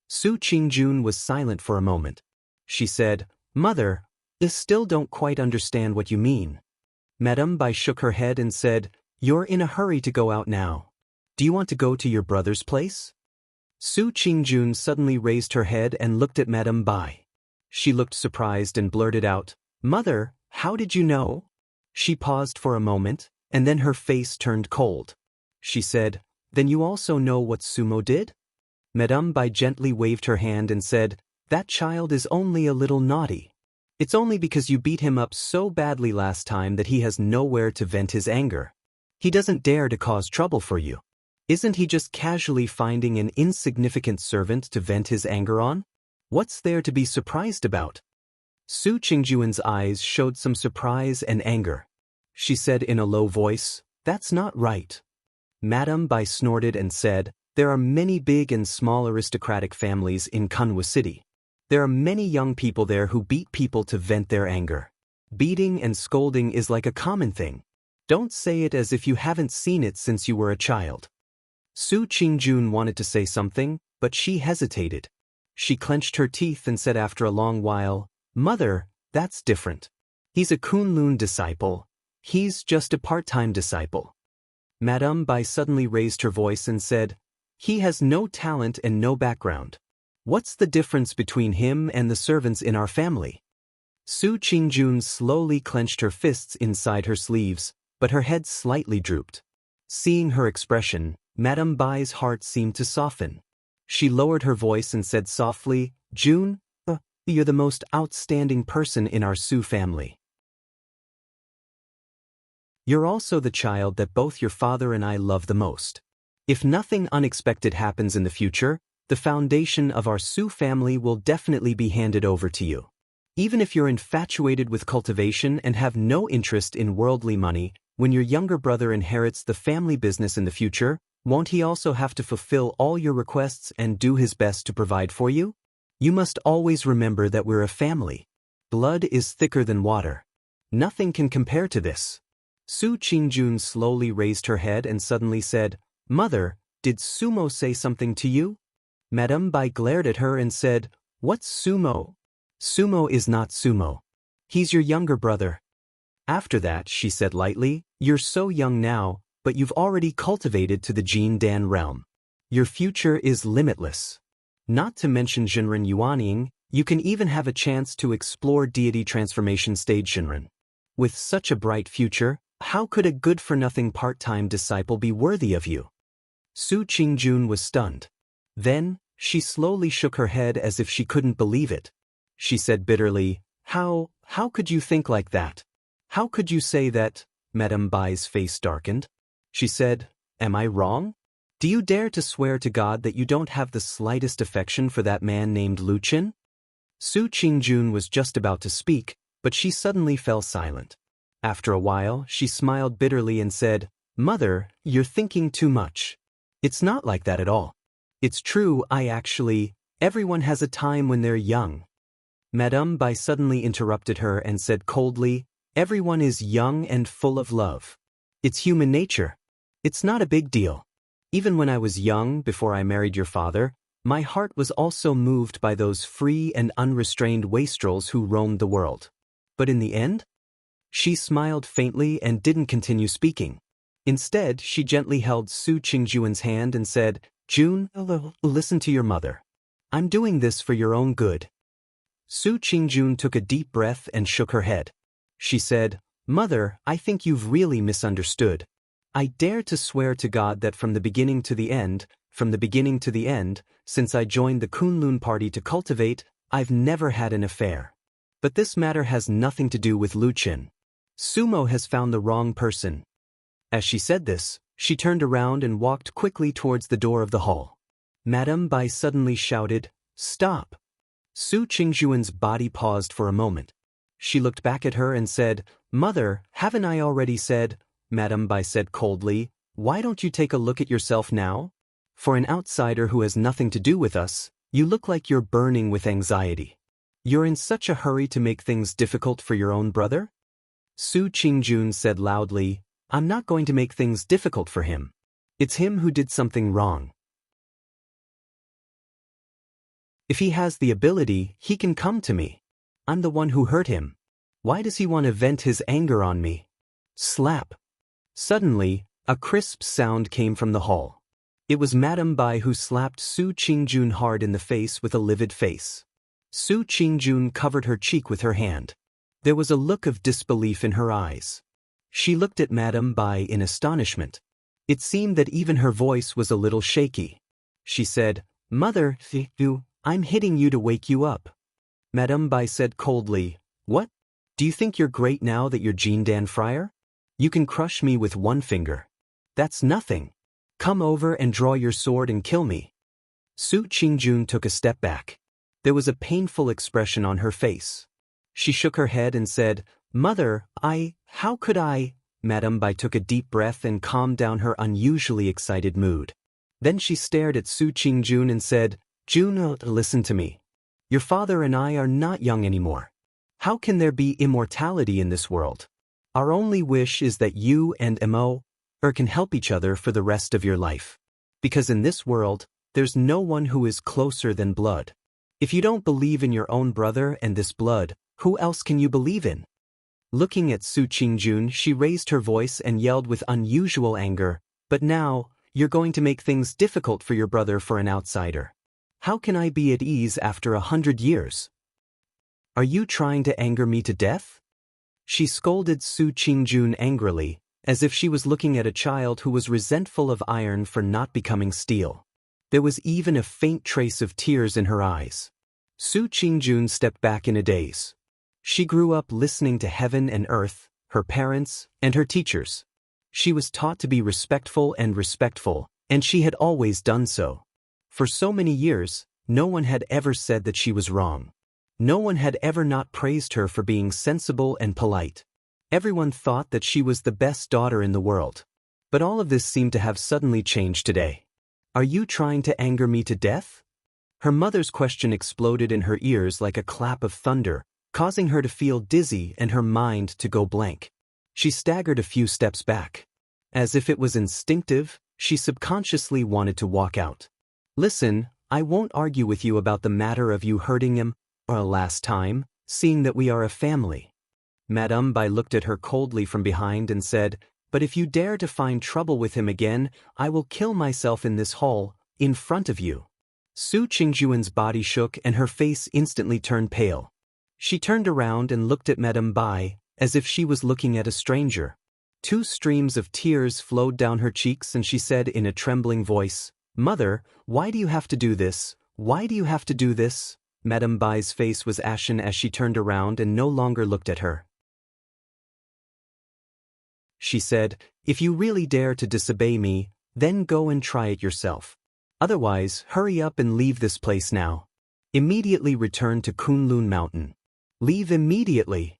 Su Qingjun was silent for a moment. She said, "Mother, I still don't quite understand what you mean." Madame Bai shook her head and said, "You're in a hurry to go out now. Do you want to go to your brother's place?" Su Qingjun suddenly raised her head and looked at Madame Bai. She looked surprised and blurted out, Mother, how did you know? She paused for a moment, and then her face turned cold. She said, Then you also know what Sumo did? Madame Bai gently waved her hand and said, That child is only a little naughty. It's only because you beat him up so badly last time that he has nowhere to vent his anger. He doesn't dare to cause trouble for you. Isn't he just casually finding an insignificant servant to vent his anger on? What's there to be surprised about? Su Qingjuan's eyes showed some surprise and anger. She said in a low voice, That's not right. Madame Bai snorted and said, There are many big and small aristocratic families in Kunwa City. There are many young people there who beat people to vent their anger. Beating and scolding is like a common thing. Don't say it as if you haven't seen it since you were a child. Su Qingjun wanted to say something, but she hesitated. She clenched her teeth and said after a long while, Mother, that's different. He's a Kunlun disciple. He's just a part-time disciple. Madame Bai suddenly raised her voice and said, He has no talent and no background. What's the difference between him and the servants in our family? Su Qingjun slowly clenched her fists inside her sleeves, but her head slightly drooped. Seeing her expression, Madame Bai's heart seemed to soften. She lowered her voice and said softly, June, you're the most outstanding person in our Su family. You're also the child that both your father and I love the most. If nothing unexpected happens in the future, the foundation of our Su family will definitely be handed over to you. Even if you're infatuated with cultivation and have no interest in worldly money, when your younger brother inherits the family business in the future, won't he also have to fulfill all your requests and do his best to provide for you? You must always remember that we're a family. Blood is thicker than water. Nothing can compare to this. Su Qingjun slowly raised her head and suddenly said, Mother, did Sumo say something to you? Madame Bai glared at her and said, What's Sumo? Sumo is not Sumo. He's your younger brother. After that, she said lightly, You're so young now, but you've already cultivated to the Jin Dan realm. Your future is limitless. Not to mention Shinran Yuanying, you can even have a chance to explore deity transformation stage Shinran. With such a bright future, how could a good-for-nothing part-time disciple be worthy of you? Su Qingjun was stunned. Then, she slowly shook her head as if she couldn't believe it. She said bitterly, How could you think like that? How could you say that? Madame Bai's face darkened. She said, Am I wrong? Do you dare to swear to God that you don't have the slightest affection for that man named Luchin? Su Qingjun was just about to speak, but she suddenly fell silent. After a while, she smiled bitterly and said, Mother, you're thinking too much. It's not like that at all. It's true, everyone has a time when they're young. Madame Bai suddenly interrupted her and said coldly, Everyone is young and full of love. It's human nature. It's not a big deal. Even when I was young, before I married your father, my heart was also moved by those free and unrestrained wastrels who roamed the world. But in the end? She smiled faintly and didn't continue speaking. Instead, she gently held Su Qingjuan's hand and said, June, listen to your mother. I'm doing this for your own good. Su Qingjun took a deep breath and shook her head. She said, Mother, I think you've really misunderstood. I dare to swear to God that from the beginning to the end, since I joined the Kunlun party to cultivate, I've never had an affair. But this matter has nothing to do with Luchin. Sumo has found the wrong person. As she said this, she turned around and walked quickly towards the door of the hall. Madame Bai suddenly shouted, Stop! Su Qingjuan's body paused for a moment. She looked back at her and said, Mother, haven't I already said? Madame Bai said coldly, Why don't you take a look at yourself now? For an outsider who has nothing to do with us, you look like you're burning with anxiety. You're in such a hurry to make things difficult for your own brother? Su Qingjun said loudly, I'm not going to make things difficult for him. It's him who did something wrong. If he has the ability, he can come to me. I'm the one who hurt him. Why does he want to vent his anger on me? Slap. Suddenly, a crisp sound came from the hall. It was Madame Bai who slapped Su Qingjun hard in the face with a livid face. Su Qingjun covered her cheek with her hand. There was a look of disbelief in her eyes. She looked at Madame Bai in astonishment. It seemed that even her voice was a little shaky. She said, "Mother, I'm hitting you to wake you up." Madame Bai said coldly, "What? Do you think you're great now that you're Jean Dan Friar? You can crush me with one finger. That's nothing. Come over and draw your sword and kill me." Su Qingjun took a step back. There was a painful expression on her face. She shook her head and said, "Mother, how could I?" Madame Bai took a deep breath and calmed down her unusually excited mood. Then she stared at Su Qingjun and said, "Jun, listen to me. Your father and I are not young anymore. How can there be immortality in this world? Our only wish is that you and Mo can help each other for the rest of your life. Because in this world, there's no one who is closer than blood. If you don't believe in your own brother and this blood, who else can you believe in?" Looking at Su Qingjun, she raised her voice and yelled with unusual anger, "But now, you're going to make things difficult for your brother for an outsider. How can I be at ease after 100 years? Are you trying to anger me to death?" She scolded Su Qingjun angrily, as if she was looking at a child who was resentful of iron for not becoming steel. There was even a faint trace of tears in her eyes. Su Qingjun stepped back in a daze. She grew up listening to heaven and earth, her parents, and her teachers. She was taught to be respectful, and she had always done so. For so many years, no one had ever said that she was wrong. No one had ever not praised her for being sensible and polite. Everyone thought that she was the best daughter in the world. But all of this seemed to have suddenly changed today. "Are you trying to anger me to death?" Her mother's question exploded in her ears like a clap of thunder, causing her to feel dizzy and her mind to go blank. She staggered a few steps back. As if it was instinctive, she subconsciously wanted to walk out. "Listen, I won't argue with you about the matter of you hurting him last time, seeing that we are a family." Madame Bai looked at her coldly from behind and said, "But if you dare to find trouble with him again, I will kill myself in this hall, in front of you." Su Qingjun's body shook and her face instantly turned pale. She turned around and looked at Madame Bai, as if she was looking at a stranger. 2 streams of tears flowed down her cheeks and she said in a trembling voice, "Mother, why do you have to do this? Why do you have to do this?" Madame Bai's face was ashen as she turned around and no longer looked at her. She said, "If you really dare to disobey me, then go and try it yourself. Otherwise, hurry up and leave this place now. Immediately return to Kunlun Mountain. Leave immediately."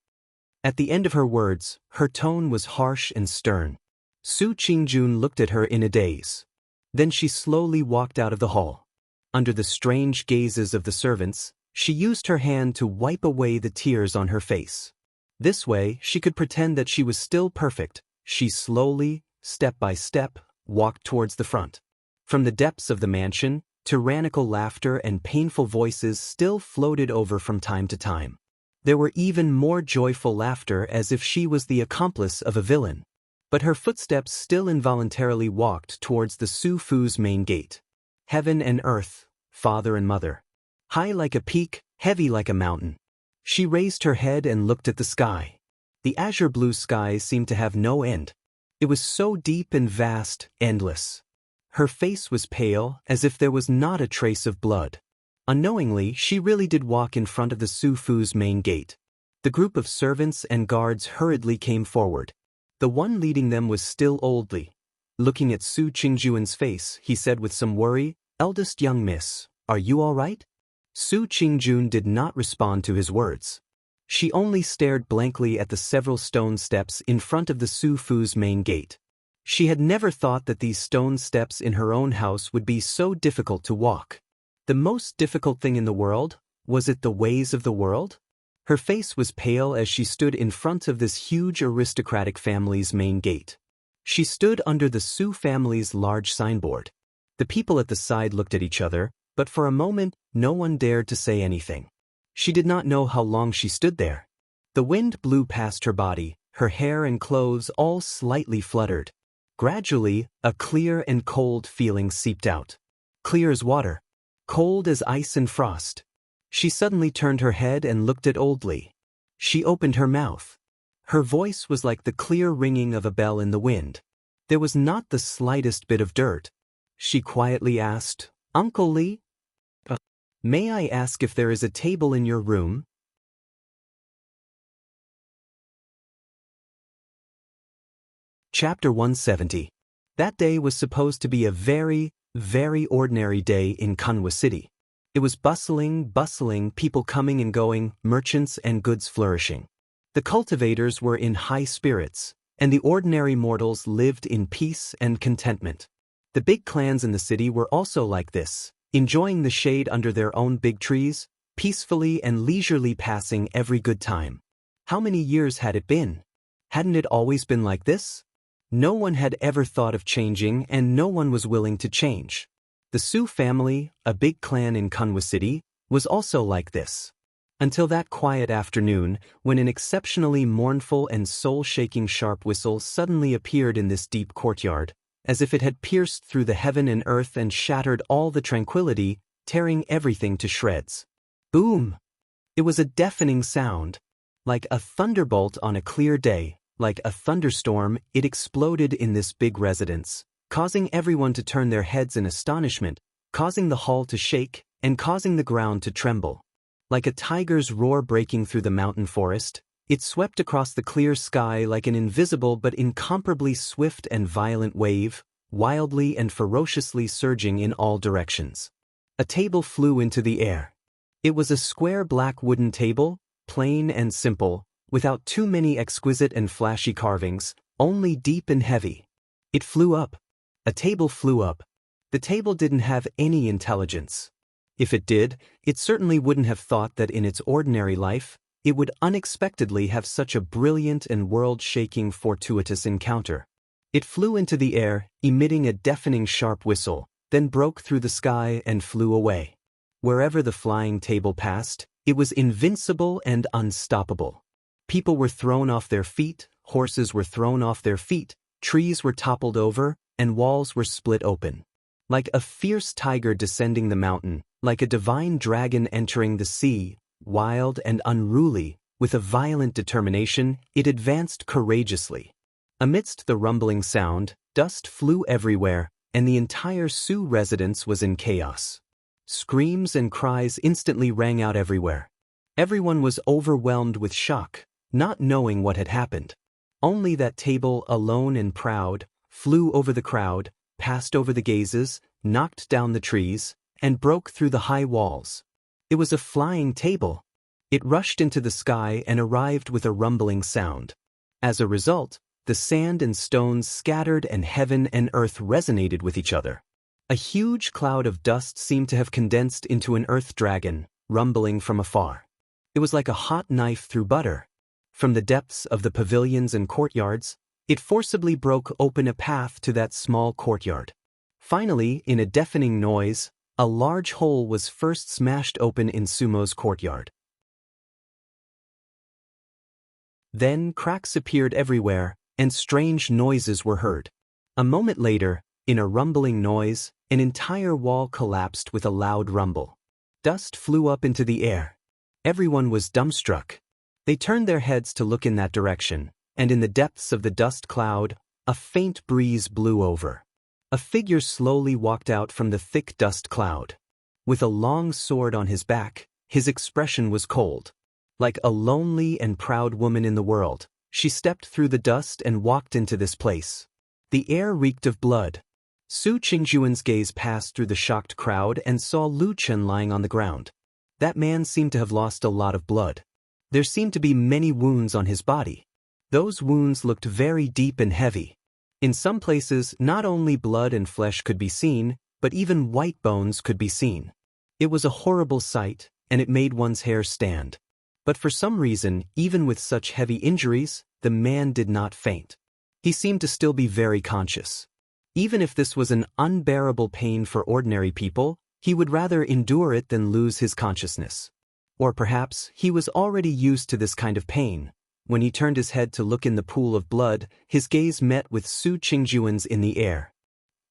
At the end of her words, her tone was harsh and stern. Su Qingjun looked at her in a daze. Then she slowly walked out of the hall. Under the strange gazes of the servants, she used her hand to wipe away the tears on her face. This way, she could pretend that she was still perfect. She slowly, step by step, walked towards the front. From the depths of the mansion, tyrannical laughter and painful voices still floated over from time to time. There were even more joyful laughter as if she was the accomplice of a villain. But her footsteps still involuntarily walked towards the Su Fu's main gate. Heaven and earth, father and mother. High like a peak, heavy like a mountain. She raised her head and looked at the sky. The azure blue sky seemed to have no end. It was so deep and vast, endless. Her face was pale, as if there was not a trace of blood. Unknowingly, she really did walk in front of the Su Fu's main gate. The group of servants and guards hurriedly came forward. The one leading them was still oldly. Looking at Su Qingjun's face, he said with some worry, "Eldest young miss, are you all right?" Su Qingjun did not respond to his words. She only stared blankly at the several stone steps in front of the Su Fu's main gate. She had never thought that these stone steps in her own house would be so difficult to walk. The most difficult thing in the world? Was it the ways of the world? Her face was pale as she stood in front of this huge aristocratic family's main gate. She stood under the Su family's large signboard. The people at the side looked at each other, but for a moment, no one dared to say anything. She did not know how long she stood there. The wind blew past her body, her hair and clothes all slightly fluttered. Gradually, a clear and cold feeling seeped out. Clear as water. Cold as ice and frost. She suddenly turned her head and looked at Oldly. She opened her mouth. Her voice was like the clear ringing of a bell in the wind. There was not the slightest bit of dirt. She quietly asked, "Uncle Li? May I ask if there is a table in your room?" Chapter 170. That day was supposed to be a very, very ordinary day in Kanwa City. It was bustling, people coming and going, merchants and goods flourishing. The cultivators were in high spirits, and the ordinary mortals lived in peace and contentment. The big clans in the city were also like this, enjoying the shade under their own big trees, peacefully and leisurely passing every good time. How many years had it been? Hadn't it always been like this? No one had ever thought of changing, and no one was willing to change. The Su family, a big clan in Kanwa City, was also like this. Until that quiet afternoon, when an exceptionally mournful and soul-shaking sharp whistle suddenly appeared in this deep courtyard, as if it had pierced through the heaven and earth and shattered all the tranquility, tearing everything to shreds. Boom! It was a deafening sound. Like a thunderbolt on a clear day, like a thunderstorm, it exploded in this big residence, causing everyone to turn their heads in astonishment, causing the hall to shake, and causing the ground to tremble. Like a tiger's roar breaking through the mountain forest, it swept across the clear sky like an invisible but incomparably swift and violent wave, wildly and ferociously surging in all directions. A table flew into the air. It was a square black wooden table, plain and simple, without too many exquisite and flashy carvings, only deep and heavy. It flew up. A table flew up. The table didn't have any intelligence. If it did, it certainly wouldn't have thought that in its ordinary life, it would unexpectedly have such a brilliant and world-shaking fortuitous encounter. It flew into the air, emitting a deafening sharp whistle, then broke through the sky and flew away. Wherever the flying table passed, it was invincible and unstoppable. People were thrown off their feet, horses were thrown off their feet, trees were toppled over, and walls were split open. Like a fierce tiger descending the mountain, like a divine dragon entering the sea, wild and unruly, with a violent determination, it advanced courageously. Amidst the rumbling sound, dust flew everywhere, and the entire Su residence was in chaos. Screams and cries instantly rang out everywhere. Everyone was overwhelmed with shock, not knowing what had happened. Only that table, alone and proud, flew over the crowd, passed over the gazes, knocked down the trees, and broke through the high walls. It was a flying table. It rushed into the sky and arrived with a rumbling sound. As a result, the sand and stones scattered and heaven and earth resonated with each other. A huge cloud of dust seemed to have condensed into an earth dragon, rumbling from afar. It was like a hot knife through butter. From the depths of the pavilions and courtyards, it forcibly broke open a path to that small courtyard. Finally, in a deafening noise, a large hole was first smashed open in Sumo's courtyard. Then cracks appeared everywhere, and strange noises were heard. A moment later, in a rumbling noise, an entire wall collapsed with a loud rumble. Dust flew up into the air. Everyone was dumbstruck. They turned their heads to look in that direction, and in the depths of the dust cloud, a faint breeze blew over. A figure slowly walked out from the thick dust cloud. With a long sword on his back, his expression was cold. Like a lonely and proud woman in the world, she stepped through the dust and walked into this place. The air reeked of blood. Su Qingjuan's gaze passed through the shocked crowd and saw Lu Chen lying on the ground. That man seemed to have lost a lot of blood. There seemed to be many wounds on his body. Those wounds looked very deep and heavy. In some places, not only blood and flesh could be seen, but even white bones could be seen. It was a horrible sight, and it made one's hair stand. But for some reason, even with such heavy injuries, the man did not faint. He seemed to still be very conscious. Even if this was an unbearable pain for ordinary people, he would rather endure it than lose his consciousness. Or perhaps he was already used to this kind of pain. When he turned his head to look in the pool of blood, his gaze met with Su Qingjuan's in the air.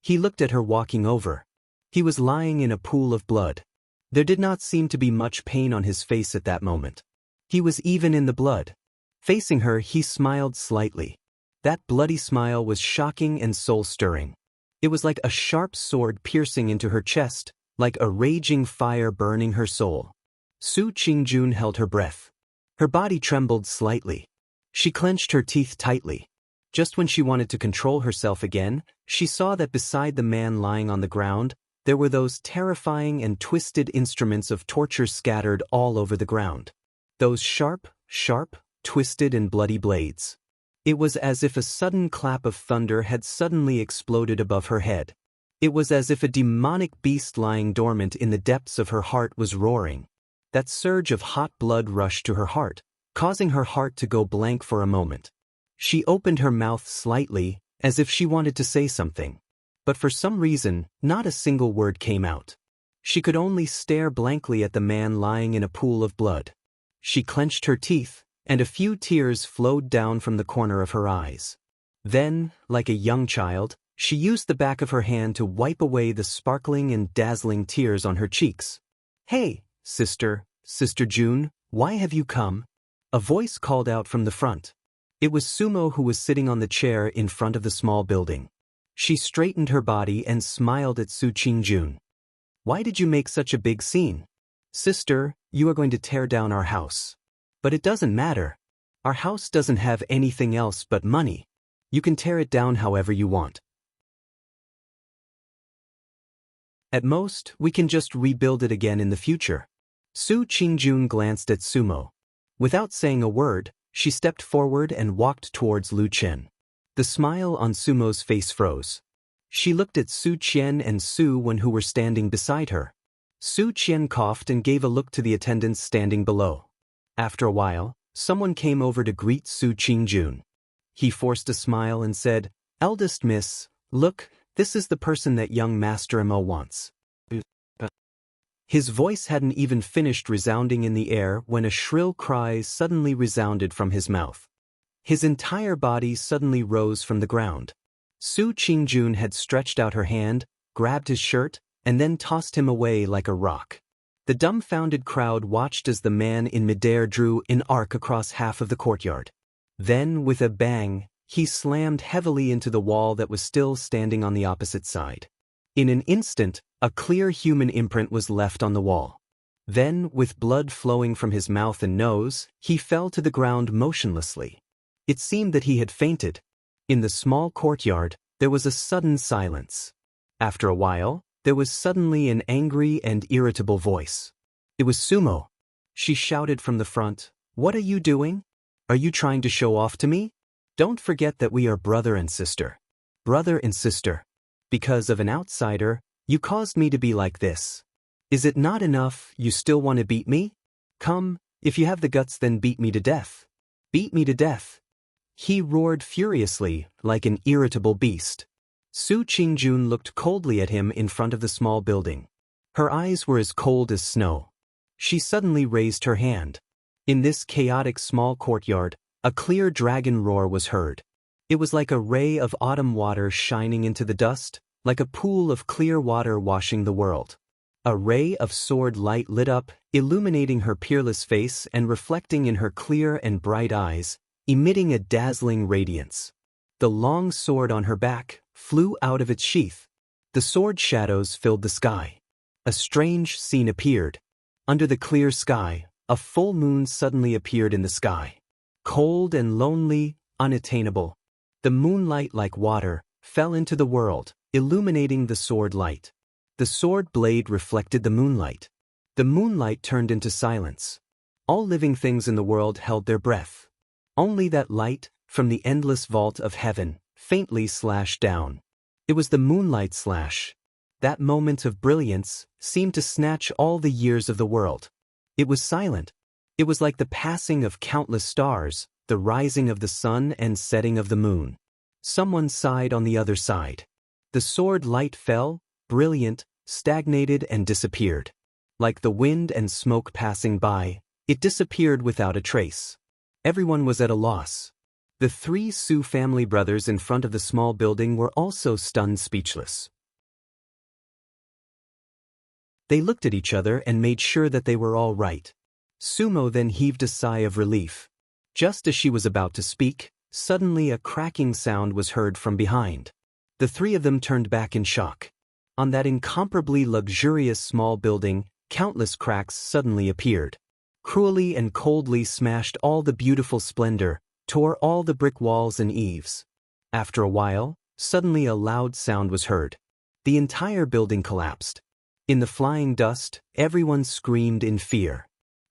He looked at her walking over. He was lying in a pool of blood. There did not seem to be much pain on his face at that moment. He was even in the blood. Facing her, he smiled slightly. That bloody smile was shocking and soul-stirring. It was like a sharp sword piercing into her chest, like a raging fire burning her soul. Su Qingjun held her breath. Her body trembled slightly. She clenched her teeth tightly. Just when she wanted to control herself again, she saw that beside the man lying on the ground, there were those terrifying and twisted instruments of torture scattered all over the ground. Those sharp, twisted and bloody blades. It was as if a sudden clap of thunder had suddenly exploded above her head. It was as if a demonic beast lying dormant in the depths of her heart was roaring. That surge of hot blood rushed to her heart, causing her heart to go blank for a moment. She opened her mouth slightly, as if she wanted to say something. But for some reason, not a single word came out. She could only stare blankly at the man lying in a pool of blood. She clenched her teeth, and a few tears flowed down from the corner of her eyes. Then, like a young child, she used the back of her hand to wipe away the sparkling and dazzling tears on her cheeks. "Hey, Sister June, why have you come?" A voice called out from the front. It was Sumo, who was sitting on the chair in front of the small building. She straightened her body and smiled at Su Qingjun. "Why did you make such a big scene?" "Sister, you are going to tear down our house." "But it doesn't matter. Our house doesn't have anything else but money. You can tear it down however you want. At most, we can just rebuild it again in the future." Su Qingjun glanced at Sumo. Without saying a word, she stepped forward and walked towards Lu Chen. The smile on Sumo's face froze. She looked at Su Qian and Su Wen, who were standing beside her. Su Qian coughed and gave a look to the attendants standing below. After a while, someone came over to greet Su Qingjun. He forced a smile and said, "Eldest miss, look, this is the person that young Master Mo wants." His voice hadn't even finished resounding in the air when a shrill cry suddenly resounded from his mouth. His entire body suddenly rose from the ground. Su Qingjun had stretched out her hand, grabbed his shirt, and then tossed him away like a rock. The dumbfounded crowd watched as the man in midair drew an arc across half of the courtyard. Then, with a bang, he slammed heavily into the wall that was still standing on the opposite side. In an instant, a clear human imprint was left on the wall. Then, with blood flowing from his mouth and nose, he fell to the ground motionlessly. It seemed that he had fainted. In the small courtyard, there was a sudden silence. After a while, there was suddenly an angry and irritable voice. It was Sumo. She shouted from the front, "What are you doing? Are you trying to show off to me? Don't forget that we are brother and sister." "Brother and sister. Because of an outsider, you caused me to be like this. Is it not enough you still want to beat me? Come, if you have the guts, then beat me to death. Beat me to death." He roared furiously, like an irritable beast. Su Qingjun looked coldly at him in front of the small building. Her eyes were as cold as snow. She suddenly raised her hand. In this chaotic small courtyard, a clear dragon roar was heard. It was like a ray of autumn water shining into the dust, like a pool of clear water washing the world. A ray of sword light lit up, illuminating her peerless face and reflecting in her clear and bright eyes, emitting a dazzling radiance. The long sword on her back flew out of its sheath. The sword shadows filled the sky. A strange scene appeared. Under the clear sky, a full moon suddenly appeared in the sky. Cold and lonely, unattainable. The moonlight, like water, fell into the world, illuminating the sword light. The sword blade reflected the moonlight. The moonlight turned into silence. All living things in the world held their breath. Only that light, from the endless vault of heaven, faintly slashed down. It was the moonlight slash. That moment of brilliance seemed to snatch all the years of the world. It was silent. It was like the passing of countless stars, the rising of the sun and setting of the moon. Someone sighed on the other side. The sword light fell, brilliant, stagnated and disappeared. Like the wind and smoke passing by, it disappeared without a trace. Everyone was at a loss. The three Su family brothers in front of the small building were also stunned speechless. They looked at each other and made sure that they were all right. Sumo then heaved a sigh of relief. Just as she was about to speak, suddenly a cracking sound was heard from behind. The three of them turned back in shock. On that incomparably luxurious small building, countless cracks suddenly appeared. Cruelly and coldly smashed all the beautiful splendor, tore all the brick walls and eaves. After a while, suddenly a loud sound was heard. The entire building collapsed. In the flying dust, everyone screamed in fear.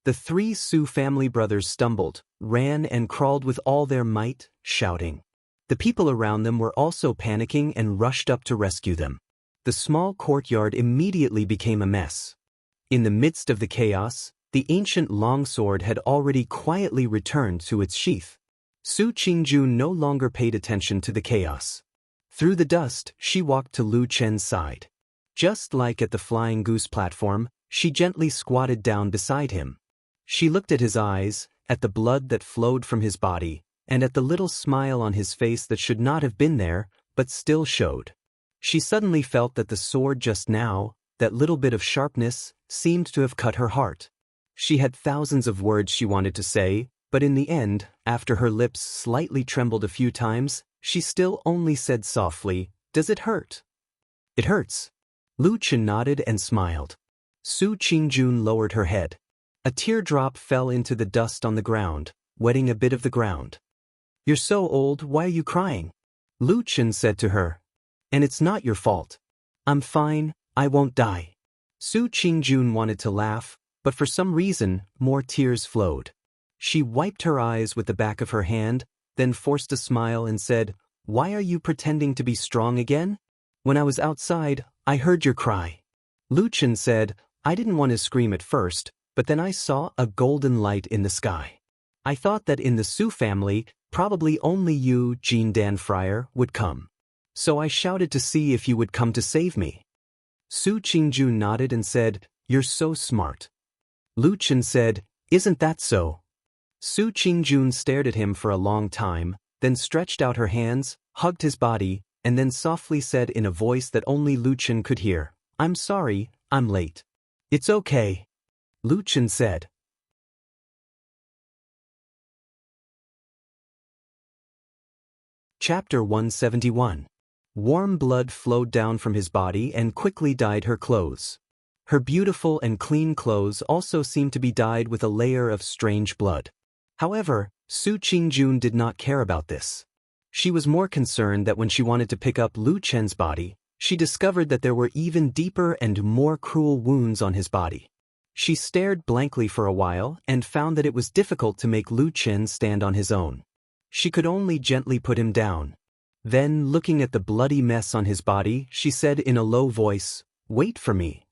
The three Su family brothers stumbled, ran and crawled with all their might, shouting. The people around them were also panicking and rushed up to rescue them. The small courtyard immediately became a mess. In the midst of the chaos, the ancient longsword had already quietly returned to its sheath. Su Qingjun no longer paid attention to the chaos. Through the dust, she walked to Lu Chen's side. Just like at the Flying Goose platform, she gently squatted down beside him. She looked at his eyes, at the blood that flowed from his body, and at the little smile on his face that should not have been there, but still showed. She suddenly felt that the sword just now, that little bit of sharpness, seemed to have cut her heart. She had thousands of words she wanted to say, but in the end, after her lips slightly trembled a few times, she still only said softly, "Does it hurt?" "It hurts." Lu Chen nodded and smiled. Su Qingjun lowered her head. A teardrop fell into the dust on the ground, wetting a bit of the ground. "You're so old, why are you crying?" Lu Chen said to her. "And it's not your fault. I'm fine, I won't die." Su Qingjun wanted to laugh, but for some reason, more tears flowed. She wiped her eyes with the back of her hand, then forced a smile and said, "Why are you pretending to be strong again? When I was outside, I heard your cry." Lu Chen said, "I didn't want to scream at first, but then I saw a golden light in the sky. I thought that in the Su family, probably only you, Jean Dan Friar, would come. So I shouted to see if you would come to save me." Su Qingjun nodded and said, "You're so smart." Lu Chen said, "Isn't that so?" Su Qingjun stared at him for a long time, then stretched out her hands, hugged his body, and then softly said in a voice that only Lu Chen could hear, "I'm sorry, I'm late." "It's okay," Lu Chen said. Chapter 171. Warm blood flowed down from his body and quickly dyed her clothes. Her beautiful and clean clothes also seemed to be dyed with a layer of strange blood. However, Su Qingjun did not care about this. She was more concerned that when she wanted to pick up Lu Chen's body, she discovered that there were even deeper and more cruel wounds on his body. She stared blankly for a while and found that it was difficult to make Lu Chen stand on his own. She could only gently put him down. Then, looking at the bloody mess on his body, she said in a low voice, "Wait for me."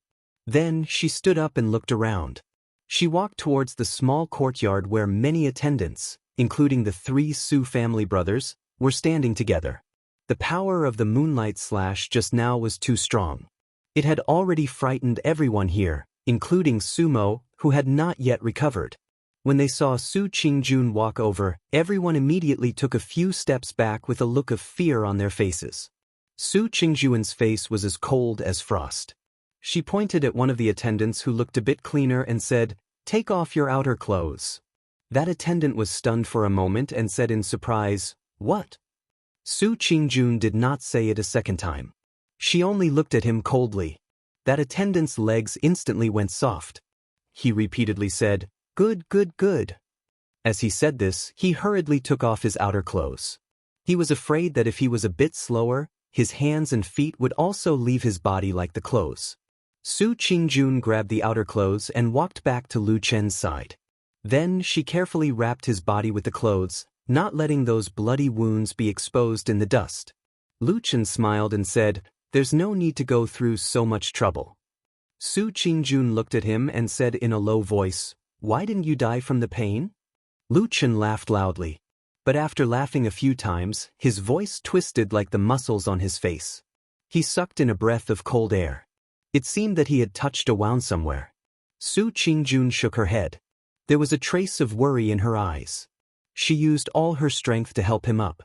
Then she stood up and looked around. She walked towards the small courtyard where many attendants, including the three Su family brothers, were standing together. The power of the moonlight slash just now was too strong. It had already frightened everyone here, including Sumo, who had not yet recovered. When they saw Su Qingjun walk over, everyone immediately took a few steps back with a look of fear on their faces. Su Qingjun's face was as cold as frost. She pointed at one of the attendants who looked a bit cleaner and said, "Take off your outer clothes." That attendant was stunned for a moment and said in surprise, "What?" Su Qingjun did not say it a second time. She only looked at him coldly. That attendant's legs instantly went soft. He repeatedly said, "Good, good, good." As he said this, he hurriedly took off his outer clothes. He was afraid that if he was a bit slower, his hands and feet would also leave his body like the clothes. Su Qingjun grabbed the outer clothes and walked back to Lu Chen's side. Then she carefully wrapped his body with the clothes, not letting those bloody wounds be exposed in the dust. Lu Chen smiled and said, "There's no need to go through so much trouble." Su Qingjun looked at him and said in a low voice, "Why didn't you die from the pain?" Lu Chen laughed loudly. But after laughing a few times, his voice twisted like the muscles on his face. He sucked in a breath of cold air. It seemed that he had touched a wound somewhere. Su Qingjun shook her head. There was a trace of worry in her eyes. She used all her strength to help him up.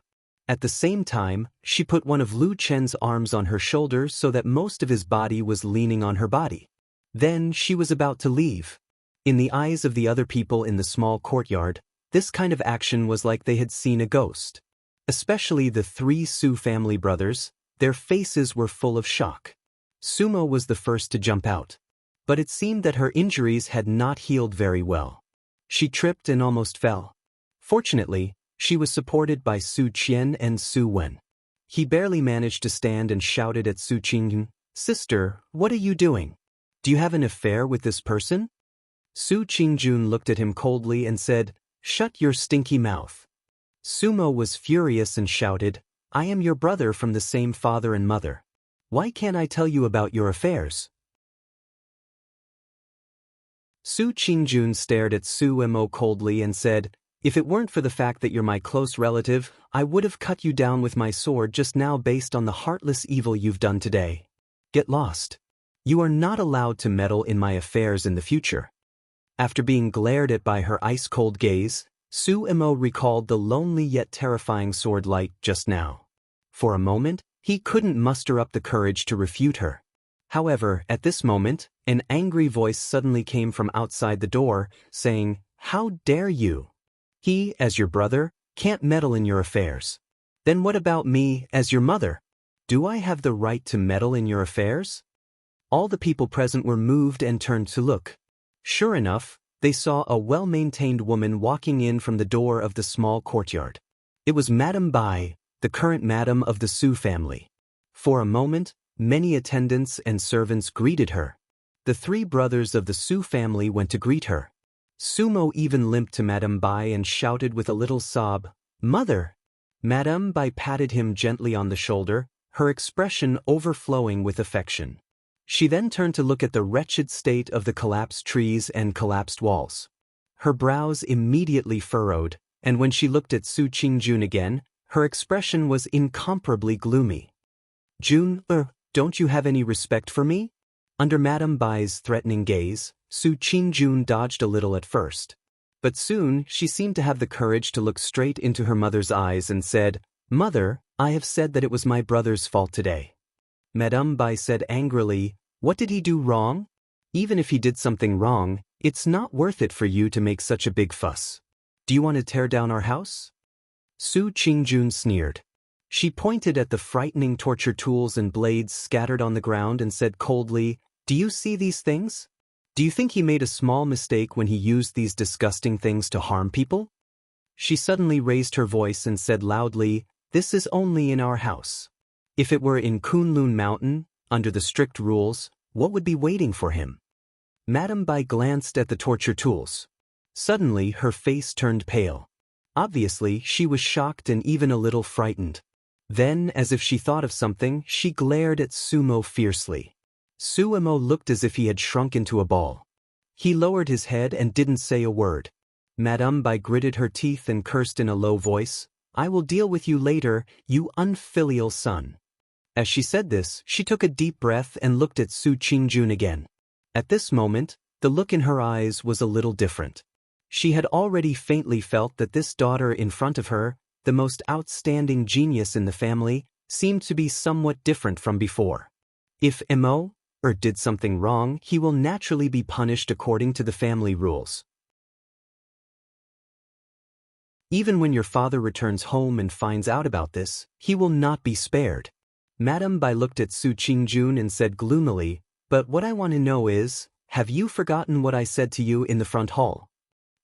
At the same time, she put one of Lu Chen's arms on her shoulder so that most of his body was leaning on her body. Then she was about to leave. In the eyes of the other people in the small courtyard, this kind of action was like they had seen a ghost. Especially the three Su family brothers, their faces were full of shock. Sumo was the first to jump out. But it seemed that her injuries had not healed very well. She tripped and almost fell. Fortunately, she was supported by Su Qian and Su Wen. He barely managed to stand and shouted at Su Qingyun, "Sister, what are you doing? Do you have an affair with this person?" Su Qingjun looked at him coldly and said, "Shut your stinky mouth." Sumo was furious and shouted, "I am your brother from the same father and mother. Why can't I tell you about your affairs?" Su Qingjun stared at Su Mo coldly and said, "If it weren't for the fact that you're my close relative, I would have cut you down with my sword just now based on the heartless evil you've done today. Get lost. You are not allowed to meddle in my affairs in the future." After being glared at by her ice-cold gaze, Su Mo recalled the lonely yet terrifying sword light just now. For a moment, he couldn't muster up the courage to refute her. However, at this moment, an angry voice suddenly came from outside the door, saying, "How dare you? He, as your brother, can't meddle in your affairs. Then what about me, as your mother? Do I have the right to meddle in your affairs?" All the people present were moved and turned to look. Sure enough, they saw a well-maintained woman walking in from the door of the small courtyard. It was Madame Bai, the current madam of the Su family. For a moment, many attendants and servants greeted her. The three brothers of the Su family went to greet her. Sumo even limped to Madame Bai and shouted with a little sob, "Mother!" Madame Bai patted him gently on the shoulder, her expression overflowing with affection. She then turned to look at the wretched state of the collapsed trees and collapsed walls. Her brows immediately furrowed, and when she looked at Su Qingjun again, her expression was incomparably gloomy. "Jun, don't you have any respect for me?" Under Madame Bai's threatening gaze, Su Qingjun dodged a little at first. But soon she seemed to have the courage to look straight into her mother's eyes and said, "Mother, I have said that it was my brother's fault today." Madame Bai said angrily, "What did he do wrong? Even if he did something wrong, it's not worth it for you to make such a big fuss. Do you want to tear down our house?" Su Qingjun sneered. She pointed at the frightening torture tools and blades scattered on the ground and said coldly, "Do you see these things? Do you think he made a small mistake when he used these disgusting things to harm people?" She suddenly raised her voice and said loudly, "This is only in our house. If it were in Kunlun Mountain, under the strict rules, what would be waiting for him?" Madame Bai glanced at the torture tools. Suddenly her face turned pale. Obviously, she was shocked and even a little frightened. Then, as if she thought of something, she glared at Sumo fiercely. Sumo looked as if he had shrunk into a ball. He lowered his head and didn't say a word. Madame Bai gritted her teeth and cursed in a low voice, "I will deal with you later, you unfilial son." As she said this, she took a deep breath and looked at Su Qingjun again. At this moment, the look in her eyes was a little different. She had already faintly felt that this daughter in front of her, the most outstanding genius in the family, seemed to be somewhat different from before. If Mo did something wrong, he will naturally be punished according to the family rules. Even when your father returns home and finds out about this, he will not be spared. Madame Bai looked at Su Qingjun and said gloomily, "But what I want to know is, have you forgotten what I said to you in the front hall?"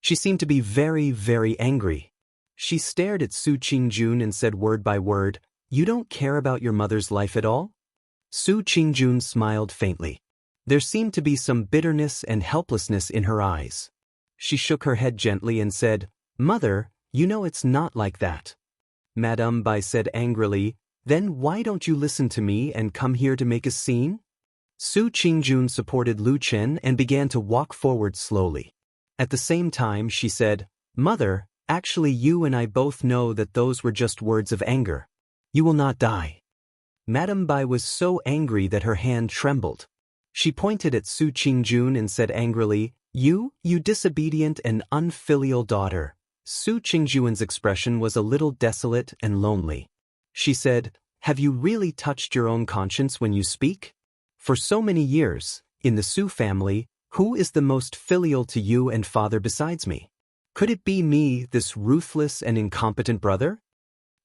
She seemed to be very, very angry. She stared at Su Qingjun and said word by word, "You don't care about your mother's life at all?" Su Qingjun smiled faintly. There seemed to be some bitterness and helplessness in her eyes. She shook her head gently and said, "Mother, you know it's not like that." Madame Bai said angrily, "Then why don't you listen to me and come here to make a scene?" Su Qingjun supported Lu Chen and began to walk forward slowly. At the same time she said, "Mother, actually you and I both know that those were just words of anger. You will not die." Madame Bai was so angry that her hand trembled. She pointed at Su Qingjun and said angrily, You disobedient and unfilial daughter." Su Qingjun's expression was a little desolate and lonely. She said, "Have you really touched your own conscience when you speak? For so many years, in the Su family, Who is the most filial to you and father besides me? Could it be me, this ruthless and incompetent brother?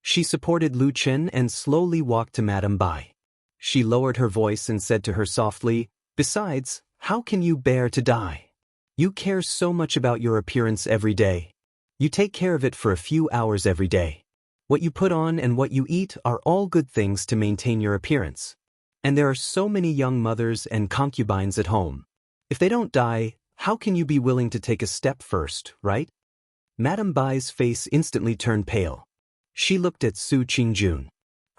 She supported Lu Chen and slowly walked to Madame Bai. She lowered her voice and said to her softly, "Besides, how can you bear to die? You care so much about your appearance every day. You take care of it for a few hours every day. What you put on and what you eat are all good things to maintain your appearance. And there are so many young mothers and concubines at home. If they don't die, how can you be willing to take a step first, right?" Madame Bai's face instantly turned pale. She looked at Su Qingjun.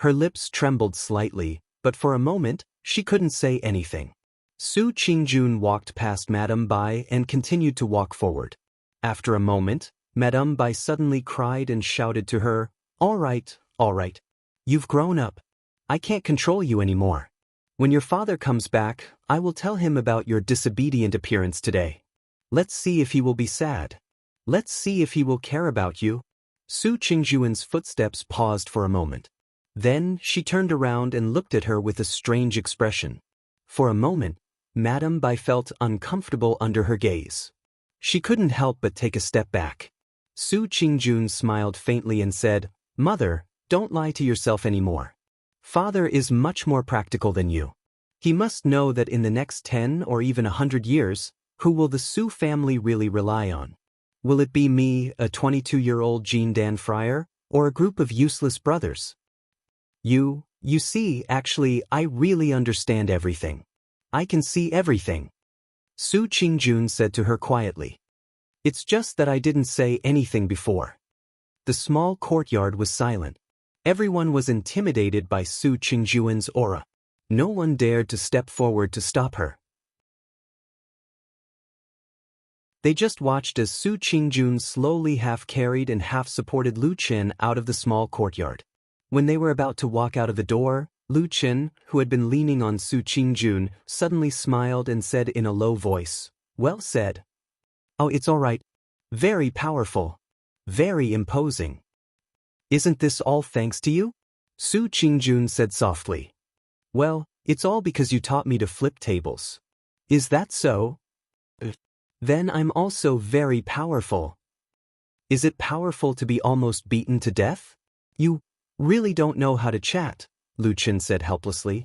Her lips trembled slightly, but for a moment, she couldn't say anything. Su Qingjun walked past Madame Bai and continued to walk forward. After a moment, Madame Bai suddenly cried and shouted to her, all right. You've grown up. I can't control you anymore. When your father comes back, I will tell him about your disobedient appearance today. Let's see if he will be sad. Let's see if he will care about you." Su Qingjuan's footsteps paused for a moment. Then she turned around and looked at her with a strange expression. For a moment, Madame Bai felt uncomfortable under her gaze. She couldn't help but take a step back. Su Qingjun smiled faintly and said, "Mother, don't lie to yourself anymore. Father is much more practical than you. He must know that in the next 10 or even 100 years, who will the Su family really rely on? Will it be me, a 22-year-old Jean Dan friar, or a group of useless brothers? You see, actually, I really understand everything. I can see everything," Su Qingjun said to her quietly. "It's just that I didn't say anything before." The small courtyard was silent. Everyone was intimidated by Su Qingjuan's aura. No one dared to step forward to stop her. They just watched as Su Qingjun slowly half-carried and half-supported Lu Chen out of the small courtyard. When they were about to walk out of the door, Lu Chen, who had been leaning on Su Qingjun, suddenly smiled and said in a low voice, "Well said. Oh, it's all right. Very powerful. Very imposing. Isn't this all thanks to you?" Su Qingjun said softly. "Well, it's all because you taught me to flip tables." "Is that so? Then I'm also very powerful." "Is it powerful to be almost beaten to death?" "You really don't know how to chat," Lu Chen said helplessly.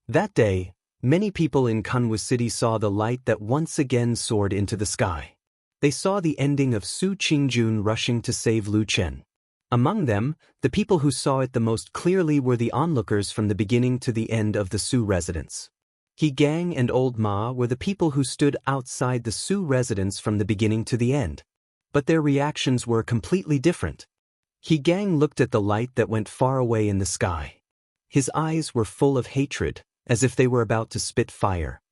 That day, many people in Kunwa City saw the light that once again soared into the sky. They saw the ending of Su Qingjun rushing to save Lu Chen. Among them, the people who saw it the most clearly were the onlookers from the beginning to the end of the Su residence. He Gang and Old Ma were the people who stood outside the Su residence from the beginning to the end. But their reactions were completely different. He Gang looked at the light that went far away in the sky. His eyes were full of hatred, as if they were about to spit fire.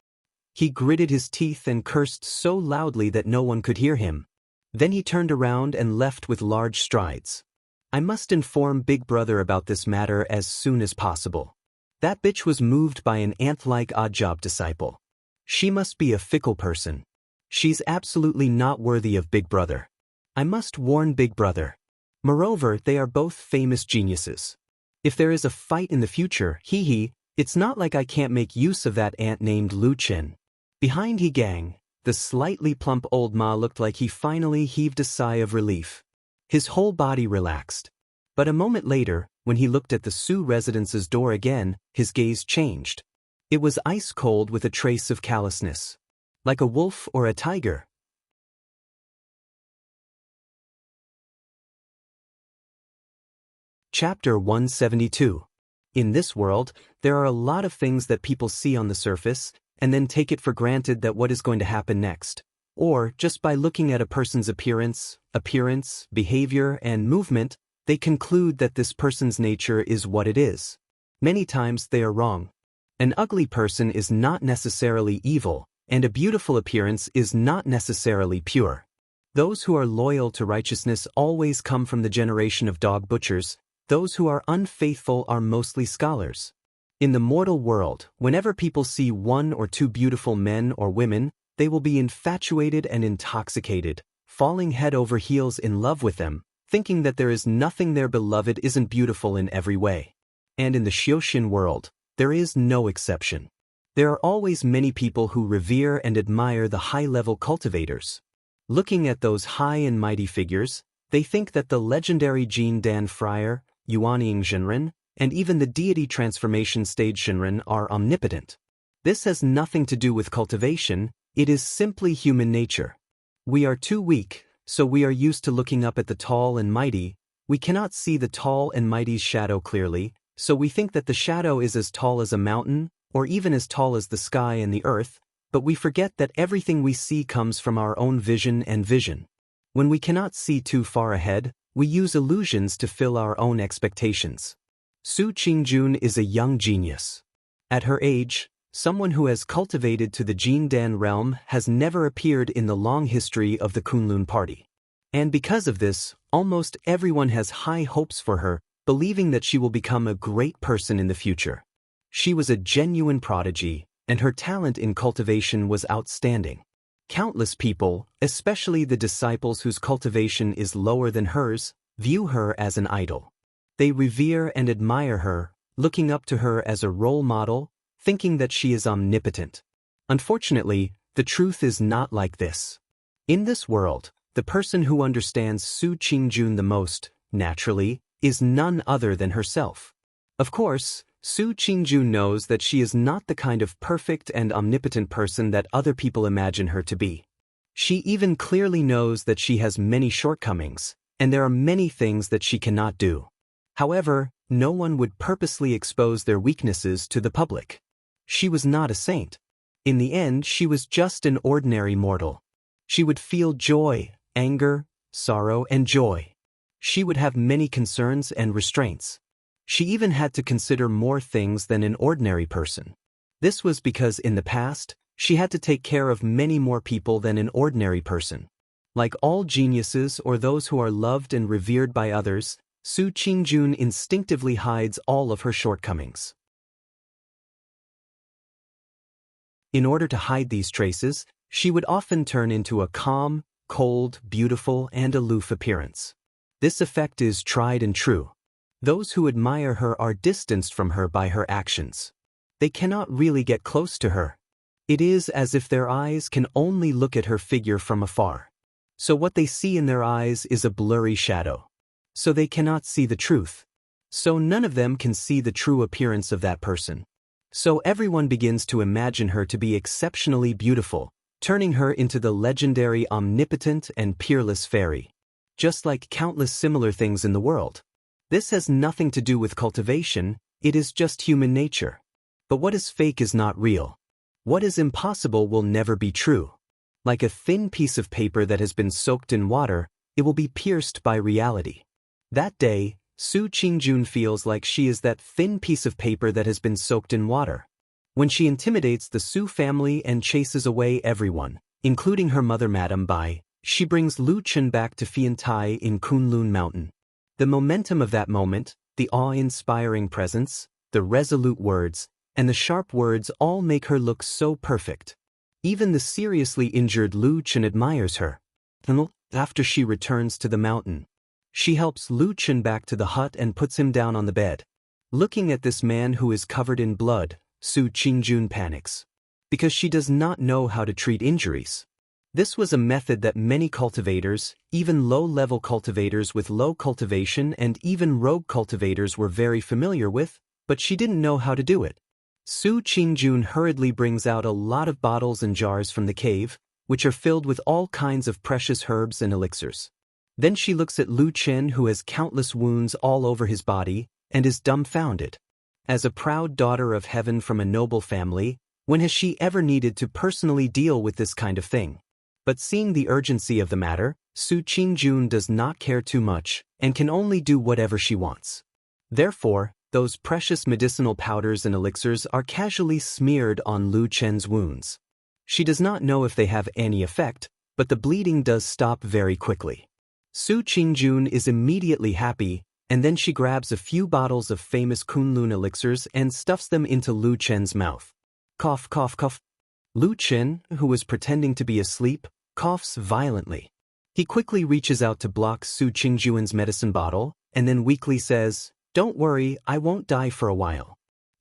He gritted his teeth and cursed so loudly that no one could hear him. Then he turned around and left with large strides. "I must inform Big Brother about this matter as soon as possible. That bitch was moved by an ant-like odd-job disciple. She must be a fickle person. She's absolutely not worthy of Big Brother. I must warn Big Brother. Moreover, they are both famous geniuses. If there is a fight in the future, it's not like I can't make use of that ant named Lu Chen." Behind He Gang, the slightly plump old Ma looked like he finally heaved a sigh of relief. His whole body relaxed. But a moment later, when he looked at the Su residence's door again, his gaze changed. It was ice cold with a trace of callousness. Like a wolf or a tiger. Chapter 172. In this world, there are a lot of things that people see on the surface, and then take it for granted that what is going to happen next. Or, just by looking at a person's appearance, behavior, and movement, they conclude that this person's nature is what it is. Many times they are wrong. An ugly person is not necessarily evil, and a beautiful appearance is not necessarily pure. Those who are loyal to righteousness always come from the generation of dog butchers. Those who are unfaithful are mostly scholars. In the mortal world, whenever people see one or two beautiful men or women, they will be infatuated and intoxicated, falling head over heels in love with them, thinking that there is nothing their beloved isn't beautiful in every way. And in the Xioshin world, there is no exception. There are always many people who revere and admire the high-level cultivators. Looking at those high and mighty figures, they think that the legendary Jin Dan Friar, Yuanying Zhenren, and even the deity transformation stage Zhenren are omnipotent. This has nothing to do with cultivation, it is simply human nature. We are too weak, so we are used to looking up at the tall and mighty. We cannot see the tall and mighty's shadow clearly, so we think that the shadow is as tall as a mountain, or even as tall as the sky and the earth, but we forget that everything we see comes from our own vision and vision. When we cannot see too far ahead, we use illusions to fill our own expectations. Su Qingjun is a young genius. At her age, someone who has cultivated to the Jin Dan realm has never appeared in the long history of the Kunlun party. And because of this, almost everyone has high hopes for her, believing that she will become a great person in the future. She was a genuine prodigy, and her talent in cultivation was outstanding. Countless people, especially the disciples whose cultivation is lower than hers, view her as an idol. They revere and admire her, looking up to her as a role model, thinking that she is omnipotent. Unfortunately, the truth is not like this. In this world, the person who understands Su Qingjun the most, naturally, is none other than herself. Of course, Su Qingjun knows that she is not the kind of perfect and omnipotent person that other people imagine her to be. She even clearly knows that she has many shortcomings, and there are many things that she cannot do. However, no one would purposely expose their weaknesses to the public. She was not a saint. In the end, she was just an ordinary mortal. She would feel joy, anger, sorrow, and joy. She would have many concerns and restraints. She even had to consider more things than an ordinary person. This was because in the past, she had to take care of many more people than an ordinary person. Like all geniuses or those who are loved and revered by others, Su Qingjun instinctively hides all of her shortcomings. In order to hide these traces, she would often turn into a calm, cold, beautiful, and aloof appearance. This effect is tried and true. Those who admire her are distanced from her by her actions. They cannot really get close to her. It is as if their eyes can only look at her figure from afar. So what they see in their eyes is a blurry shadow. So they cannot see the truth. So none of them can see the true appearance of that person. So everyone begins to imagine her to be exceptionally beautiful, turning her into the legendary omnipotent and peerless fairy. Just like countless similar things in the world. This has nothing to do with cultivation, it is just human nature. But what is fake is not real. What is impossible will never be true. Like a thin piece of paper that has been soaked in water, it will be pierced by reality. That day, Su Qingjun feels like she is that thin piece of paper that has been soaked in water. When she intimidates the Su family and chases away everyone, including her mother Madame Bai, she brings Lu Chen back to Fiantai in Kunlun Mountain. The momentum of that moment, the awe-inspiring presence, the resolute words, and the sharp words all make her look so perfect. Even the seriously injured Lu Chen admires her. After she returns to the mountain, she helps Lu Chen back to the hut and puts him down on the bed. Looking at this man who is covered in blood, Su Qingjun panics. Because she does not know how to treat injuries. This was a method that many cultivators, even low-level cultivators with low cultivation and even rogue cultivators were very familiar with, but she didn't know how to do it. Su Qingjun hurriedly brings out a lot of bottles and jars from the cave, which are filled with all kinds of precious herbs and elixirs. Then she looks at Lu Chen who has countless wounds all over his body, and is dumbfounded. As a proud daughter of heaven from a noble family, when has she ever needed to personally deal with this kind of thing? But seeing the urgency of the matter, Su Qingjun does not care too much, and can only do whatever she wants. Therefore, those precious medicinal powders and elixirs are casually smeared on Lu Chen's wounds. She does not know if they have any effect, but the bleeding does stop very quickly. Su Qingjun is immediately happy, and then she grabs a few bottles of famous Kunlun elixirs and stuffs them into Lu Chen's mouth. Cough, cough, cough. Lu Chen, who was pretending to be asleep, coughs violently. He quickly reaches out to block Su Qingjun's medicine bottle, and then weakly says, "Don't worry, I won't die for a while."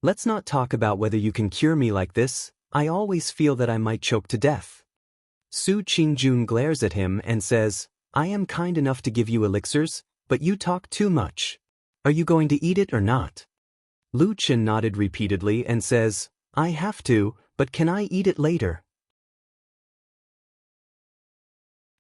Let's not talk about whether you can cure me like this. I always feel that I might choke to death. Su Qingjun glares at him and says, I am kind enough to give you elixirs, but you talk too much. Are you going to eat it or not? Lu Chen nodded repeatedly and says, I have to, but can I eat it later?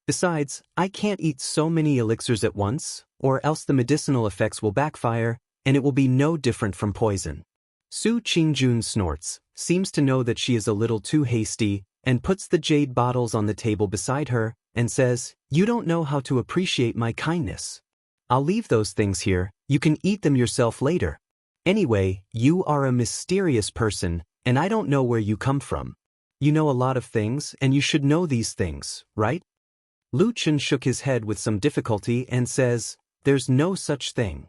Besides, I can't eat so many elixirs at once, or else the medicinal effects will backfire, and it will be no different from poison. Su Qingjun snorts, seems to know that she is a little too hasty, and puts the jade bottles on the table beside her, and says, You don't know how to appreciate my kindness. I'll leave those things here, you can eat them yourself later. Anyway, you are a mysterious person, and I don't know where you come from. You know a lot of things, and you should know these things, right? Lu Chen shook his head with some difficulty and says, There's no such thing.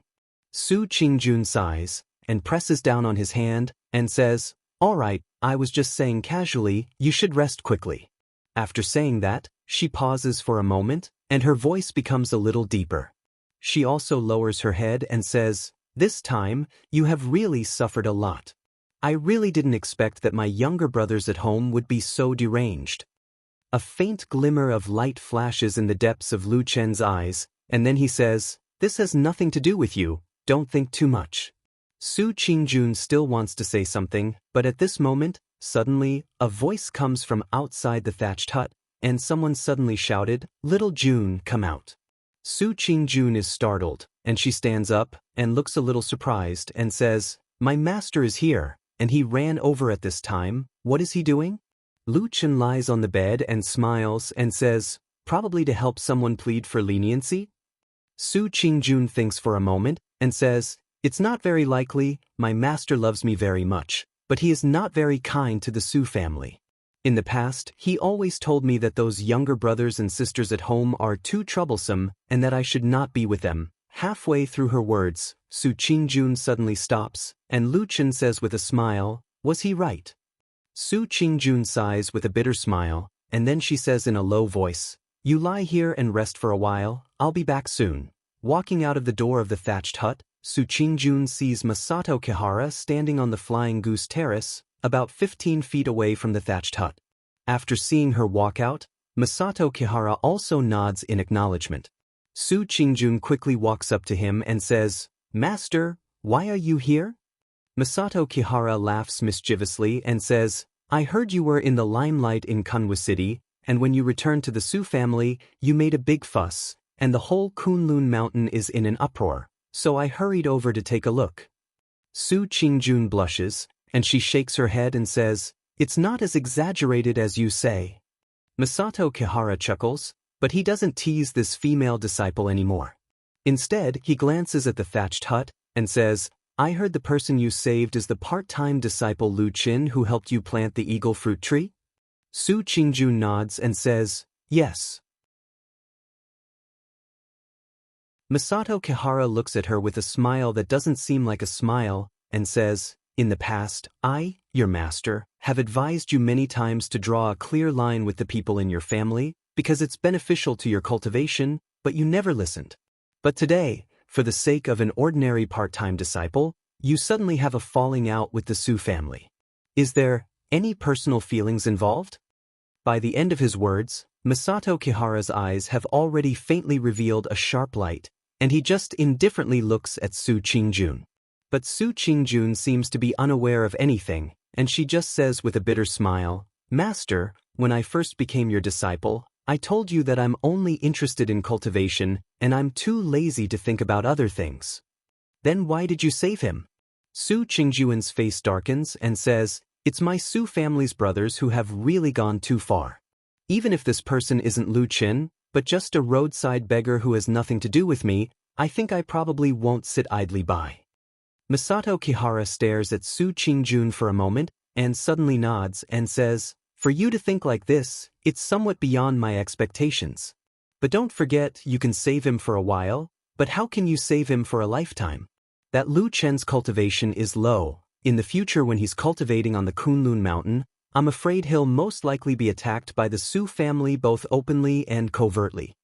Su Qingjun sighs, and presses down on his hand, and says, All right, I was just saying casually, you should rest quickly. After saying that, she pauses for a moment, and her voice becomes a little deeper. She also lowers her head and says, This time, you have really suffered a lot. I really didn't expect that my younger brothers at home would be so deranged. A faint glimmer of light flashes in the depths of Lu Chen's eyes, and then he says, This has nothing to do with you, don't think too much. Su Qingjun still wants to say something, but at this moment, suddenly, a voice comes from outside the thatched hut, and someone suddenly shouted, Little June, come out. Su Qingjun is startled, and she stands up, and looks a little surprised, and says, My master is here, and he ran over at this time, what is he doing? Lu Chen lies on the bed and smiles and says, Probably to help someone plead for leniency? Su Qingjun thinks for a moment, and says, It's not very likely, my master loves me very much, but he is not very kind to the Su family. In the past, he always told me that those younger brothers and sisters at home are too troublesome, and that I should not be with them. Halfway through her words, Su Qingjun suddenly stops, and Lu Chen says with a smile, Was he right? Su Qingjun sighs with a bitter smile, and then she says in a low voice, You lie here and rest for a while, I'll be back soon. Walking out of the door of the thatched hut, Su Qingjun sees Masato Kihara standing on the Flying Goose Terrace, about 15 feet away from the thatched hut. After seeing her walk out, Masato Kihara also nods in acknowledgement. Su Qingjun quickly walks up to him and says, Master, why are you here? Masato Kihara laughs mischievously and says, I heard you were in the limelight in Kunwa City, and when you returned to the Su family, you made a big fuss, and the whole Kunlun mountain is in an uproar, so I hurried over to take a look. Su Qingjun blushes, and she shakes her head and says, It's not as exaggerated as you say. Masato Kihara chuckles, but he doesn't tease this female disciple anymore. Instead, he glances at the thatched hut and says, I heard the person you saved is the part-time disciple Lu Chen who helped you plant the eagle fruit tree? Su Qingjun nods and says, Yes. Masato Kihara looks at her with a smile that doesn't seem like a smile, and says, In the past, I, your master, have advised you many times to draw a clear line with the people in your family, because it's beneficial to your cultivation, but you never listened. But today, for the sake of an ordinary part-time disciple, you suddenly have a falling out with the Su family. Is there any personal feelings involved? By the end of his words, Masato Kihara's eyes have already faintly revealed a sharp light, and he just indifferently looks at Su Qingjun. But Su Qingjun seems to be unaware of anything, and she just says with a bitter smile, Master, when I first became your disciple, I told you that I'm only interested in cultivation, and I'm too lazy to think about other things. Then why did you save him? Su Qingjun's face darkens and says, It's my Su family's brothers who have really gone too far. Even if this person isn't Lu Chen, but just a roadside beggar who has nothing to do with me, I think I probably won't sit idly by. Masato Kihara stares at Su Qingjun for a moment, and suddenly nods and says, For you to think like this, it's somewhat beyond my expectations. But don't forget, you can save him for a while, but how can you save him for a lifetime? That Lu Chen's cultivation is low. In the future when he's cultivating on the Kunlun mountain, I'm afraid he'll most likely be attacked by the Su family both openly and covertly.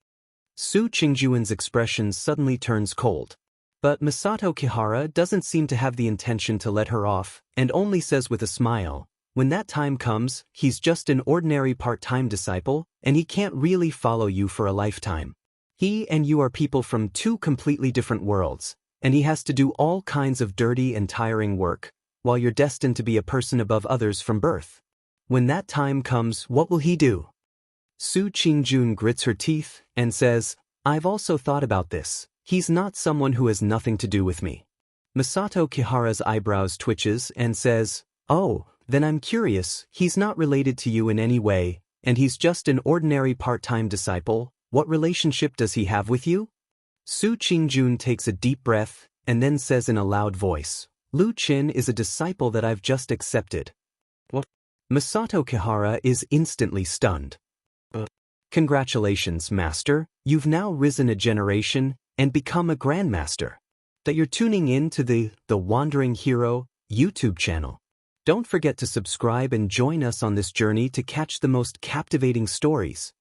Su Qingjun's expression suddenly turns cold. But Masato Kihara doesn't seem to have the intention to let her off, and only says with a smile, when that time comes, he's just an ordinary part-time disciple, and he can't really follow you for a lifetime. He and you are people from two completely different worlds, and he has to do all kinds of dirty and tiring work, while you're destined to be a person above others from birth. When that time comes, what will he do? Su Qingjun grits her teeth and says, I've also thought about this. He's not someone who has nothing to do with me. Masato Kihara's eyebrows twitches and says, oh, then I'm curious, he's not related to you in any way, and he's just an ordinary part-time disciple. What relationship does he have with you? Su Qingjun takes a deep breath and then says in a loud voice, Lu Qin is a disciple that I've just accepted. What? Masato Kihara is instantly stunned. Congratulations, Master, you've now risen a generation and become a Grandmaster. That you're tuning in to the Wandering Hero YouTube channel. Don't forget to subscribe and join us on this journey to catch the most captivating stories.